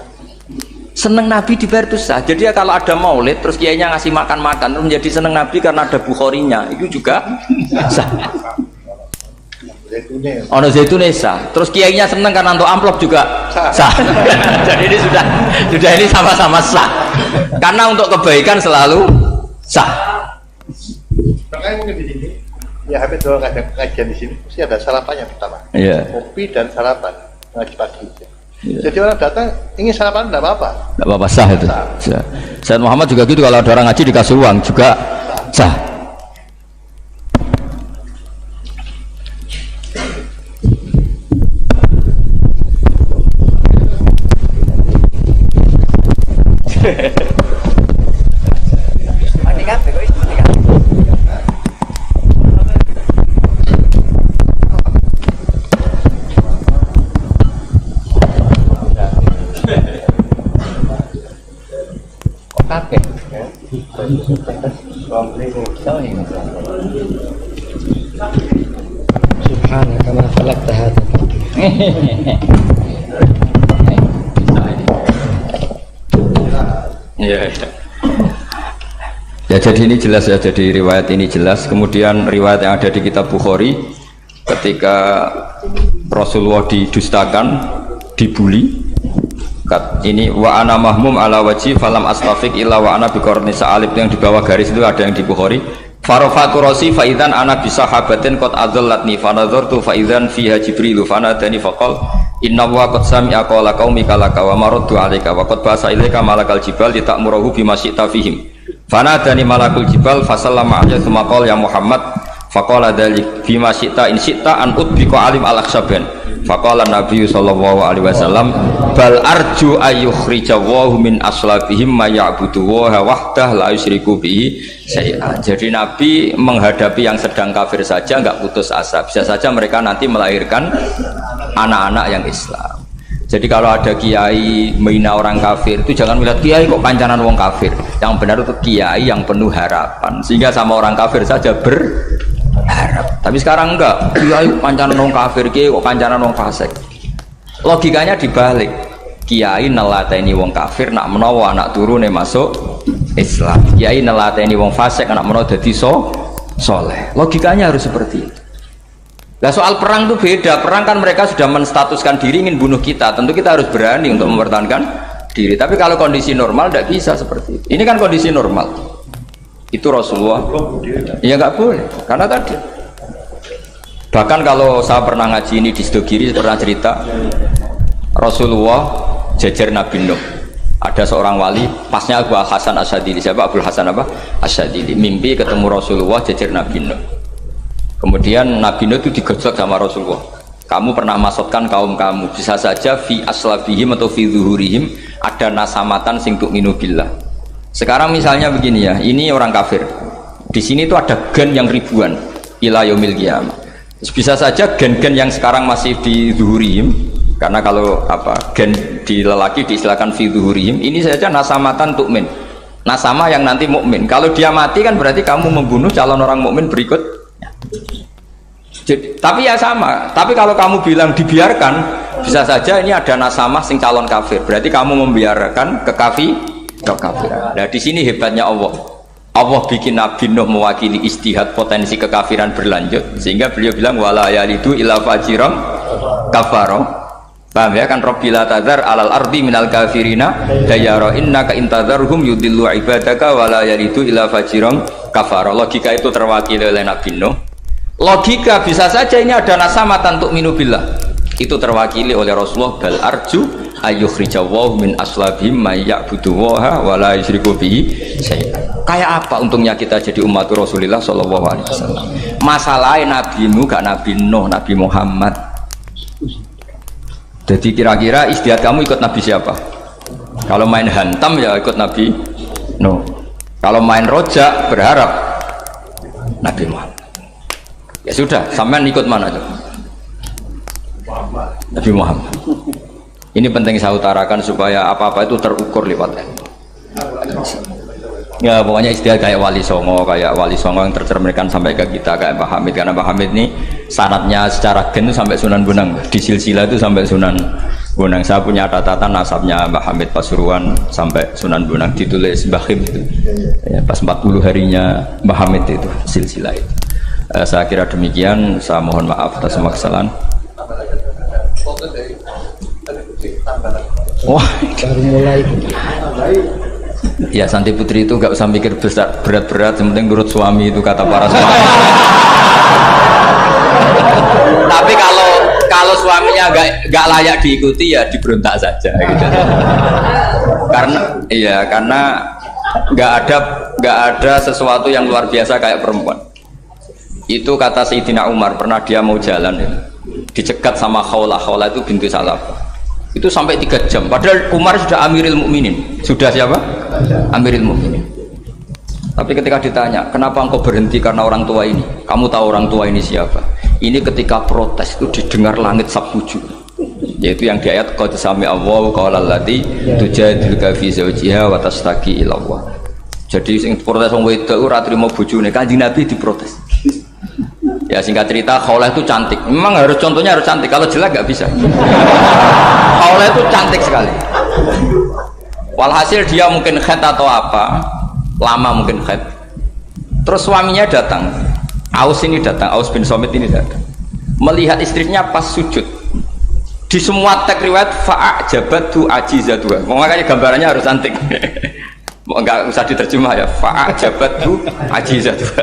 Seneng Nabi dibayar itu sah. Jadi ya kalau ada maulid terus kiainya ngasih makan-makan terus menjadi seneng Nabi karena ada Bukharinya, itu juga sah. Ono zaitune sah. Terus kiainya seneng karena untuk amplop juga sah. Jadi ini sudah ini sama-sama sah. Karena untuk kebaikan selalu sah. Makanya mungkin di sini ya habis kalau ada pengajian di sini mesti ada sarapannya pertama. Iya. Kopi dan sarapan ngaji pagi. Yeah. Jadi orang datang ingin sarapan tidak apa-apa. Tidak apa-apa, sah itu. Sah. Sayyid Muhammad juga gitu, kalau ada orang ngaji dikasih uang juga sah. Subhanaka ma khalaqta hadza. Ya, jadi ini jelas ya, jadi riwayat ini jelas. Kemudian riwayat yang ada di kitab Bukhari ketika Rasulullah didustakan, dibuli. Ini wa ana mahmum ala wajhi falam astafiq illa wa ana biqarni sa'alib, yang di bawah garis itu ada yang di Bukhari. Farafatu rasi fa idzan ana bi sahabatin qad adallatni fa nadartu fa idzan fiha jibril fa nadani faqal inna wa qad sami'a qala qaumika laka wa maraddu 'alaika wa qad basa ilaika malakal jibal litamurahu bima syi'ta fihim fa nadani malakul jibal fa sallama alayhi thumma qala ya Muhammad faqala dzalik bima syi'ta in syi'ta an utbiqa alim al-akhsaban faqala Nabi sallallahu alaihi wasallam bal arju ayyukhrijawahu min aslabihim ma ya'budu wa wahdah la yusyriku bihi syai'an. Jadi Nabi menghadapi yang sedang kafir saja enggak putus asa, bisa saja mereka nanti melahirkan anak-anak yang Islam. Jadi kalau ada kiai menghina orang kafir itu jangan melihat kiai kok pancanan wong kafir, yang benar itu kiai yang penuh harapan sehingga sama orang kafir saja berharap. Tapi sekarang enggak, kiai pancanan wong kafir, kiai kok pancanan wong fasik. Logikanya dibalik, kiai nelateni wong kafir nak menawa anak turune masuk Islam, kiai nelateni wong fasik anak menawa dadi soleh. Logikanya harus seperti itu. Nah, soal perang itu beda. Perang kan mereka sudah menstatuskan diri ingin bunuh kita, tentu kita harus berani untuk mempertahankan diri. Tapi kalau kondisi normal tidak bisa seperti itu. Ini kan kondisi normal. Itu Rasulullah ya nggak boleh, karena tadi bahkan kalau saya pernah ngaji ini di Sidogiri, pernah cerita Rasulullah jejer Nabi Nuh, ada seorang wali pasnya Abu Hasan Asyadili. Siapa Abu Hasan apa? Asyadili mimpi ketemu Rasulullah jejer Nabi Nuh. Kemudian Nabi Nuh itu digojlok sama Rasulullah, kamu pernah maksudkan kaum kamu, bisa saja fi aslabihim atau fi zuhurihim ada nasamatan sing tu'minu billah. Sekarang misalnya begini ya, ini orang kafir, di sini tuh ada gen yang ribuan ila yaumil qiyamah. Bisa saja gen-gen yang sekarang masih di zuhurihim, karena kalau apa gen di lelaki diistilahkan fi zuhurihim, ini saja nasamatan tu'min, nasama yang nanti mukmin. Kalau dia mati kan berarti kamu membunuh calon orang mukmin berikut. Jadi, tapi ya sama. Tapi kalau kamu bilang dibiarkan, bisa saja ini ada nasama sing calon kafir. Berarti kamu membiarkan kekafiran. Nah, di sini hebatnya Allah. Allah bikin Nabi Nuh mewakili istihad potensi kekafiran berlanjut, sehingga beliau bilang wala yalidu illa fajiran kafaro. Paham ya kan? Rabbila tadzar alal ardi minal kafirina dayara innaka intadzarhum yudillu ibadaka wala yalidu illa fajiran kafaro. Logika itu terwakili oleh Nabi Nuh. Logika bisa saja ini ada nasamatan untuk minubillah, itu terwakili oleh Rasulullah bal arju ayyukhrijawahu min aslabihim may ya'budullaha wa la yusyriku bihi syai'an. Kayak apa untungnya kita jadi umat Rasulullah sallallahu alaihi wasallam? Masalahnya nabimu gak Nabi Nuh, Nabi Muhammad. Jadi kira-kira istiadat kamu ikut Nabi siapa? Kalau main hantam ya ikut Nabi Nuh. Kalau main rojak berharap Nabi Muhammad. Ya sudah, sampean ikut mana aja? Nabi Muhammad. Ini penting saya utarakan supaya apa-apa itu terukur lewat ilmu. Ya pokoknya istilah kayak Wali Songo yang tercerminkan sampai ke kita kayak Pak Hamid, karena Pak Hamid ini sanadnya secara gen sampai Sunan Bonang, di silsilah itu sampai Sunan Bonang. Saya punya catatan nasabnya Pak Hamid Pasuruan sampai Sunan Bonang, ditulis Mbah Khim itu ya, pas 40 harinya Mbah Hamid itu silsilah itu. Saya kira demikian, saya mohon maaf atas semua kesalahan. Wah, baru mulai. Ya Santi Putri itu gak usah mikir besar berat-berat, yang penting nurut suami, itu kata para suami. Tapi kalau suaminya gak layak diikuti ya diberontak saja gitu. Karena gak ada sesuatu yang luar biasa kayak perempuan. Itu kata Sayyidina Umar, pernah dia mau jalan ya, dicegat sama Khawlah itu bintu Salaf. Itu sampai 3 jam, padahal Umar sudah Amiril Mukminin. Sudah siapa? Amiril Mukminin. Tapi ketika ditanya, kenapa engkau berhenti karena orang tua ini? Kamu tahu orang tua ini siapa? Ini ketika protes itu didengar langit sabtuju, yaitu yang di ayat qad sami Allahu qaulal lati tujadiluka fi zawjiha wa tastaqi ila Allah. Jadi sing protes wong wedok ora trimo bojone, Kanjeng Nabi diprotes. Ya singkat cerita, Khawlah itu cantik. Memang contohnya harus cantik. Kalau jelek nggak bisa. Khawlah itu cantik sekali. Walhasil dia mungkin khed atau apa, lama mungkin khed. Terus suaminya datang. Aus bin Somit ini datang. Melihat istrinya pas sujud. Di semua teks riwayat fa'ajabatu ajizatuha. Makanya gambarannya harus cantik. Enggak usah diterjemah ya, fa'ajabatu ajizatuha.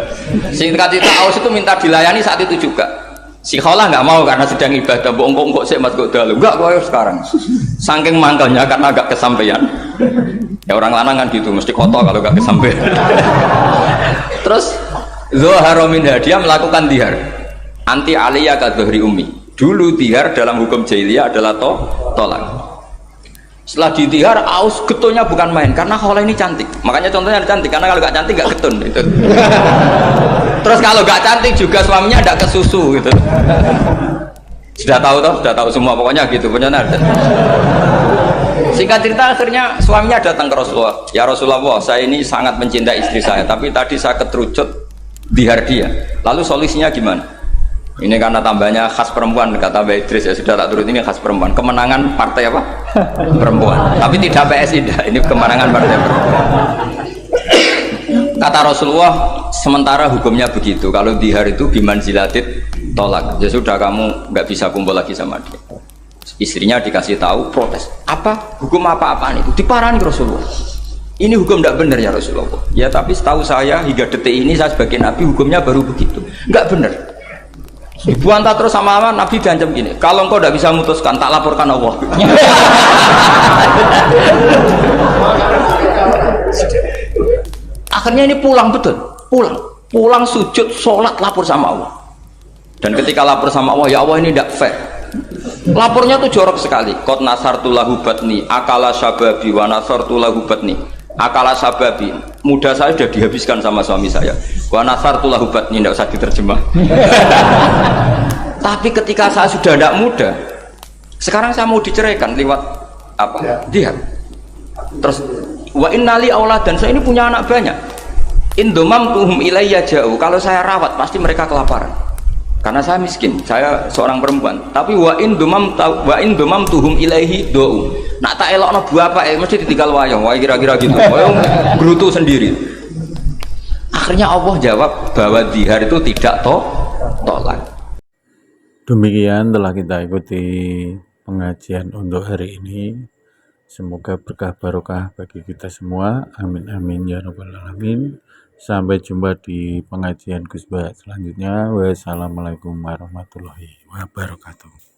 Singkat cerita, Aus itu minta dilayani saat itu juga. Si Khawlah nggak mau karena sedang ibadah. Bongkok sih mas dalu. Enggak, gue sekarang. Saking mangkalnya karena agak kesampaian. Ya orang lanang kan gitu, mesti kotor kalau nggak kesampaian. Terus Zuhara minha, dia melakukan dihar. Anti aliyah ka dhuhri ummi. Dulu dihar dalam hukum jahiliyah adalah tolak. Setelah ditihar, Aus getulnya bukan main karena Khawlah ini cantik. Makanya contohnya cantik, karena kalau gak cantik gak getun itu. Terus kalau gak cantik juga suaminya ada kesusu gitu. Sudah tahu semua pokoknya gitu punya nada. Singkat cerita akhirnya suaminya datang ke Rasulullah. Ya Rasulullah, saya ini sangat mencintai istri saya, tapi tadi saya keterucut dihar dia. Lalu solusinya gimana? Ini karena tambahnya khas perempuan, kata Mbak Idris, ya sudah tak turut, ini khas perempuan. Kemenangan partai apa? Perempuan. Tapi tidak PSI, ini kemenangan partai perempuan. Kata Rasulullah, sementara hukumnya begitu. Kalau dihar itu bimanzilatit tolak. Ya sudah, kamu nggak bisa kumpul lagi sama dia. Istrinya dikasih tahu, protes. Apa? Hukum apa-apaan itu? Diparani Rasulullah. Ini hukum tidak benar ya Rasulullah. Ya tapi setahu saya hingga detik ini saya sebagai Nabi hukumnya baru begitu. Nggak benar. Dibantah terus sama Nabi diancam gini, kalau engkau tidak bisa memutuskan tak laporkan Allah. Akhirnya ini pulang sujud sholat lapor sama Allah. Dan ketika lapor sama Allah, ya Allah ini tidak fair. Lapornya tuh jorok sekali. Qad nasartu lahu batni akala syababi wa nasartu lahu batni akala sababi. Muda saya sudah dihabiskan sama suami saya. Wa nasartu lahu batni, tidak usah diterjemah. Tapi ketika saya sudah tidak muda, sekarang saya mau diceraikan lewat apa? Dia. Terus wa innali auladan, saya ini punya anak banyak. Indomam tuhum ilayya jauh. Kalau saya rawat pasti mereka kelaparan. Karena saya miskin, saya seorang perempuan. Tapi wa indomam tuhum ilaihi do'u. Nak tak elokno buah apa mesti ditinggal wayang. Wah kira-kira gitu. Wayang gerutu sendiri. Akhirnya Allah jawab bahwa dihar itu tidak tolak. Demikian telah kita ikuti pengajian untuk hari ini. Semoga berkah barokah bagi kita semua. Amin amin ya rabbal alamin. Sampai jumpa di pengajian Gus Bah selanjutnya. Wassalamualaikum warahmatullahi wabarakatuh.